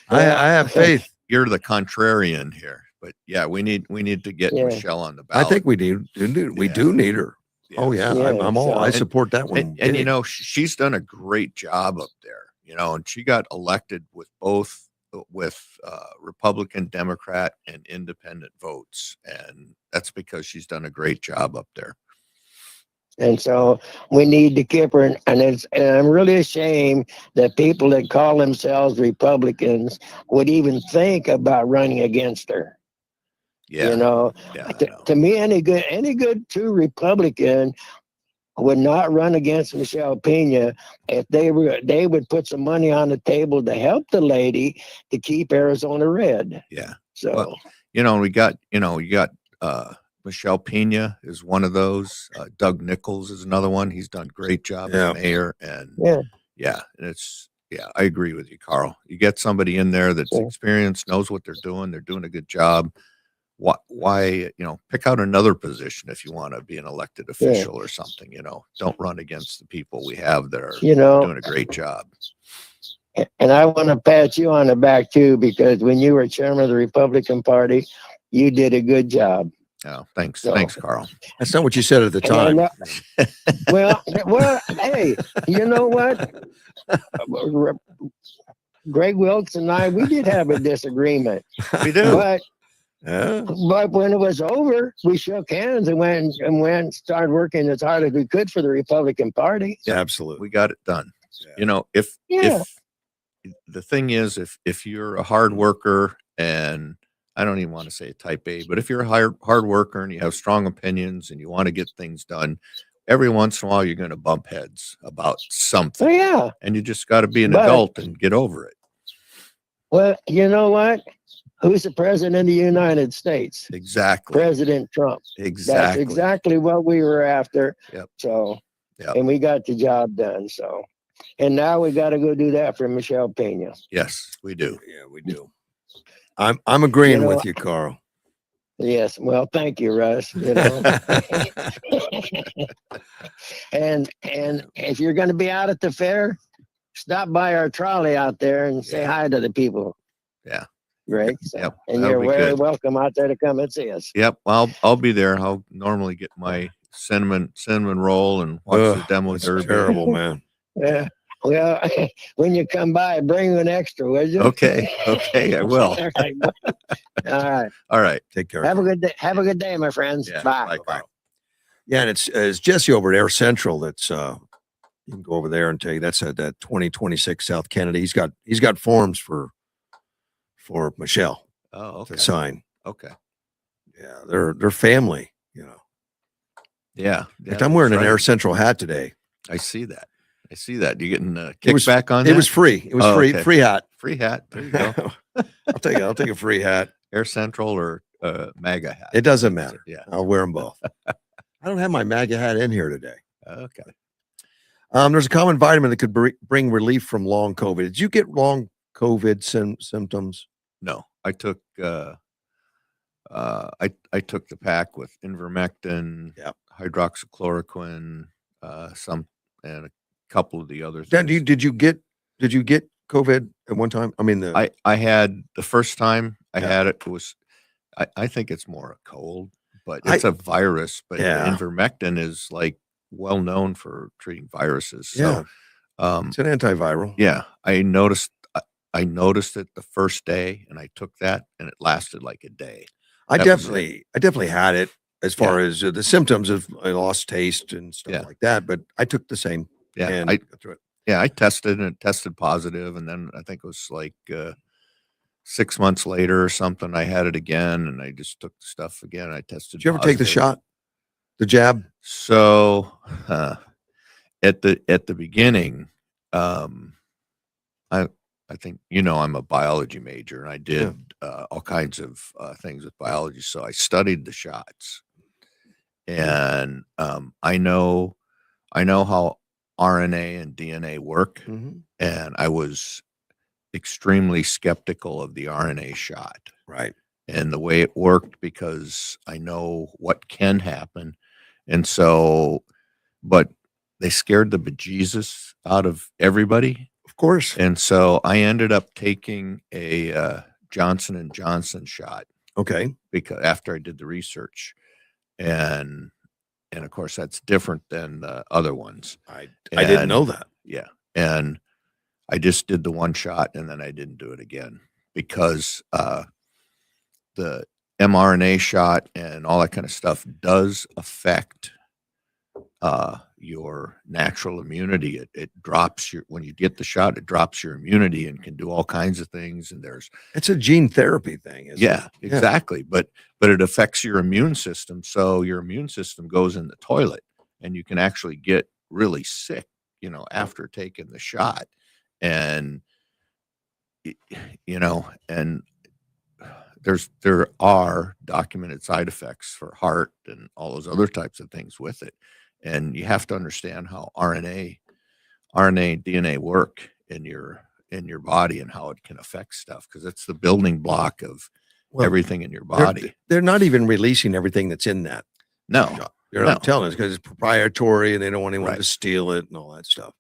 I have faith. You're the contrarian here, but yeah, we need to get Yeah. Michelle on the ballot. I think we do. We do need her. Oh yeah, Yeah, I'm all. I so- support that one. And she's done a great job up there. And she got elected with both Republican, Democrat, and independent votes, and that's because she's done a great job up there. And so we need to keep her. And I'm really ashamed that people that call themselves Republicans would even think about running against her. Yeah. You know, Yeah. to me, any good true Republican would not run against Michelle Pena if they would put some money on the table to help the lady to keep Arizona red. Yeah. So Well, we got Michelle Pena is one of those. Doug Nichols is another one. He's done a great job as mayor, and Yeah. and Yeah, I agree with you, Carl. You get somebody in there that's Yeah. experienced, knows what they're doing a good job. Why, pick out another position if you want to be an elected official or something, don't run against the people we have that are doing a great job. And I want to pat you on the back too, because when you were chairman of the Republican Party, you did a good job. Oh, thanks. So- Thanks, Carl. That's not what you said at the And I time. know- well, hey, you know what? Greg Wilkes and I, we did have a disagreement, We do. but Yeah. but when it was over, we shook hands and went and started working as hard as we could for the Republican Party. Yeah, absolutely. We got it done. Yeah. If Yeah. the thing is, if you're a hard worker, and I don't even want to say type A, but if you're a hard worker and you have strong opinions and you want to get things done, every once in a while you're going to bump heads about something. Oh yeah. And you just got to be an But- adult and get over it. Well, you know what? Who's the president of the United States? Exactly. President Trump. That's Exactly. exactly what we were after. Yep. So, Yep. and we got the job done. So, and now we got to go do that for Michelle Pena. Yes, we do. Yeah, we do. I'm agreeing You know, with you, Carl. Yes. Well, thank you, Russ. You know, and if you're going to be out at the fair, stop by our trolley out there and say Yeah. hi to the people. Yeah. Greg. So, Yep, and that'll you're be very good. welcome out there to come and see us. Yep. I'll be there. I'll normally get my cinnamon roll and watch the Ugh, demo that's derby. terrible, man. Yeah. Well, when you come by, bring an extra, will you? Okay. Okay. I will. All right. All right. All right. Take care. Have a good day. Have a good day, my friends. Yeah, Bye. bye, Carl. Yeah, and it's Jesse over at Air Central. That's you can go over there and take that's at that 2026 South Kennedy. He's got forms for Michelle Oh, okay. to sign. Okay. Yeah, they're family. Yeah. In fact, I'm wearing that's an right. Air Central hat today. I see that. You getting a It was- kickback on It that? was free. It was Oh, free. okay. Free hat. Free hat. There you go. I'll take a free hat. Air Central or MAGA hat. It doesn't matter. Yeah. I'll wear them both. I don't have my MAGA hat in here today. Okay. There's a common vitamin that could bring relief from long COVID. Did you get long COVID symptoms? No, I took I took the pack with ivermectin, Yep. hydroxychloroquine, some and a couple of the other Dan, things. did you get COVID at one time? I mean, I had the first time I Yeah. had it was I think it's more a cold, but I- it's a virus. But Yeah. ivermectin is like well known for treating viruses. yeah, So it's an antiviral. yeah, I noticed it the first day, and I took that, and it lasted like a day. I That was definitely had it as far as the symptoms of I lost taste and stuff Yeah. like that. But I took the same. Yeah, and I got through it. Yeah, I tested and it tested positive, and then I think it was like 6 months later or something. I had it again, and I just took the stuff again. I tested. Did you ever take the positive. shot, the jab? So at the beginning, I think I'm a biology major, and I did all kinds of things with biology. So I studied the shots, and I know how RNA and DNA work, Mm-hmm. and I was extremely skeptical of the RNA shot Right. and the way it worked, because I know what can happen. And so, but they scared the bejesus out of everybody. Of course. And so I ended up taking a Johnson and Johnson shot Okay. because after I did the research, and of course that's different than the other ones. I didn't And- know that. Yeah. And I just did the one shot, and then I didn't do it again because the mRNA shot and all that kind of stuff does affect your natural immunity. It drops when you get the shot, it drops your immunity and can do all kinds of things. And there's, It's a gene therapy thing. Isn't yeah, it? exactly. But it affects your immune system. So your immune system goes in the toilet, and you can actually get really sick, after taking the shot. And, and there are documented side effects for heart and all those other types of things with it. And you have to understand how RNA, DNA work. in your body and how it can affect stuff, because it's the building block of Well, everything in your they're, body. they're not even releasing everything that's in that No, shot. They're no. not telling us because it's proprietary and they don't want anyone Right. to steal it and all that stuff.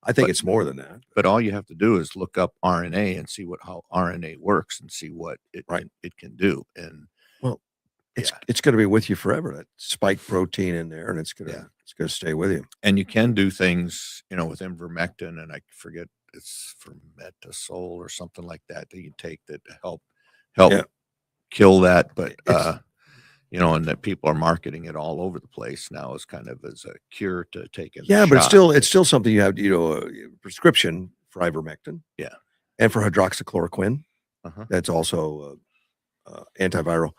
I think But- it's more than that. But all you have to do is look up RNA and see how RNA works and see what it can do. And It's going to be with you forever. That spike protein in there, and it's going to stay with you. and you can do things, with ivermectin, and I forget, it's for metasol or something like that you take that help Yeah. kill that. But It's- and that people are marketing it all over the place now as kind of as a cure to take in. Yeah, but it's still something you have, a prescription for ivermectin. Yeah. And for hydroxychloroquine. Uh-huh. That's also antiviral.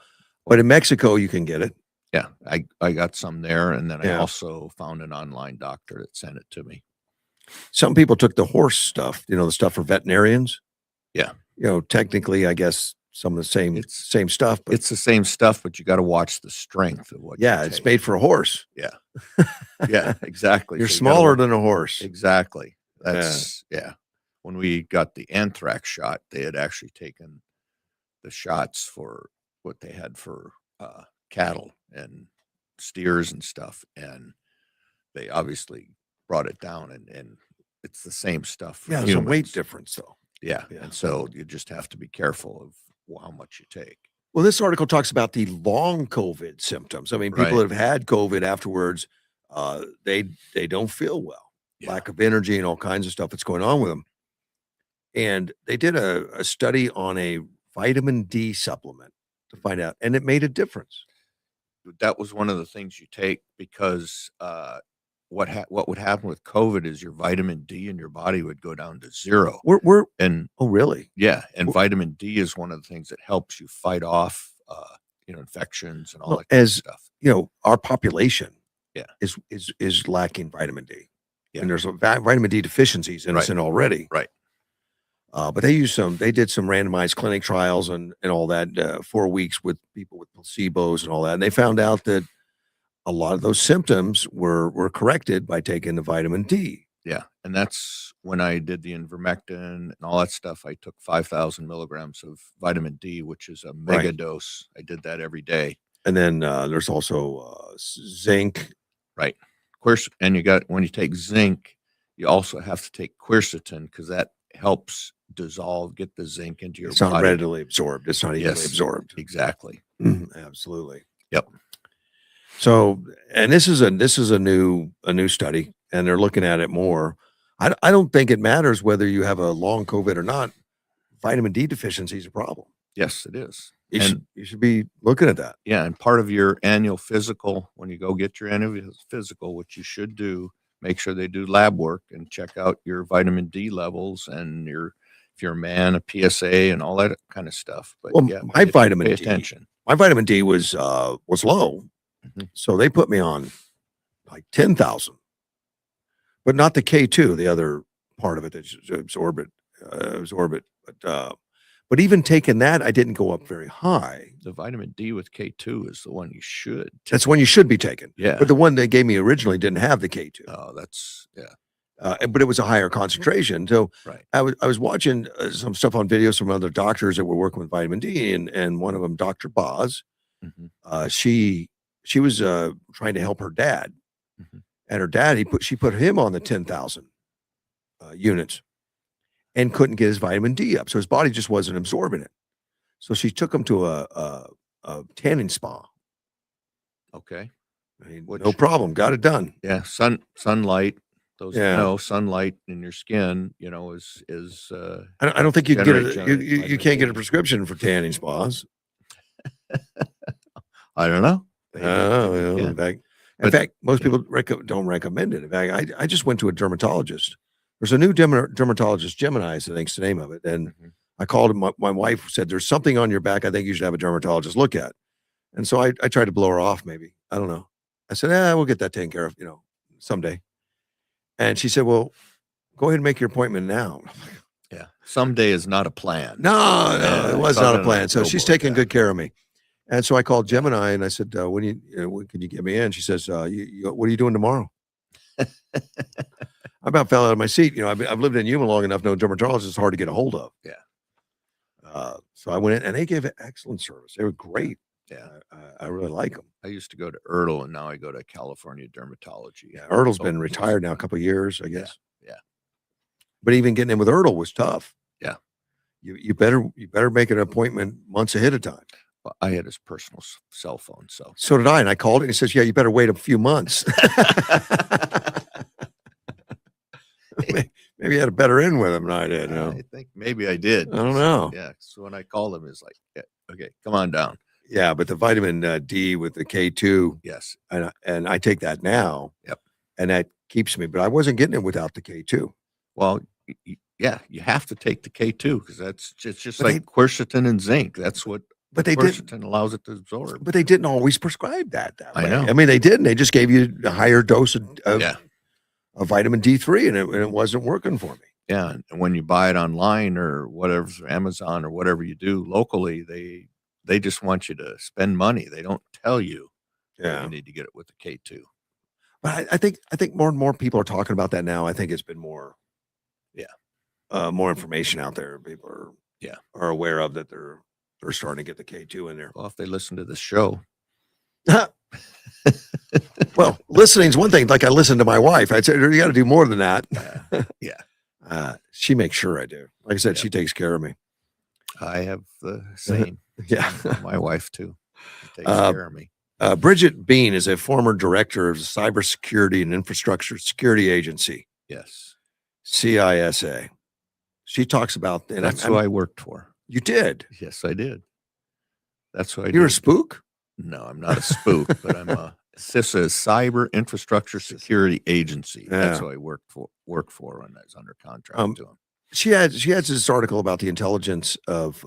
But in Mexico, you can get it. Yeah, I got some there, and then I Yeah. also found an online doctor that sent it to me. Some people took the horse stuff, the stuff for veterinarians. Yeah. Technically, I guess some of the same stuff. But It's the same stuff, but you got to watch the strength of what. yeah, you it's take. made for a horse. Yeah, yeah, exactly. You're So you gotta smaller watch- than a horse. Exactly. That's When we got the anthrax shot, they had actually taken the shots for what they had for cattle and steers and stuff, and they obviously brought it down, and it's the same stuff for Yeah, there's a weight humans. difference, though. Yeah. Yeah. And so you just have to be careful of how much you take. Well, this article talks about the long COVID symptoms. I mean, people Right. that have had COVID afterwards, they don't feel well, Yeah. lack of energy and all kinds of stuff that's going on with them. And they did a study on a vitamin D supplement to find out, and it made a difference. That was one of the things you take, because what would happen with COVID is your vitamin D in your body would go down to 0. And Oh, really? yeah, and Well- vitamin D is one of the things that helps you fight off infections and all Well, that kind of as stuff. Our population Yeah. is lacking vitamin D. Yeah. And there's vitamin D deficiencies in us Right. already. Right. But they did some randomized clinic trials and all that 4 weeks with people with placebos and all that. And they found out that a lot of those symptoms were corrected by taking the vitamin D. Yeah, and that's when I did the ivermectin and all that stuff. I took 5,000 milligrams of vitamin D, which is a mega dose. I did that every day. And then there's also zinc. Right. And when you take zinc, you also have to take quercetin, because that helps get the zinc into your It's not body. readily absorbed. It's not easily Yes. absorbed. Exactly. Absolutely. Yep. So, and this is a new study, and they're looking at it more. I don't think it matters whether you have a long COVID or not. Vitamin D deficiency is a problem. Yes, it is. You should be looking at that. Yeah, and part of your annual physical, when you go get your annual physical, which you should do, make sure they do lab work and check out your vitamin D levels and if you're a man, a PSA and all that kind of stuff. But Well, yeah, my vitamin pay D- attention. My vitamin D was low, Mhm. so they put me on like 10,000, but not the K2, the other part of it that's absorb it. But even taking that, I didn't go up very high. The vitamin D with K2 is the one you should. That's one you should be taking. Yeah. But the one they gave me originally didn't have the K2. Oh, that's But it was a higher concentration. So right. I was watching some stuff on videos from other doctors that were working with vitamin D, and one of them, Dr. Boz, Mhm. she was trying to help her dad, Mhm. and her dad she put him on the 10,000 units, and couldn't get his vitamin D up, so his body just wasn't absorbing it. So she took him to a tanning spa. Okay. I mean, Which- no problem, got it done. Yeah. Sunlight. Those Yeah. sunlight in your skin, is I don't think you can get Generate you vitamin can't get a D. prescription for tanning spas. I don't know. Oh, Yeah. in fact, But- most people don't recommend it. In fact, I just went to a dermatologist. There's a new dermatologist, Gemini, I think's the name of it. And Mhm. I called him. My wife said, "There's something on your back. I think you should have a dermatologist look at." And so I tried to blow her off. Maybe, I don't know. I said, "We'll get that taken care of, someday." And she said, "Well, go ahead and make your appointment now." Yeah. Someday is not a plan. No, Yeah, it was it's not on a a plan. So she's billboard, taking yeah. good care of me. And so I called Gemini and I said, when can you get me in? She says, what are you doing tomorrow? I about fell out of my seat. You know, I've lived in Yuma long enough. No dermatologist is hard to get a hold of. Yeah. So I went in and they gave excellent service. They were great. Yeah. I really like them. I used to go to Ertl, and now I go to California Dermatology. Yeah, Ertl's been Both retired now a places. couple of years, I guess. Yeah. But even getting in with Ertl was tough. Yeah. You better make an appointment months ahead of time. Well, I had his personal cell phone, so So did I, and I called it and he says, "Yeah, you better wait a few months." Maybe you had a better in with him than I did. You know? I think maybe I did. I don't know. Yeah. So when I called him, it's like, yeah, okay, come on down. Yeah, but the vitamin D with the K2, Yes. and I take that now. Yep. And that keeps me, but I wasn't getting it without the K2. Well, yeah, you have to take the K2 because it's just But like quercetin and zinc. That's what But they didn't. quercetin allows it to absorb. But they didn't always prescribe that I way. know. I mean, they didn't. They just gave you a higher dose of Yeah. vitamin D3, and it wasn't working for me. Yeah. And when you buy it online or whatever, Amazon or whatever you do locally, they just want you to spend money. They don't tell you that Yeah. you need to get it with the K2. But I think more and more people are talking about that now. I think it's been more, more information out there. People are aware of that. They're starting to get the K2 in there. Well, if they listen to the show, Well, listening's one thing. Like I listen to my wife. I'd say you got to do more than that. yeah. She makes sure I do. Like I said, Yeah. she takes care of me. I have the same. Yeah. My wife too. She takes Uh, care of me. Bridget Bean is a former director of the Cybersecurity and Infrastructure Security Agency, Yes. CISA. She talks about, and That's who I worked for. you did. Yes, I did. That's who I You're a did. spook? No, I'm not a spook, but I'm a CISA, Cyber Infrastructure Security Agency. That's Yeah. who I work for when I was under contract to them. She has this article about the intelligence of,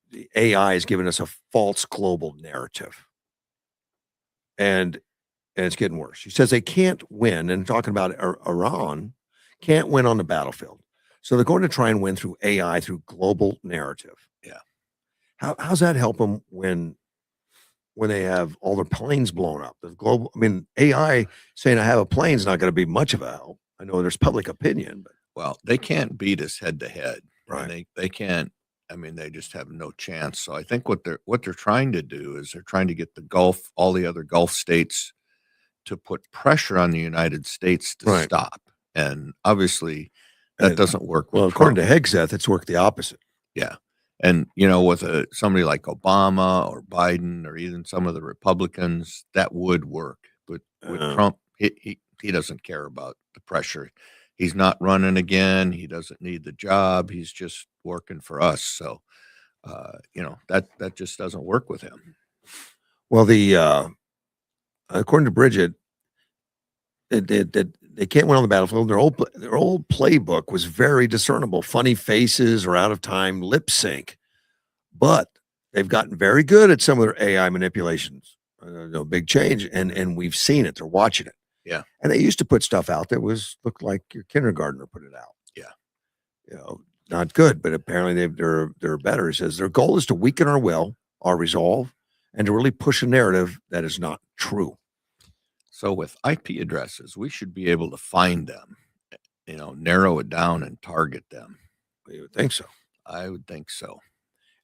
the AI is giving us a false global narrative, and it's getting worse. She says they can't win, and talking about Iran can't win on the battlefield, so they're going to try and win through AI, through global narrative. Yeah. How's that help them when they have all their planes blown up? The global, I mean, AI saying I have a plane is not going to be much of a help. I know there's public opinion, but Well, they can't beat us head to head. Right. And they can't. I mean, they just have no chance. So I think what they're trying to do is they're trying to get all the other Gulf states to put pressure on the United States to Right. stop. And obviously that doesn't work. Well, with according Trump. to Hegseth, it's worked the opposite. Yeah. And, with somebody like Obama or Biden or even some of the Republicans, that would work. But with Trump, he doesn't care about the pressure. He's not running again. He doesn't need the job. He's just working for us. So, that just doesn't work with him. Well, according to Bridget, they can't win on the battlefield. Their old playbook was very discernible. Funny faces or out of time lip sync, but they've gotten very good at some of their AI manipulations. No big change, and we've seen it. They're watching it. Yeah. And they used to put stuff out that looked like your kindergartner put it out. Yeah. Not good, but apparently they're better. He says their goal is to weaken our will, our resolve, and to really push a narrative that is not true. So with IP addresses, we should be able to find them, narrow it down and target them. You would think so. I would think so.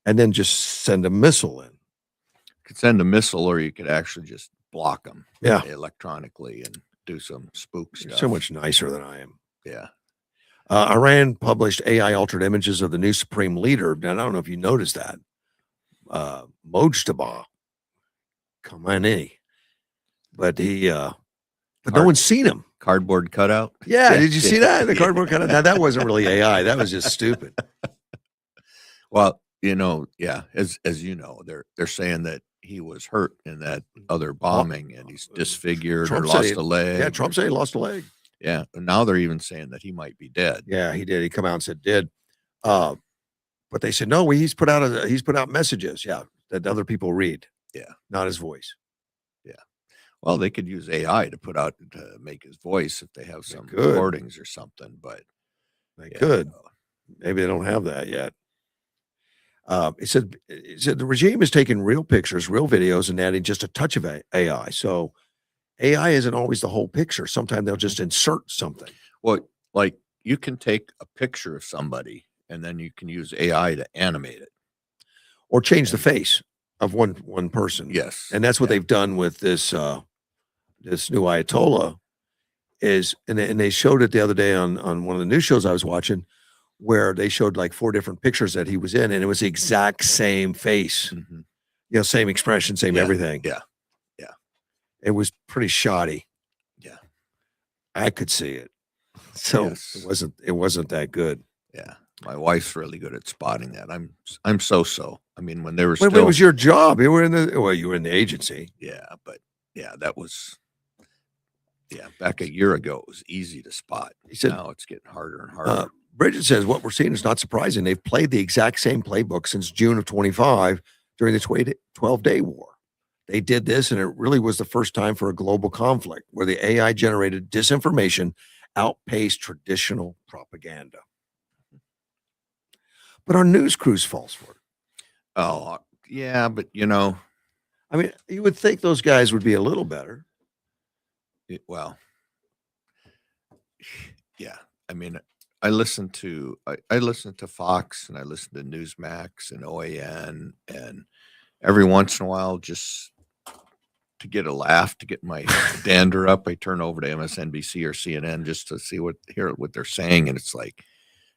And then just send a missile in. You could send a missile, or you could actually just block them electronically and do some spook You're stuff. so much nicer than I am. Yeah. Iran published AI altered images of the new supreme leader. And I don't know if you noticed that. Mojtaba Khamenei. But no one's seen him. Cardboard cutout. Yeah. Did you see that? The cardboard cutout? Now, that wasn't really AI. That was just stupid. Well, as you know, they're saying that he was hurt in that other bombing and he's disfigured or lost a leg. Yeah, Trump said he lost a leg. Yeah. And now they're even saying that he might be dead. Yeah, he did. He come out and said did. But they said no. He's put out messages. Yeah, that other people read. Yeah, not his voice. Yeah. Well, they could use AI to make his voice if they have some could. recordings or something. But they could. Maybe they don't have that yet. It said the regime is taking real pictures, real videos, and adding just a touch of AI. So AI isn't always the whole picture. Sometimes they'll just insert something. Well, like you can take a picture of somebody and then you can use AI to animate it. Or change the And- face of one person. Yes. And that's what Yeah. they've done with this this new Ayatollah is, and they showed it the other day on one of the news shows I was watching, where they showed like 4 different pictures that he was in, and it was the exact same face, Mhm. same expression, same Yeah, everything. yeah. It was pretty shoddy. Yeah. I could see it. So Yes. it wasn't that good. Yeah. My wife's really good at spotting that. I'm so. I mean, when they were Wait, still, it was your job. You were in the agency. yeah, but yeah, that was, back a year ago, it was easy to spot. He said, Now it's getting harder and harder. Bridget says what we're seeing is not surprising. They've played the exact same playbook since June of 25 during the 12-day war. They did this, and it really was the first time for a global conflict where the AI generated disinformation outpaced traditional propaganda. But our news crews falls for it. Oh, yeah, but I mean, you would think those guys would be a little better. well, yeah. I mean, I listen to Fox and I listen to Newsmax and OAN, and every once in a while, just to get a laugh, to get my dander up, I turn over to MSNBC or CNN just to hear what they're saying, and it's like,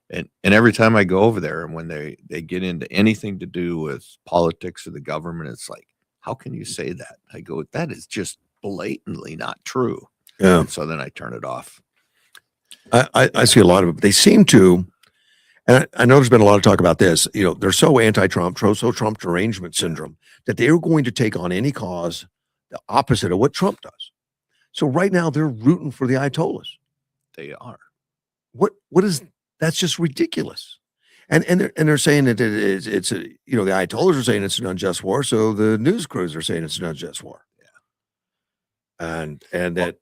and every time I go over there, and when they get into anything to do with politics or the government, it's like, how can you say that? I go, that is just blatantly not true. Yeah. And so then I turn it off. I see a lot of it. They seem to, and I know there's been a lot of talk about this. They're so anti-Trump, so Trump derangement syndrome that they are going to take on any cause the opposite of what Trump does. So right now they're rooting for the Ayatollahs. They are. What is that's just ridiculous. And they're saying that it's the Ayatollahs are saying it's an unjust war, so the news crews are saying it's an unjust war. Yeah. And that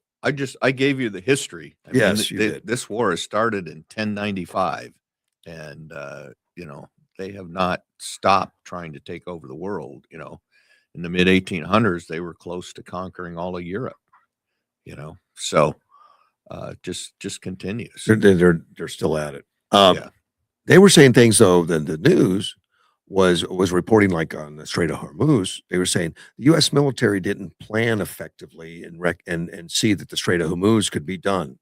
I gave you the history. Yes, you did. This war has started in 1095, and they have not stopped trying to take over the world. In the mid 1800s, they were close to conquering all of Europe. So just continues. They're still at it. Yeah. They were saying things though that the news was reporting, like on the Strait of Hormuz. They were saying the U.S. military didn't plan effectively and see that the Strait of Hormuz could be done.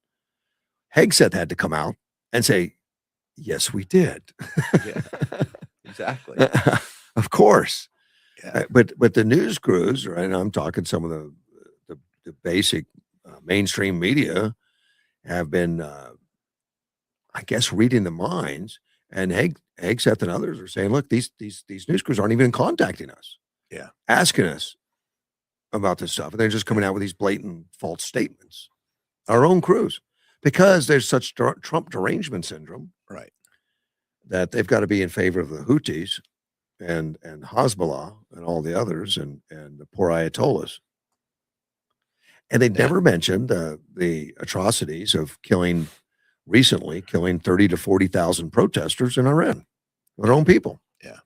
Hegseth had to come out and say, "Yes, we did." Yeah, exactly. Of course. Yeah. But the news crews, right? And I'm talking some of the basic mainstream media have been, I guess, reading the minds, and Hegseth and others are saying, "Look, these news crews aren't even contacting us, asking us about this stuff, and they're just coming out with these blatant false statements." Our own crews, because there's such Trump derangement syndrome, Right. that they've got to be in favor of the Houthis and Hezbollah and all the others and the poor Ayatollahs. And they never mentioned the atrocities of recently killing 30 to 40,000 protesters in Iran, their own people. Yeah.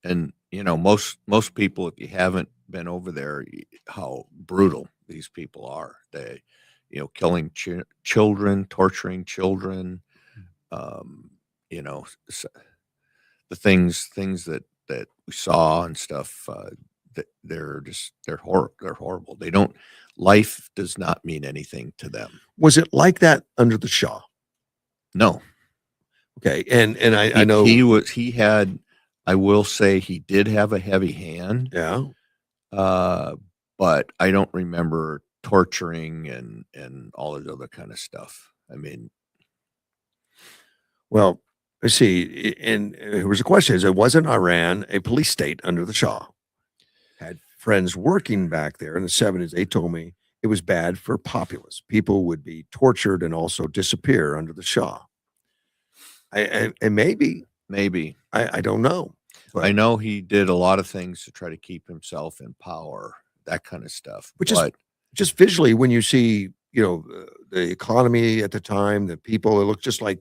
And most people, if you haven't been over there, how brutal these people are. They, killing children, torturing children, the things that we saw and stuff, that they're horrible. Life does not mean anything to them. Was it like that under the Shah? No. Okay. And I know I will say he did have a heavy hand. Yeah. But I don't remember torturing and all of the other kind of stuff. I mean, well, let's see. And there was a question: is it wasn't Iran a police state under the Shah? Had friends working back there in the 70s. They told me it was bad for populace. People would be tortured and also disappear under the Shah. And maybe I don't know. But I know he did a lot of things to try to keep himself in power, that kind of stuff. But just visually, when you see, the economy at the time, the people, it looked just like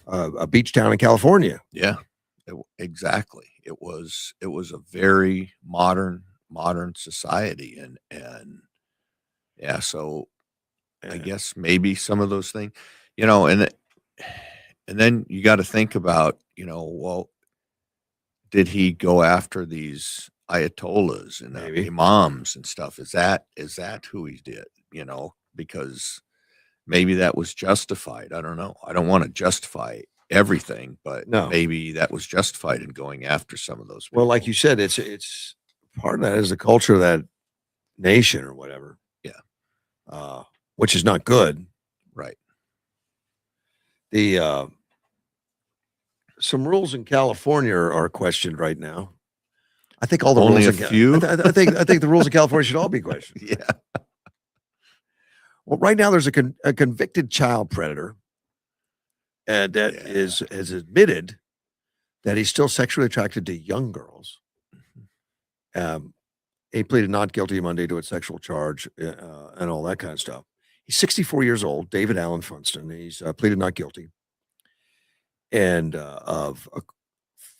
a beach town in California. Yeah, exactly. It was a very modern society, and Yeah. So I Yeah. guess maybe some of those things, and then you got to think about, well, did he go after these ayatollahs and Maybe. imams and stuff? Is that who he did? Because maybe that was justified. I don't know. I don't want to justify everything, but No. maybe that was justified in going after some of those people. Well, like you said, it's part of that is the culture of that nation or whatever. Yeah. Which is not good. Right. The some rules in California are questioned right now. I think all the Only rules a few? I think the rules in California should all be questioned. Yeah. Well, right now there's a convicted child predator, and that Yeah. has admitted that he's still sexually attracted to young girls. He pleaded not guilty Monday to a sexual charge and all that kind of stuff. He's 64 years old, David Allen Funston. He's pleaded not guilty and of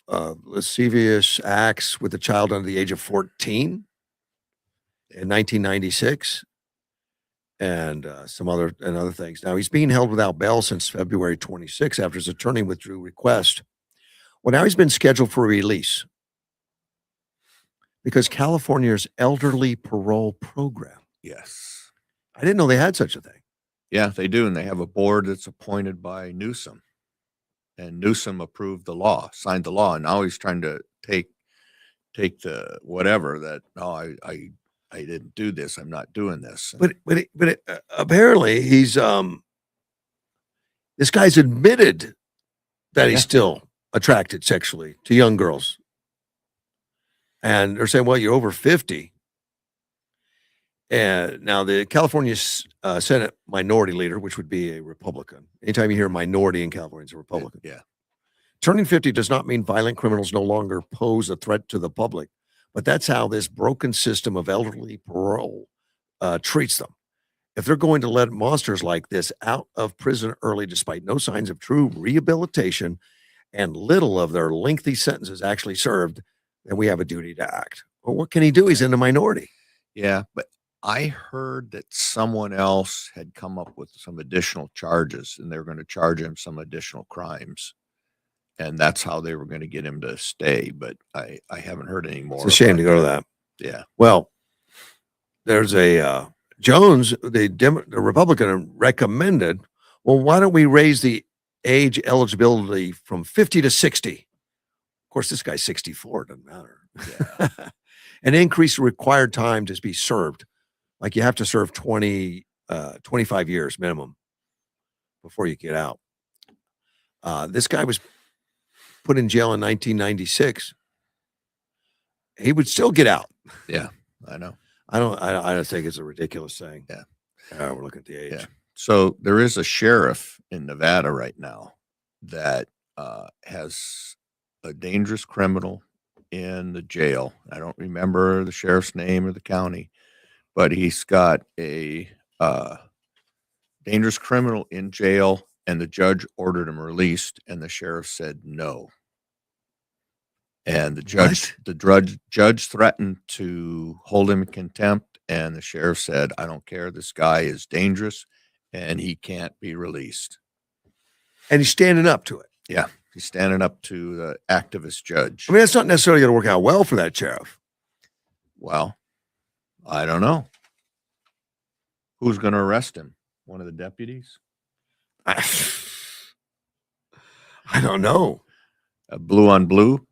lascivious acts with a child under the age of 14 in 1996 and some other things. Now he's being held without bail since February 26 after his attorney withdrew request. Well, now he's been scheduled for release because California's elderly parole program. Yes. I didn't know they had such a thing. Yeah, they do. And they have a board that's appointed by Newsom. And Newsom approved the law, signed the law. And now he's trying to take the whatever that, no, I didn't do this. I'm not doing this. But apparently he's this guy's admitted that he's still attracted sexually to young girls. And they're saying, well, you're over 50. And now the California Senate minority leader, which would be a Republican. Anytime you hear minority in California, it's a Republican. Yeah. Turning 50 does not mean violent criminals no longer pose a threat to the public, but that's how this broken system of elderly parole treats them. If they're going to let monsters like this out of prison early, despite no signs of true rehabilitation and little of their lengthy sentences actually served, then we have a duty to act. Well, what can he do? He's in the minority. Yeah. But I heard that someone else had come up with some additional charges and they were going to charge him some additional crimes. And that's how they were going to get him to stay. But I haven't heard any more. It's a shame to go to that. Yeah. Well, there's a Jones, the Republican recommended, well, why don't we raise the age eligibility from 50 to 60? Of course, this guy's 64. It doesn't matter. Yeah. And increase the required time to be served. Like you have to serve 25 years minimum before you get out. This guy was put in jail in 1996. He would still get out. Yeah, I know. I don't think it's a ridiculous thing. Yeah. We're looking at the age. Yeah. So there is a sheriff in Nevada right now that has a dangerous criminal in the jail. I don't remember the sheriff's name or the county, but he's got a dangerous criminal in jail, and the judge ordered him released, and the sheriff said no. And the judge threatened to hold him in contempt, and the sheriff said, I don't care. This guy is dangerous, and he can't be released. And he's standing up to it. Yeah, he's standing up to the activist judge. I mean, that's not necessarily going to work out well for that sheriff. Well, I don't know. Who's going to arrest him? One of the deputies? I don't know. Blue on blue?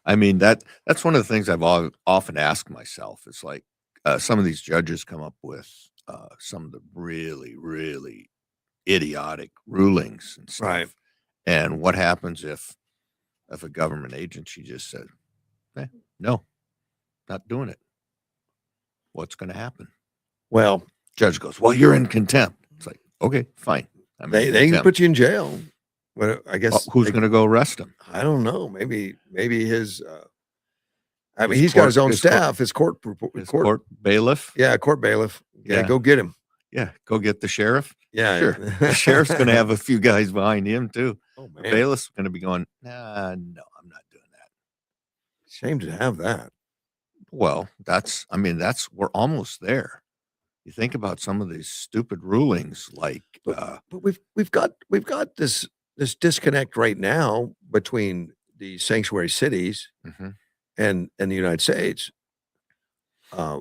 I mean, that's one of the things I've often asked myself. It's like some of these judges come up with some of the really, really idiotic rulings and stuff. Right. And what happens if a government agency just said, no, not doing it? What's going to happen? Well, Judge goes, well, you're in contempt. It's like, okay, fine. They can put you in jail. But I guess who's going to go arrest him? I don't know. Maybe his. I mean, he's got his own staff. His court bailiff. Yeah, court bailiff. Yeah, go get him. Yeah, go get the sheriff. Yeah, sure. The sheriff's going to have a few guys behind him too. Oh man, the bailiff's going to be going, no, I'm not doing that. Shame to have that. Well, we're almost there. You think about some of these stupid rulings like, But we've got this disconnect right now between the sanctuary cities mhm, and the United States,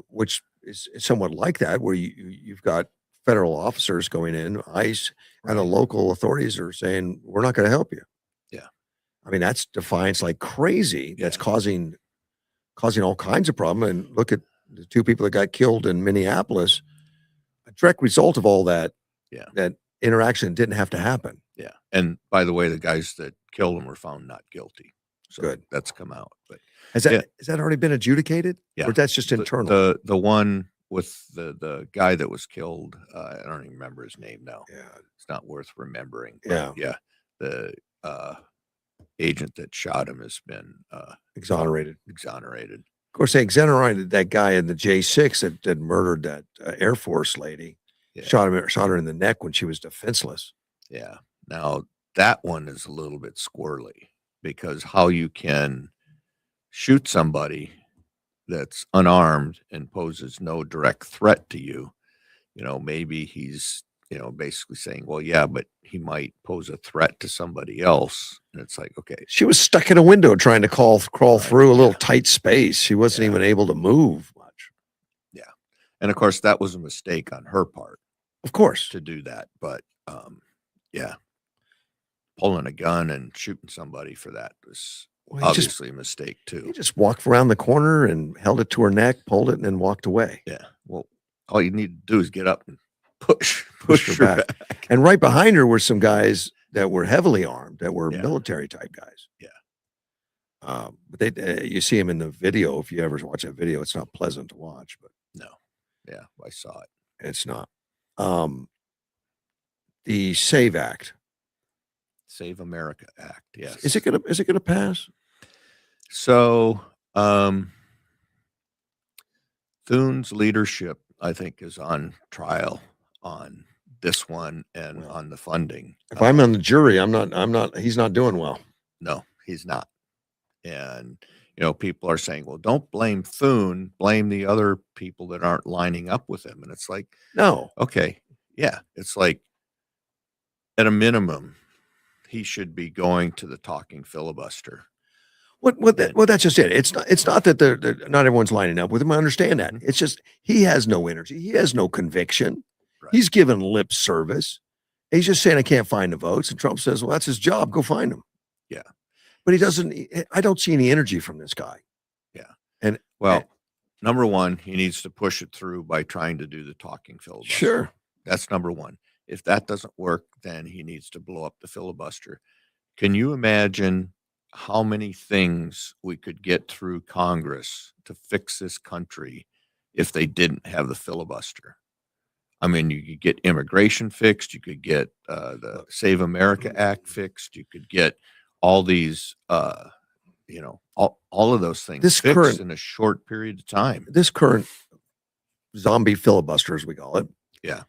which is somewhat like that, where you've got federal officers going in, ICE, and the right. local authorities are saying, "We're not going to help you." Yeah. I mean, that's defiance like crazy. That's Yeah. causing all kinds of problem. And look at the two people that got killed in Minneapolis. A direct result of all Yeah. that interaction didn't have to happen. Yeah. And by the way, the guys that killed him were found not guilty. So Good. that's come out. But Has yeah, that already been adjudicated? yeah. Or that's just internal? The one with the guy that was killed, I don't even remember his name now. Yeah. It's not worth remembering. Yeah. Yeah. The agent that shot him has been Exonerated. exonerated. Of course, they exonerated that guy in the J6 that murdered that Air Force lady. Yeah. Shot her in the neck when she was defenseless. Yeah. Now that one is a little bit squirrely because how you can shoot somebody that's unarmed and poses no direct threat to you, maybe he's, basically saying, well, yeah, but he might pose a threat to somebody else. And it's like, okay, She was stuck in a window trying to crawl Right, through a little yeah. tight space. She wasn't Yeah. even able to move much. yeah. And of course, that was a mistake on her part Of course. to do that. But yeah, pulling a gun and shooting somebody for that was Well, obviously a mistake he too. just walked around the corner and held it to her neck, pulled it, and then walked away. Yeah. Well, all you need to do is get up and push Pushed her back. And right behind her were some guys that were heavily armed, that were Yeah. military type guys. Yeah. But you see him in the video. If you ever watch that video, it's not pleasant to watch, but No. Yeah, I saw it. it's not. The SAVE Act. Save America Act. Yes. Is it gonna pass? So, Thune's leadership, I think, is on trial on this one and Well, on the funding. If I'm on the jury, I'm not, he's not doing well. No, he's not. And, people are saying, well, don't blame Thune, blame the other people that aren't lining up with him. And it's like, No. okay, yeah, it's like at a minimum, he should be going to the talking filibuster. Well, that's just it. It's not that they're not everyone's lining up with him. I understand that. Mhm. It's just he has no energy. He has no conviction. Right. He's given lip service. He's just saying, I can't find the votes. And Trump says, well, that's his job. Go find them. Yeah. But he doesn't, I don't see any energy from this guy. Yeah. And Well, number one, he needs to push it through by trying to do the talking filibuster. sure. That's number one. If that doesn't work, then he needs to blow up the filibuster. Can you imagine how many things we could get through Congress to fix this country if they didn't have the filibuster? I mean, you could get immigration fixed. You could get the Save America Act fixed. You could get all these, all of those things This fixed current- in a short period of time. This current zombie filibuster, as we call it, Yeah.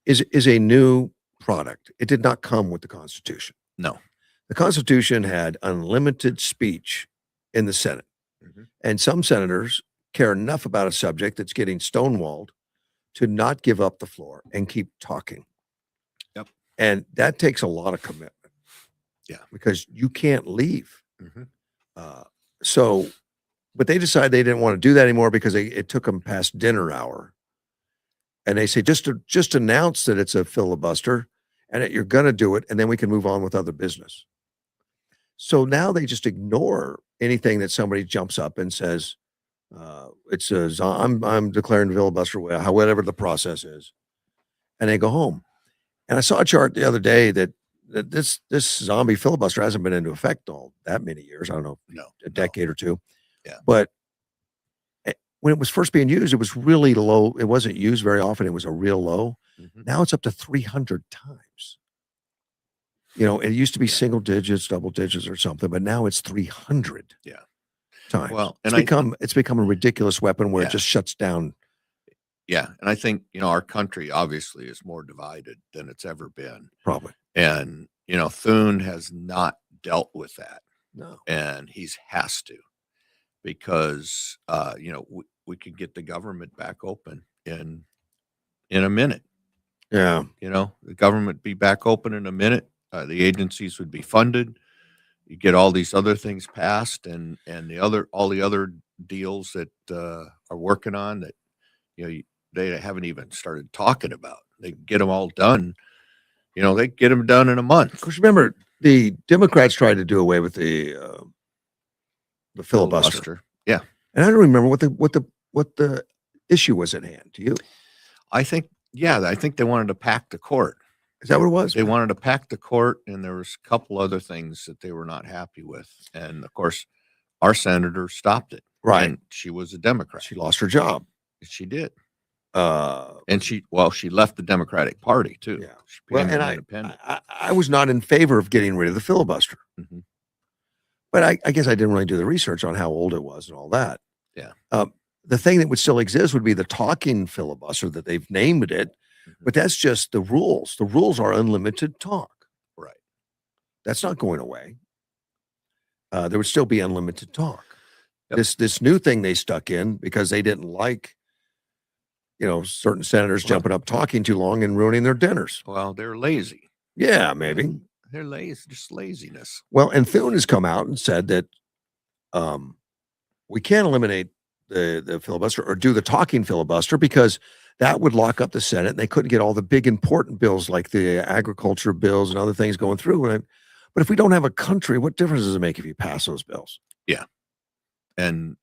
is a new product. It did not come with the Constitution. No. The Constitution had unlimited speech in the Senate. Mhm. And some senators care enough about a subject that's getting stonewalled to not give up the floor and keep talking. Yep. And that takes a lot of commitment. Yeah. Because you can't leave. Mhm. But they decided they didn't want to do that anymore because it took them past dinner hour. And they say, just announce that it's a filibuster and that you're going to do it. And then we can move on with other business. So now they just ignore anything that somebody jumps up and says, I'm declaring filibuster, whatever the process is, and they go home. And I saw a chart the other day that this zombie filibuster hasn't been into effect all that many years. I don't know, a decade or two. Yeah. But when it was first being used, it was really low. It wasn't used very often. It was a real low. Mhm. Now it's up to 300 times. It used to be single digits, double digits or something, but now it's 300 times. Well, it's and become a ridiculous weapon where Yeah. it just shuts down. Yeah. And I think, our country obviously is more divided than it's ever been. Probably. And, Thune has not dealt with that. No. And he has to, because, we could get the government back open in a minute. Yeah. The government be back open in a minute. The agencies would be funded. You get all these other things passed, and all the other deals that are working on that they haven't even started talking about. They get them all done. They get them done in a month. Of course, remember the Democrats tried to do away with the filibuster. Yeah, and I don't remember what the issue was at hand. Do you? I think they wanted to pack the court. Is that what it was? They wanted to pack the court, and there was a couple other things that they were not happy with. And of course, our senator stopped it. Right. And she was a Democrat. She lost her job. She did. And she left the Democratic Party too. Yeah. She became Well, and an independent. I was not in favor of getting rid of the filibuster. Mhm. But I guess I didn't really do the research on how old it was and all that. Yeah. The thing that would still exist would be the talking filibuster that they've named it, but that's just the rules. The rules are unlimited talk. Right. That's not going away. There would still be unlimited talk. Yep. This new thing they stuck in because they didn't like, certain senators jumping up talking too long and ruining their dinners. Well, they're lazy. Yeah, maybe. They're lazy, just laziness. Well, and Thune has come out and said that we can't eliminate the filibuster or do the talking filibuster because that would lock up the Senate and they couldn't get all the big important bills like the agriculture bills and other things going through. But if we don't have a country, what difference does it make if you pass those bills? Yeah. And,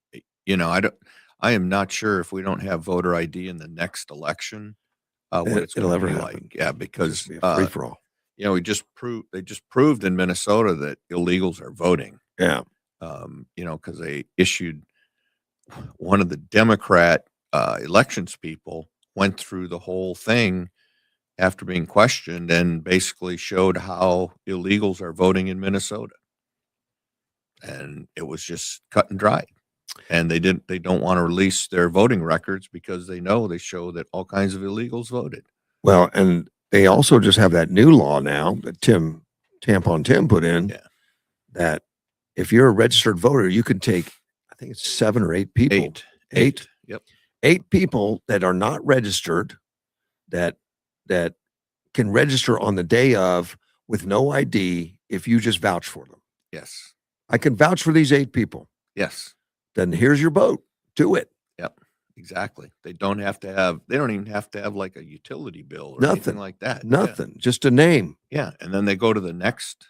I am not sure if we don't have voter ID in the next election, what it's going to be like. Yeah, because be a free for all. they just proved in Minnesota that illegals are voting. Yeah. Because they issued one of the Democrat elections people went through the whole thing after being questioned and basically showed how illegals are voting in Minnesota. And it was just cut and dried. And they don't want to release their voting records because they show that all kinds of illegals voted. Well, and they also just have that new law now that Tampon Tim put in that if you're a registered voter, you can take, I think it's 7 or 8 people. Eight. Yep. 8 people that are not registered that can register on the day of with no ID if you just vouch for them. Yes. I can vouch for these 8 people. Yes. Then here's your vote. Do it. Yep. Exactly. They don't even have to have like a utility bill or Nothing anything like that. Nothing. Just a name. Yeah. And then they go to the next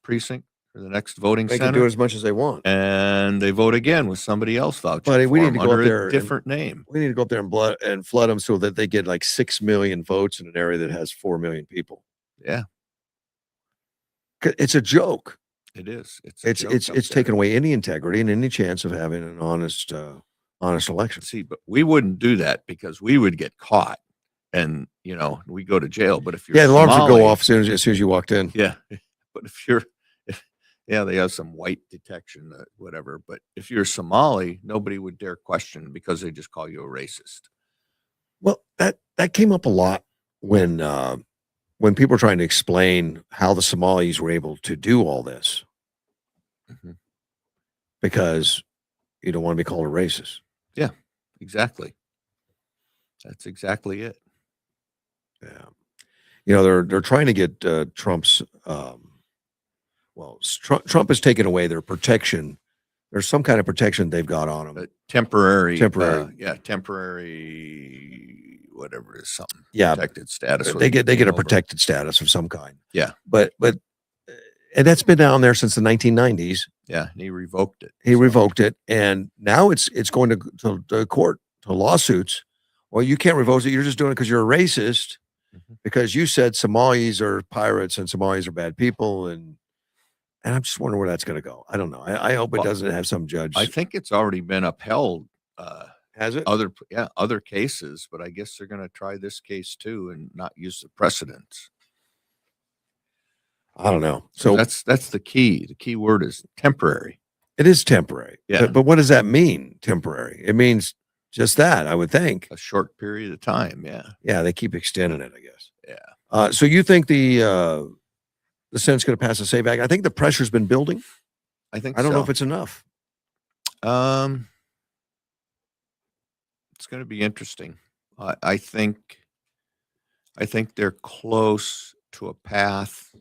precinct or the next voting They center. can do as much as they want. And they vote again with somebody else vouching. Buddy, we for need to them go up under there a different name. We need to go up there and flood them so that they get like 6 million votes in an area that has 4 million people. Yeah. It's a joke. It is. It's taken away any integrity and any chance of having an honest election. See, but we wouldn't do that because we would get caught and, we go to jail. But if you're the alarms would go Somali- off as soon as you walked in. Yeah. But they have some white detection, whatever. But if you're Somali, nobody would dare question because they just call you a racist. Well, that came up a lot when people were trying to explain how the Somalis were able to do all this. Mhm. Because you don't want to be called a racist. Yeah, exactly. That's exactly it. Yeah. They're trying to get Trump's Trump has taken away their protection. There's some kind of protection they've got on them. Temporary, whatever it is, something. Yeah. Protected status. They get a protected status of some kind. Yeah. But and that's been down there since the 1990s. Yeah, and he revoked it. He revoked it, and now it's going to the court, to lawsuits. Well, you can't revoke it. You're just doing it because you're a racist, because you said Somalis are pirates and Somalis are bad people, and I'm just wondering where that's going to go. I don't know. I hope it doesn't have some judge. I think it's already been upheld. Has it? Other cases, but I guess they're going to try this case too and not use the precedents. I don't know. So that's the key. The key word is temporary. It is temporary. Yeah. But what does that mean, temporary? It means just that, I would think. A short period of time. Yeah. Yeah, they keep extending it, I guess. Yeah. So you think the Senate's going to pass the SAVE Act? I think the pressure's been building. I think I don't know if it's enough. It's going to be interesting. I, I think I think they're close to a path.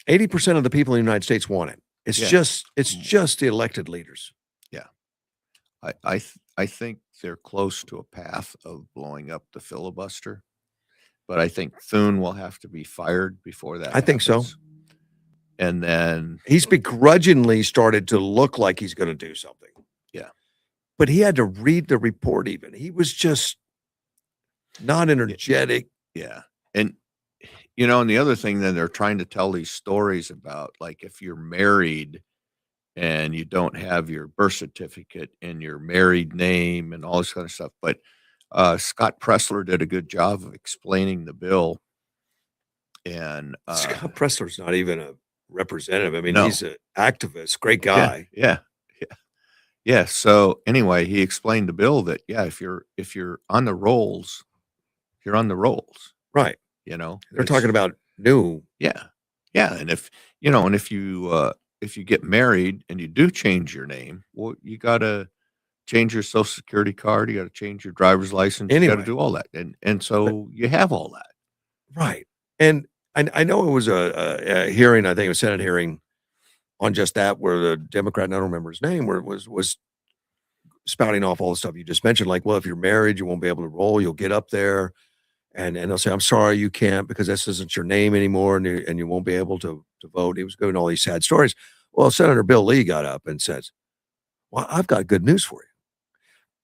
80% of the people in the United States want it. It's Yeah. just the elected leaders. I think they're close to a path of blowing up the filibuster, but I think Thune will have to be fired before that. I think so. happens. And then He's begrudgingly started to look like he's going to do something. Yeah. But he had to read the report even. He was just not energetic. yeah, and and the other thing that they're trying to tell these stories about, like if you're married and you don't have your birth certificate and your married name and all this kind of stuff. But Scott Pressler did a good job of explaining the bill. And Scott Pressler's not even a representative. I mean, No. he's an activist, great guy. Yeah. So anyway, he explained the bill that if you're on the rolls, you're on the rolls. Right. They're talking about new. Yeah. And if you get married and you do change your name, well, you got to change your social security card. You got to change your driver's license. You got Anyway. to do all that. And so you have all that. Right. And I know it was a hearing, I think it was a Senate hearing on just that, where the Democrat, and I don't remember his name, where it was spouting off all the stuff you just mentioned. Like, well, if you're married, you won't be able to roll. You'll get up there and they'll say, I'm sorry, you can't because this isn't your name anymore. And you won't be able to vote. He was giving all these sad stories. Well, Senator Bill Lee got up and says, well, I've got good news for you.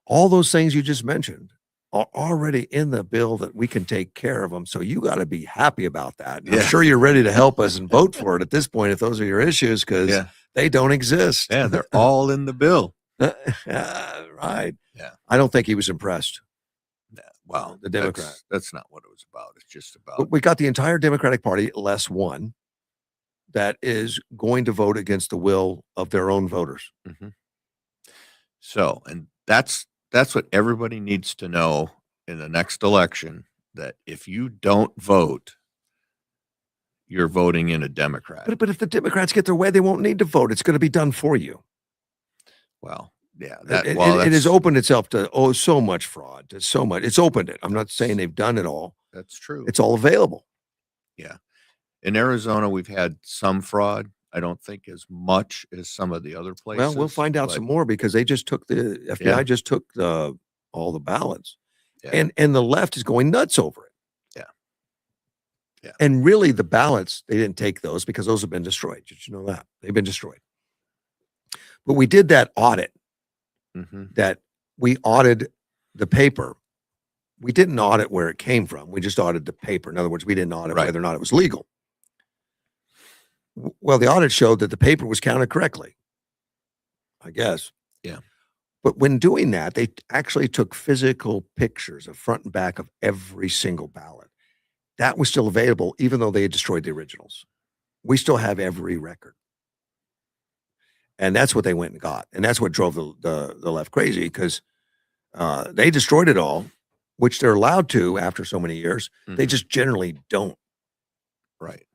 All those things you just mentioned are already in the bill that we can take care of them. So you got to be happy about that. And I'm sure you're ready to help us and vote for it at this point if those are your issues, because they don't exist. Yeah, they're all in the bill. Right. Yeah. I don't think he was impressed. Well, the Democrat. That's not what it was about. It's just about. But we got the entire Democratic Party, less one, that is going to vote against the will of their own voters. Mm-hmm. So, and that's what everybody needs to know in the next election, that if you don't vote, you're voting in a Democrat. But if the Democrats get their way, they won't need to vote. It's going to be done for you. Well, yeah. It has opened itself to so much fraud, to so much. It's opened it. I'm not saying they've done it all. That's true. It's all available. Yeah. In Arizona, we've had some fraud. I don't think as much as some of the other places. Well, we'll find out some more, because they just took the FBI just took all the ballots, and the left is going nuts over it. Yeah. And really, the ballots, they didn't take those because those have been destroyed. Did you know that? They've been destroyed. But we did that audit. That we audited the paper. We didn't audit where it came from. We just audited the paper. In other words, we didn't audit whether or not it was legal. Well, the audit showed that the paper was counted correctly, I guess. Yeah. But when doing that, they actually took physical pictures of front and back of every single ballot. That was still available, even though they had destroyed the originals. We still have every record. And that's what they went and got. And that's what drove the left crazy, because they destroyed it all, which they're allowed to after so many years. They just generally don't. Right.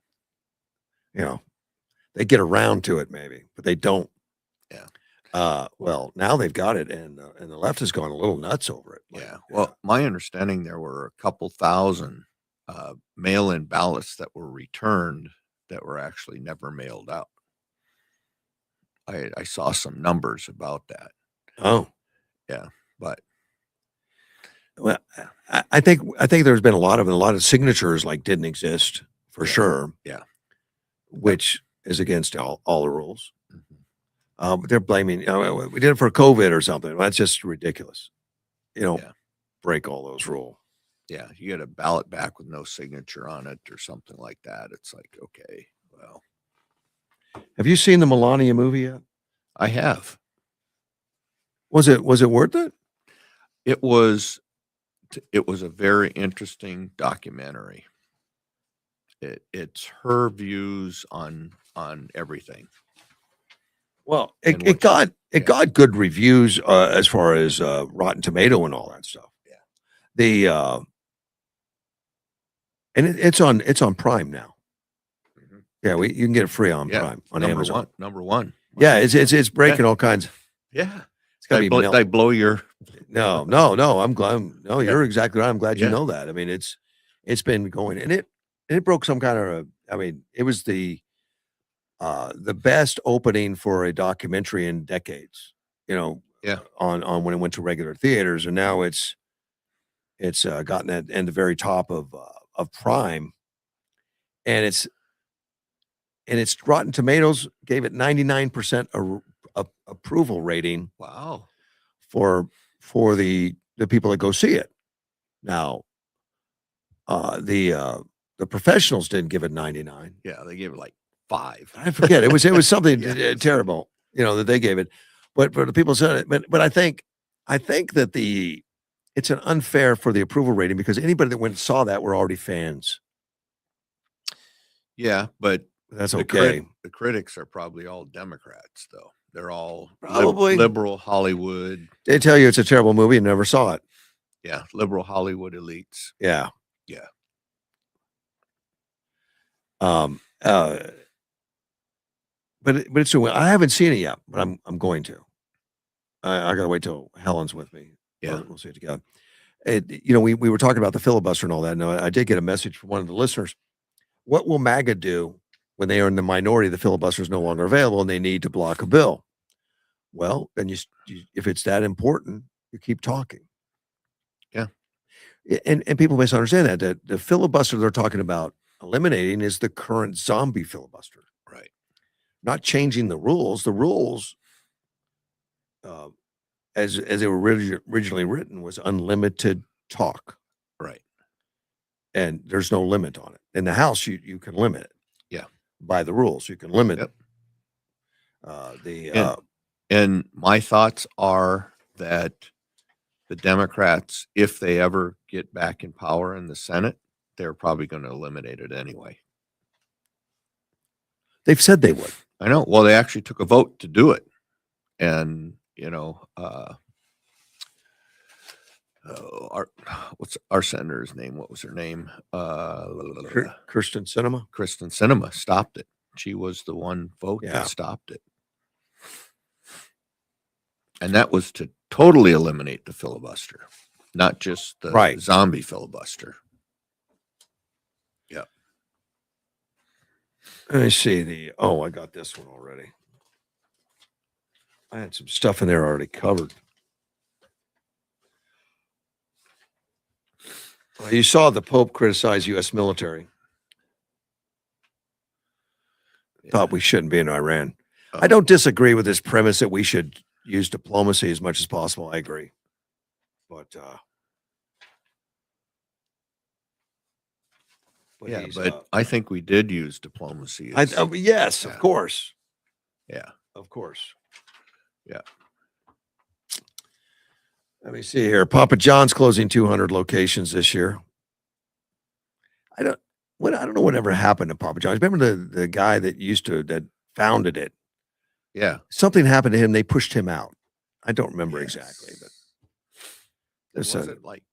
They get around to it maybe, but they don't. Yeah. Well, now they've got it, and the left has gone a little nuts over it. Yeah. Well, my understanding, there were a couple thousand mail-in ballots that were returned that were actually never mailed out. I saw some numbers about that. Oh, yeah. But well, I think there's been a lot of signatures like didn't exist for sure. Yeah. Which is against all the rules. But they're blaming, we did it for COVID or something. Well, that's just ridiculous. Break all those rules. Yeah. You get a ballot back with no signature on it or something like that. It's like, okay, well. Have you seen the Melania movie yet? I have. Was it worth it? It was a very interesting documentary. It's her views on everything. Well, it got good reviews as far as Rotten Tomato and all that stuff. Yeah. And it's on Prime now. Yeah, you can get it free on Prime on Amazon. Number one. Yeah, it's breaking all kinds. Yeah. gotta I, be I blow your. no, I'm glad. No, you're exactly right. I'm glad you Yeah. know that. I mean, it's been going, and it broke some kind of I mean, it was the best opening for a documentary in decades. You know, Yeah. on when it went to regular theaters, and now it's gotten at the very top of Prime, and it's Rotten Tomatoes gave it 99% approval rating Wow. for the people that go see it. Now, the professionals didn't give it 99. Yeah, they gave it like 5. I forget. It was something Yeah. terrible, that they gave it. But the people said it. But I think that it's an unfair for the approval rating because anybody that went and saw that were already fans. Yeah, but That's the okay. the critics are probably all Democrats, though. They're all Probably. liberal Hollywood. They tell you it's a terrible movie and never saw it. Yeah, liberal Hollywood elites. Yeah. Yeah. Um. But it's I haven't seen it yet, but I'm going to. I gotta wait till Helen's with me. Yeah. We'll see it together. We were talking about the filibuster and all that. And I did get a message from one of the listeners. What will MAGA do when they are in the minority? The filibuster is no longer available and they need to block a bill. Well, then if it's that important, you keep talking. Yeah. And people misunderstand that the filibuster they're talking about eliminating is the current zombie filibuster. Right. Not changing the rules. The rules, as they were originally written, was unlimited talk. Right. And there's no limit on it. In the House, you can limit it. Yeah. By the rules, you can limit Yep. And my thoughts are that the Democrats, if they ever get back in power in the Senate, they're probably going to eliminate it anyway. They've said they would. I know. Well, they actually took a vote to do it. And, what's our senator's name? What was her name? Kirsten Sinema. Kristen Sinema stopped it. She was the one vote Yeah. that stopped it. And that was to totally eliminate the filibuster, not just the zombie filibuster. Yeah. Let me see I got this one already. I had some stuff in there already covered. You saw the Pope criticize U.S. military. Thought we shouldn't be in Iran. I don't disagree with this premise that we should use diplomacy as much as possible. I agree. But I think we did use diplomacy. Yes, of course. Yeah. Of course. Yeah. Let me see here. Papa John's closing 200 locations this year. I don't know whatever happened to Papa John's. Remember the guy that founded it? Yeah. Something happened to him. They pushed him out. I don't remember exactly, but was it like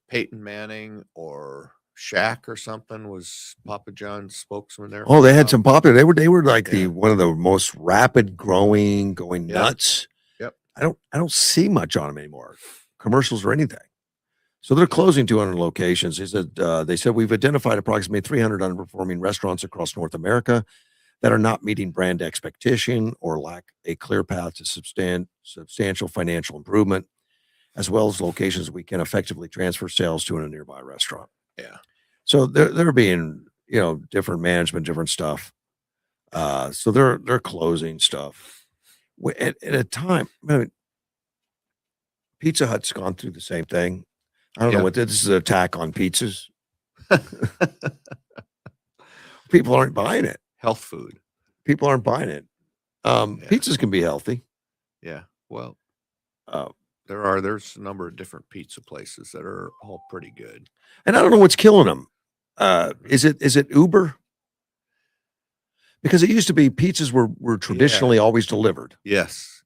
Peyton Manning or Shaq or something was Papa John's spokesman there? Oh, they had some popular. They were like one of the most rapid going nuts. Yep. I don't see much on them anymore, commercials or anything. So they're closing 200 locations. They said we've identified approximately 300 underperforming restaurants across North America that are not meeting brand expectation or lack a clear path to substantial financial improvement, as well as locations we can effectively transfer sales to in a nearby restaurant. Yeah. So they're being, different management, different stuff. So they're closing stuff at a time. I mean, Pizza Hut's gone through the same thing. I don't know what this is, an attack on pizzas. People aren't buying it. Health food. People aren't buying it. Pizzas can be healthy. Yeah. Well, there's a number of different pizza places that are all pretty good. And I don't know what's killing them. Is it Uber? Because it used to be pizzas were traditionally always delivered. Yes.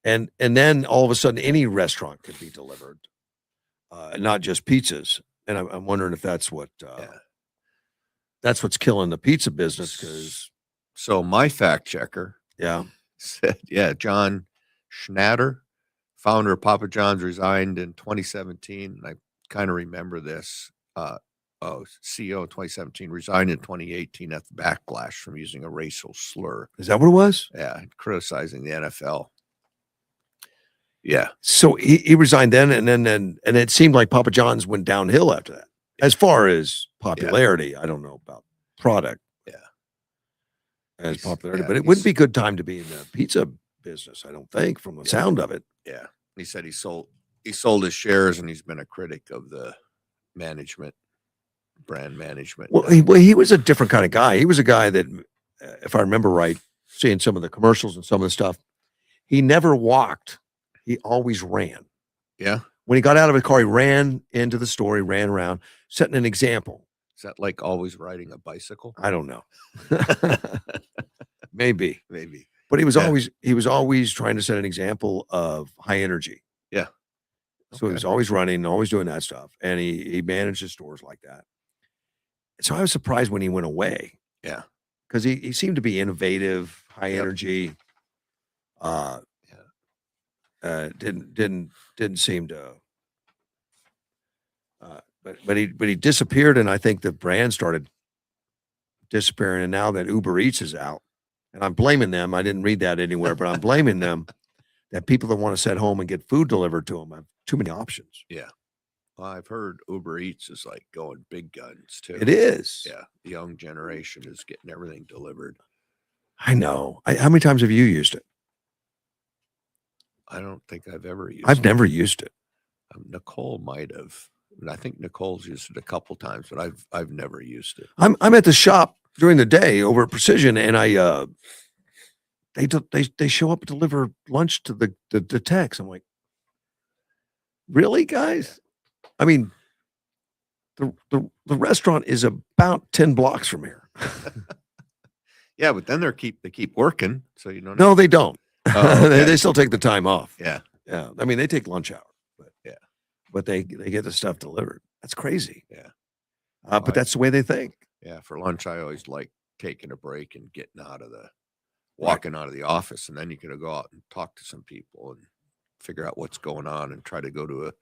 And then all of a sudden any restaurant could be delivered. Not just pizzas. And I'm wondering if that's what's killing the pizza business. So my fact checker said, yeah, John Schnatter, founder of Papa John's, resigned in 2017. And I kind of remember this. CEO in 2017 resigned in 2018 after backlash from using a racial slur. Is that what it was? Yeah, criticizing the NFL. Yeah. So he resigned then, and it seemed like Papa John's went downhill after that. As far as popularity, I don't know about product. Yeah. As He's- popularity, yeah, but it he's- wouldn't be a good time to be in the pizza business, I don't think, from the Yeah. sound of it. Yeah. He said he sold his shares, and he's been a critic of the brand management. Well, he was a different kind of guy. He was a guy that, if I remember right, seeing some of the commercials and some of the stuff, he never walked. He always ran. Yeah. When he got out of his car, he ran into the store, he ran around, setting an example. Is that like always riding a bicycle? I don't know. Maybe. Maybe. But he was Yeah. always trying to set an example of high energy. Yeah. So he Okay. was always running, always doing that stuff. And he managed his stores like that. So I was surprised when he went away. Yeah. Because he seemed to be innovative, high Yep. energy. Didn't seem to but he disappeared, and I think the brand started disappearing. And now that Uber Eats is out, and I'm blaming them. I didn't read that anywhere, but I'm blaming them that people that want to sit home and get food delivered to them have too many options. Yeah. Well, I've heard Uber Eats is like going big guns too. It is. Yeah. The young generation is getting everything delivered. I know. How many times have you used it? I don't think I've ever used I've it. never used it. Nicole might have. And I think Nicole's used it a couple times, but I've never used it. I'm at the shop during the day over at Precision, and they show up and deliver lunch to the techs. I'm like, really, guys? I mean, the restaurant is about 10 blocks from here. Yeah, but then they keep working, so you don't. No, they don't. Oh, okay. They still take the time off. Yeah. Yeah. I mean, they take lunch hour, but Yeah. but they get the stuff delivered. That's crazy. Yeah. But Right. that's the way they think. Yeah. For lunch, I always like taking a break and walking out of the office, and then you can go out and talk to some people and figure out what's going on and try to go to a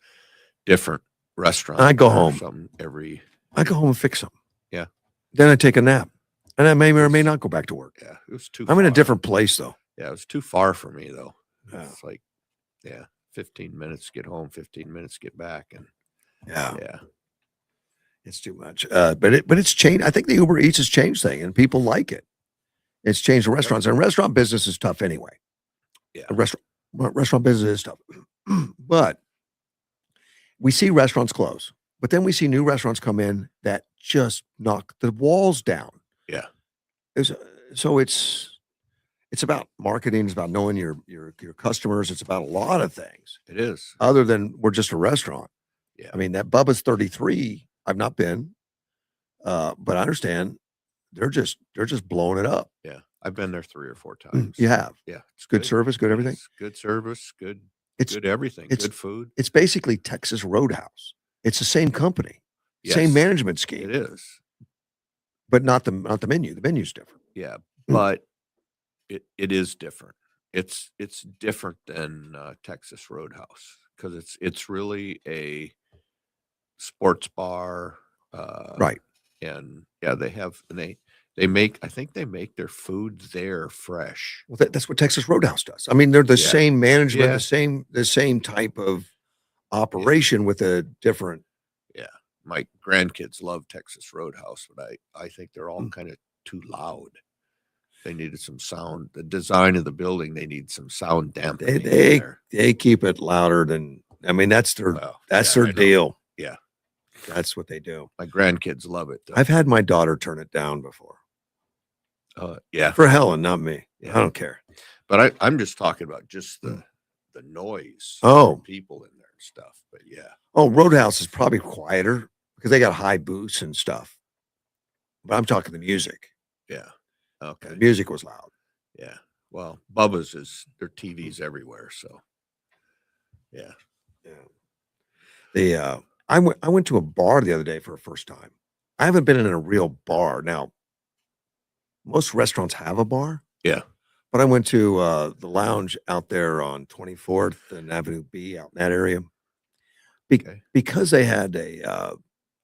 different restaurant. I go or home. something every. I go home and fix something. Yeah. Then I take a nap, and I may or may not go back to work. Yeah, it was too. I'm in a far. different place though. Yeah, it was too far for me though. Yeah. It's like, 15 minutes get home, 15 minutes get back, and Yeah. It's too much. But it's changed. I think the Uber Eats has changed thing, and people like it. It's changed the restaurants, and restaurant business is tough anyway. Yeah. Restaurant business is tough, but we see restaurants close. But then we see new restaurants come in that just knock the walls down. Yeah. So it's about marketing. It's about knowing your customers. It's about a lot of things It is. other than we're just a restaurant. Yeah. I mean, that Bubba's 33, I've not been, but I understand they're just blowing it up. Yeah. I've been there 3 or 4 times. You have Yeah. It's good service, good everything. It's good service, good It's everything, it's- good food. it's basically Texas Roadhouse. It's the same company, same Yes, management scheme, It is. but not the menu. The menu's different. Yeah. Mm. But it is different. It's different than Texas Roadhouse because it's really a sports bar. Right. And yeah, they make, I think they make their food there fresh. Well, that's what Texas Roadhouse does. I mean, they're the Yeah. same management, Yeah. the same type of operation with a different. My grandkids love Texas Roadhouse, but I think they're all Mm. kind of too loud. They needed some sound. The design of the building, they need some sound dampening. in there. They keep it louder than. I mean, that's their Well, that's yeah, I their know. deal. Yeah. That's what they do. My grandkids love it. Though. I've had my daughter turn it down before. Yeah, For Helen, not me. Yeah. I don't care. but I'm just talking about just the noise. Oh. from people in there and stuff. But yeah, Oh, Roadhouse is probably quieter because they got high booths and stuff. But I'm talking the music. yeah, The okay, music was loud. yeah. Well, Bubba's their TVs everywhere, so yeah. Yeah. I went to a bar the other day for the first time. I haven't been in a real bar. Now, most restaurants have a bar. Yeah. But I went to the lounge out there on 24th and Avenue B out in that area Okay. because they had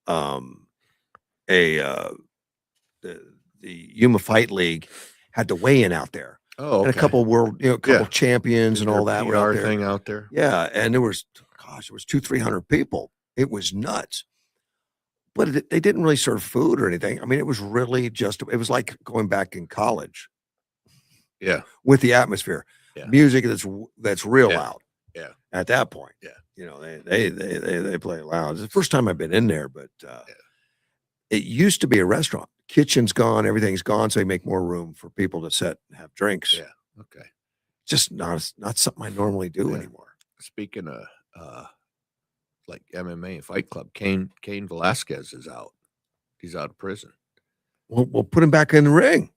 um, a the Yuma Fight League had the weigh-in out there, Oh, and a okay. couple world, a couple Yeah. champions Is and there all a that were out PR there. thing out there? Yeah, and there was, gosh, it was 200-300 people. It was nuts. But they didn't really serve food or anything. I mean, it was really just, it was like going back in college Yeah. with the atmosphere. Yeah. Music that's real Yeah. loud. Yeah. At that point. Yeah. You know, they play loud. It's the first time I've been in there, but it used to be a restaurant. Kitchen's gone, everything's gone, so they make more room for people to sit and have drinks. Yeah. Okay. Just not something I normally do Yeah. anymore. Speaking of like MMA and Fight Club, Cain Velasquez is out. He's out of prison. We'll put him back in the ring.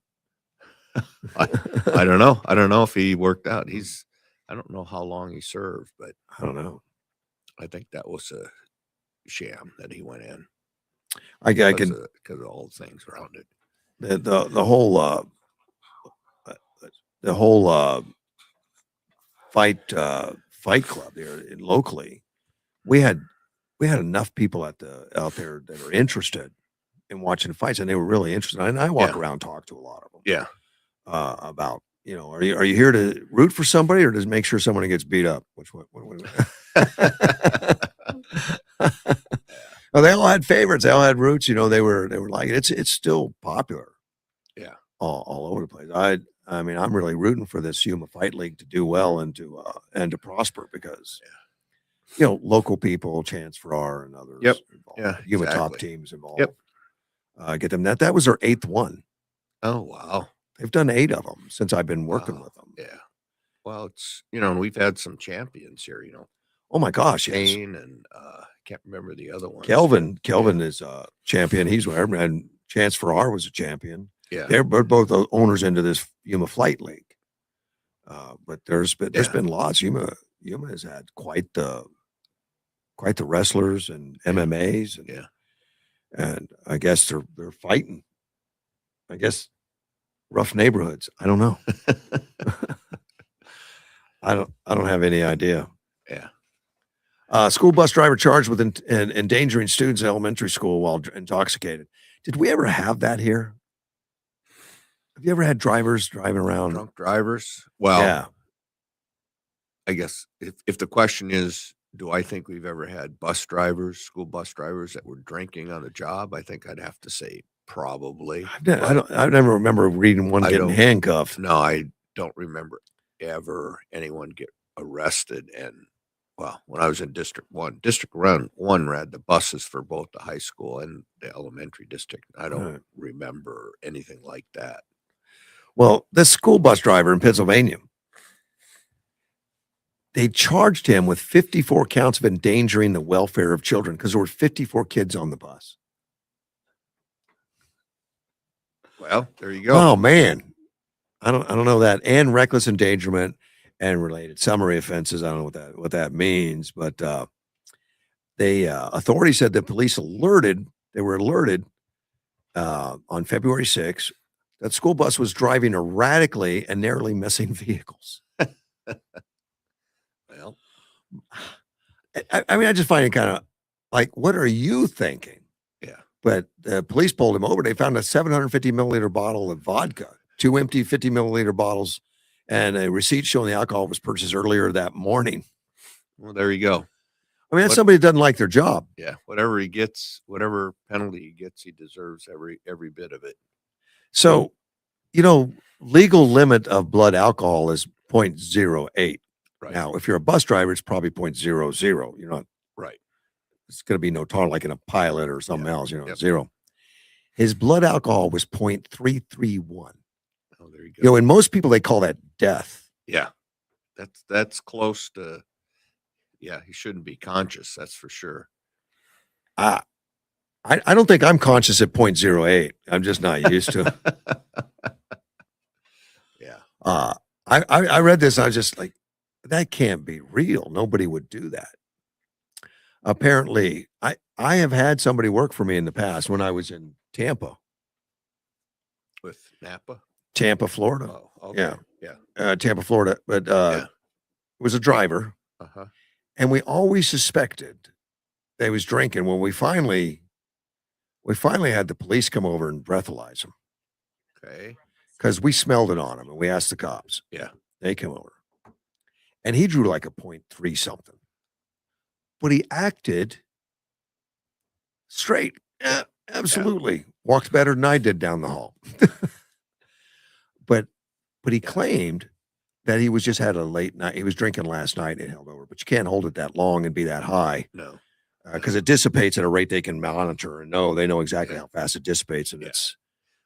I don't know. I don't know if he worked out. I don't know how long he served, but I don't know. I think that was a sham that he went in I because can of all the things around it. the whole fight club there locally. We had enough people out there that are interested in watching fights, and they were really interested. And I walk around, talk to a lot of them. Yeah. About, you know, are you here to root for somebody or just make sure someone gets beat up? Which one? Well, they all had favorites. They all had roots. You know, they were like, it's still popular. Yeah. All over the place. I mean, I'm really rooting for this Yuma Fight League to do well and to prosper because, you know, local people, Chance Farrar and others. Yep. Involved. Yeah, Yuma top exactly. teams involved. Yep. Get them that was their 8th one. Oh, wow. They've done 8 of them since I've been working with them. Yeah. Well, it's, you know, and we've had some champions here, you know. Oh my gosh, yes. Cain and can't remember the other one. Kelvin is a champion. He's where, and Chance Farrar was a champion. Yeah. They're both owners into this Yuma Flight League. But there's been lots. Yuma has had quite the wrestlers and MMAs and I guess they're fighting. I guess rough neighborhoods. I don't know. I don't have any idea. Yeah. School bus driver charged with endangering students in elementary school while intoxicated. Did we ever have that here? Have you ever had drivers driving around? Drunk drivers? Well, yeah. I guess if the question is, do I think we've ever had school bus drivers that were drinking on the job? I think I'd have to say probably. I never remember reading one getting handcuffed. No, I don't remember ever anyone get arrested. And well, when I was in District 1 ran the buses for both the high school and the elementary district. I don't remember anything like that. Well, this school bus driver in Pennsylvania, they charged him with 54 counts of endangering the welfare of children because there were 54 kids on the bus. Well, there you go. Oh man, I don't know that, and reckless endangerment and related summary offenses. I don't know what that means, but authorities said the police were alerted on February 6th that school bus was driving erratically and narrowly missing vehicles. Well, I mean, I just find it kind of like, what are you thinking? Yeah. But the police pulled him over. They found a 750 milliliter bottle of vodka, 2 empty 50 milliliter bottles, and a receipt showing the alcohol was purchased earlier that morning. Well, there you go. I mean, that's somebody that doesn't like their job. Yeah. Whatever he gets, whatever penalty he gets, he deserves every bit of it. So, you know, legal limit of blood alcohol is 0.08. Right. Now, if you're a bus driver, it's probably 0.00. You're not right. It's going to be no tar like in a pilot or something else, you know, Yep. 0. His blood alcohol was 0.331. Oh, there you go. You know, and most people, they call that death. Yeah. That's close to, yeah, he shouldn't be conscious. That's for sure. I don't think I'm conscious at 0.08. I'm just not used to it. Yeah. I read this. I was just like, that can't be real. Nobody would do that. Apparently, I have had somebody work for me in the past when I was in Tampa, With Napa? Florida. Oh, okay. Yeah. Tampa, Florida, but Yeah. it was a driver, Uh-huh. and we always suspected that he was drinking. When we finally had the police come over and breathalyze him Okay. because we smelled it on him, and we asked the cops. Yeah. They came over, and he drew like a 0.3 something, but he acted straight. Yeah, absolutely. Walked better than I did down the hall. but he claimed that he was just had a late night. He was drinking last night and held over, but you can't hold it that long and be that high No. because it dissipates at a rate they can monitor and they know exactly how fast it dissipates. And it's,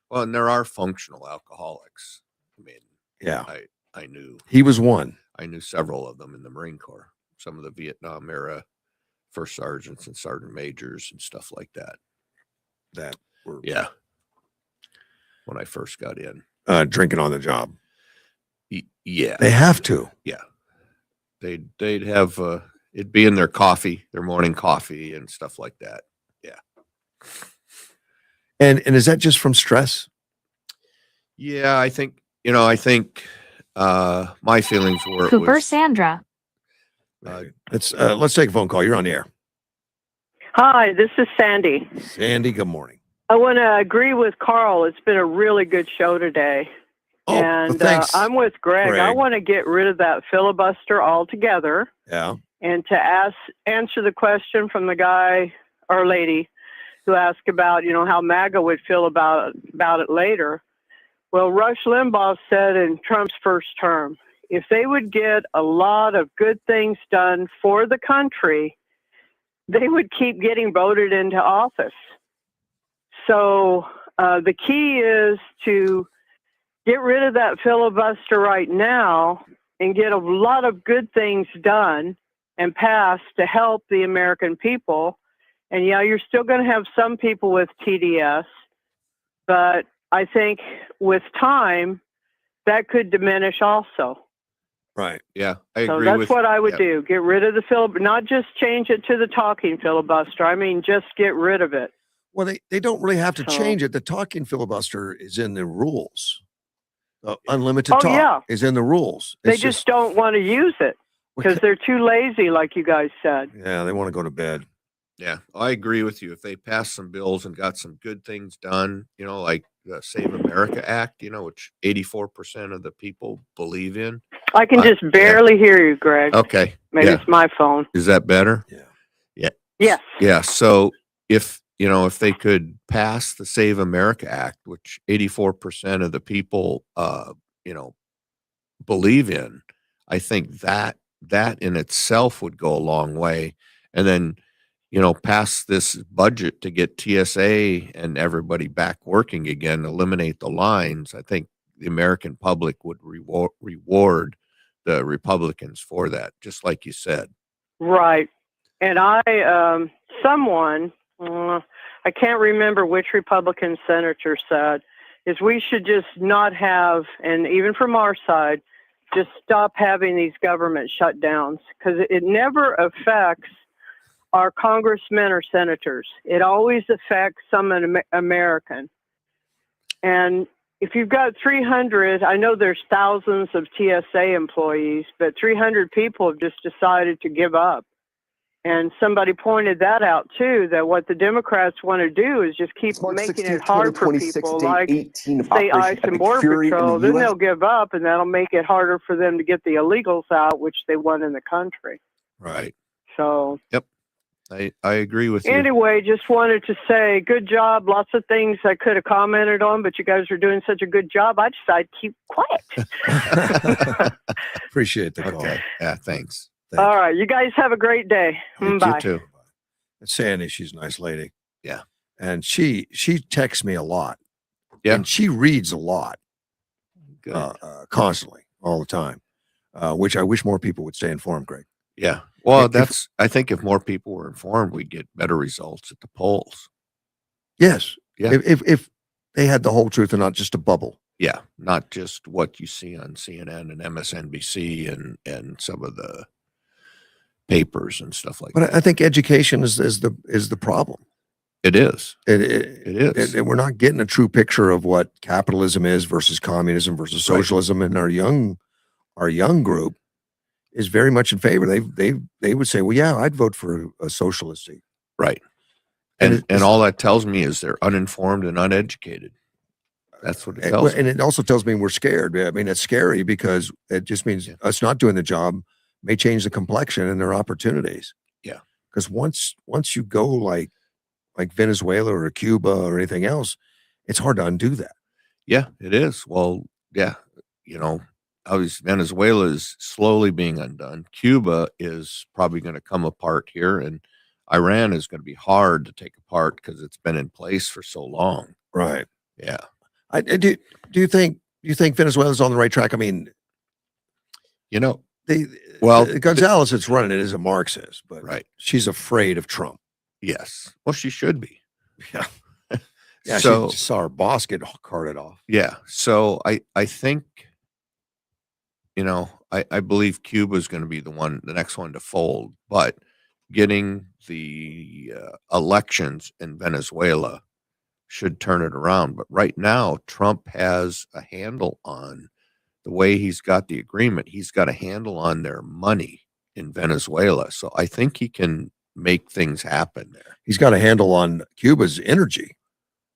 Well, and there are functional alcoholics. I mean, yeah, I knew he was one. I knew several of them in the Marine Corps, some of the Vietnam era first sergeants and sergeant majors and stuff like that. That were, when I first got in. Drinking on the job. Yeah. They have to. Yeah. They'd have, it'd be in their coffee, their morning coffee and stuff like that. Yeah. And is that just from stress? Yeah, I think my feelings were Cooper Sandra. Let's take a phone call. You're on the air. Hi, this is Sandy. Sandy, good morning. I want to agree with Carl. It's been a really good show today. Oh, and thanks. I'm with Greg. I Greg. want to get rid of that filibuster altogether. Yeah. And to answer the question from the guy or lady who asked about, how MAGA would feel about it later. Well, Rush Limbaugh said in Trump's first term, if they would get a lot of good things done for the country, they would keep getting voted into office. So the key is to get rid of that filibuster right now and get a lot of good things done and passed to help the American people. And you're still going to have some people with TDS, but I think with time that could diminish also. Right. Yeah, I agree. So that's what I would do. Get rid of the filibuster, not just change it to the talking filibuster. I mean, just get rid of it. Well, they don't really have to change it. The talking filibuster is in the rules. Unlimited talk is in the rules. They just don't want to use it because they're too lazy, like you guys said. Yeah, they want to go to bed. Yeah, I agree with you. If they pass some bills and got some good things done, like the Save America Act, which 84% of the people believe in. I can just barely hear you, Greg. Okay. Maybe it's my phone. Is that better? Yeah. Yeah. Yes. Yeah. So if they could pass the Save America Act, which 84% of the people, believe in, I think that in itself would go a long way. And then, pass this budget to get TSA and everybody back working again, eliminate the lines. I think the American public would reward the Republicans for that, just like you said. Right. And someone, I can't remember which Republican senator said, is we should just not have, and even from our side, just stop having these government shutdowns because it never affects our congressmen or senators. It always affects some American. And if you've got 300, I know there's thousands of TSA employees, but 300 people have just decided to give up. And somebody pointed that out too, that what the Democrats want to do is just keep making it hard for people like, say, ICE and Border Patrol. Then they'll give up and that'll make it harder for them to get the illegals out, which they want in the country. Right. So. Yep. I agree with you. Anyway, just wanted to say good job. Lots of things I could have commented on, but you guys are doing such a good job. I decided to keep quiet. Appreciate the call. Okay. Yeah, thanks. All right. You guys have a great day. Bye. You too. It's Sandy. She's a nice lady. Yeah. And she texts me a lot. Yeah. And she reads a lot. Constantly, all the time, which I wish more people would stay informed, Greg. Yeah. Well, I think if more people were informed, we'd get better results at the polls. Yes. Yeah. If they had the whole truth and not just a bubble. Yeah. Not just what you see on CNN and MSNBC and some of the papers and stuff like that. But I think education is the problem. It is. It It is. and we're not getting a true picture of what capitalism is versus communism versus Right. socialism. And our young group is very much in favor. They would say, well, yeah, I'd vote for a socialist seat. Right. And And all that tells me is they're uninformed and uneducated. That's what it tells me. And it also tells me we're scared. I mean, it's scary because it just means us not doing the job may change the complexion and their opportunities. Yeah. Because once you go like Venezuela or Cuba or anything else, it's hard to undo that. Yeah, it is. Well, yeah, you know, obviously Venezuela is slowly being undone. Cuba is probably going to come apart here, and Iran is going to be hard to take apart because it's been in place for so long. Right. Yeah. Do you think Venezuela's on the right track? I mean, You know, well, Gonzalez that's running it is a Marxist, but right. she's afraid of Trump. Yes. Well, she should be. Yeah. Yeah. So, she saw her boss get carted off. yeah. So I think, you know, I believe Cuba is going to be the next one to fold, but getting the elections in Venezuela should turn it around. But right now, Trump has a handle on the way he's got the agreement. He's got a handle on their money in Venezuela. So I think he can make things happen there. He's got a handle on Cuba's energy.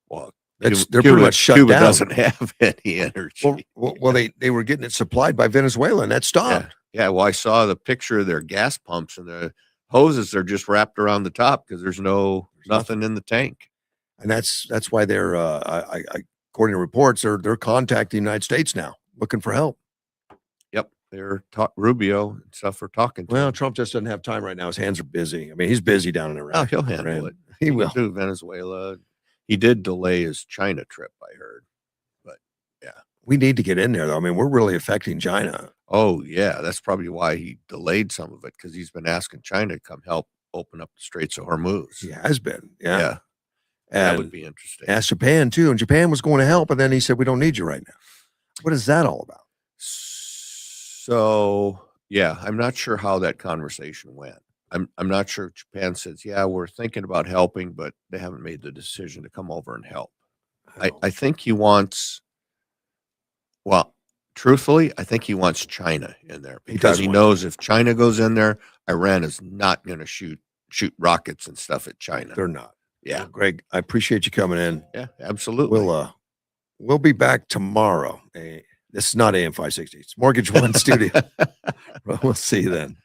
Well, they're Cuba, pretty much shut Cuba down. doesn't have any energy. Well, they were getting it supplied by Venezuela, and that stopped. Yeah. Well, I saw the picture of their gas pumps and the hoses. They're just wrapped around the top because there's nothing in the tank. And that's why they're according to reports, they're contacting the United States now, looking for help. Yep, they're Rubio and stuff are talking to Well, him. Trump just doesn't have time right now. His hands are busy. I mean, he's busy down in Iraq. Oh, he'll handle it. He will. Do Venezuela. He did delay his China trip, I heard. But yeah, we need to get in there though. I mean, we're really affecting China. Oh yeah, that's probably why he delayed some of it, because he's been asking China to come help open up the Straits of Hormuz. He has been. Yeah. And that would be interesting. Asked Japan too, and Japan was going to help, and then he said, "We don't need you right now." What is that all about? So yeah, I'm not sure how that conversation went. I'm not sure if Japan says, yeah, we're thinking about helping, but they haven't made the decision to come over and help. I think he wants, well, truthfully, I think he wants China in there because he knows if China goes in there, Iran is not going to shoot rockets and stuff at China. They're not. Yeah. Well, Greg, I appreciate you coming in. Yeah, absolutely. We'll be back tomorrow. This is not AM 560. It's Mortgage One Studio. We'll see you then.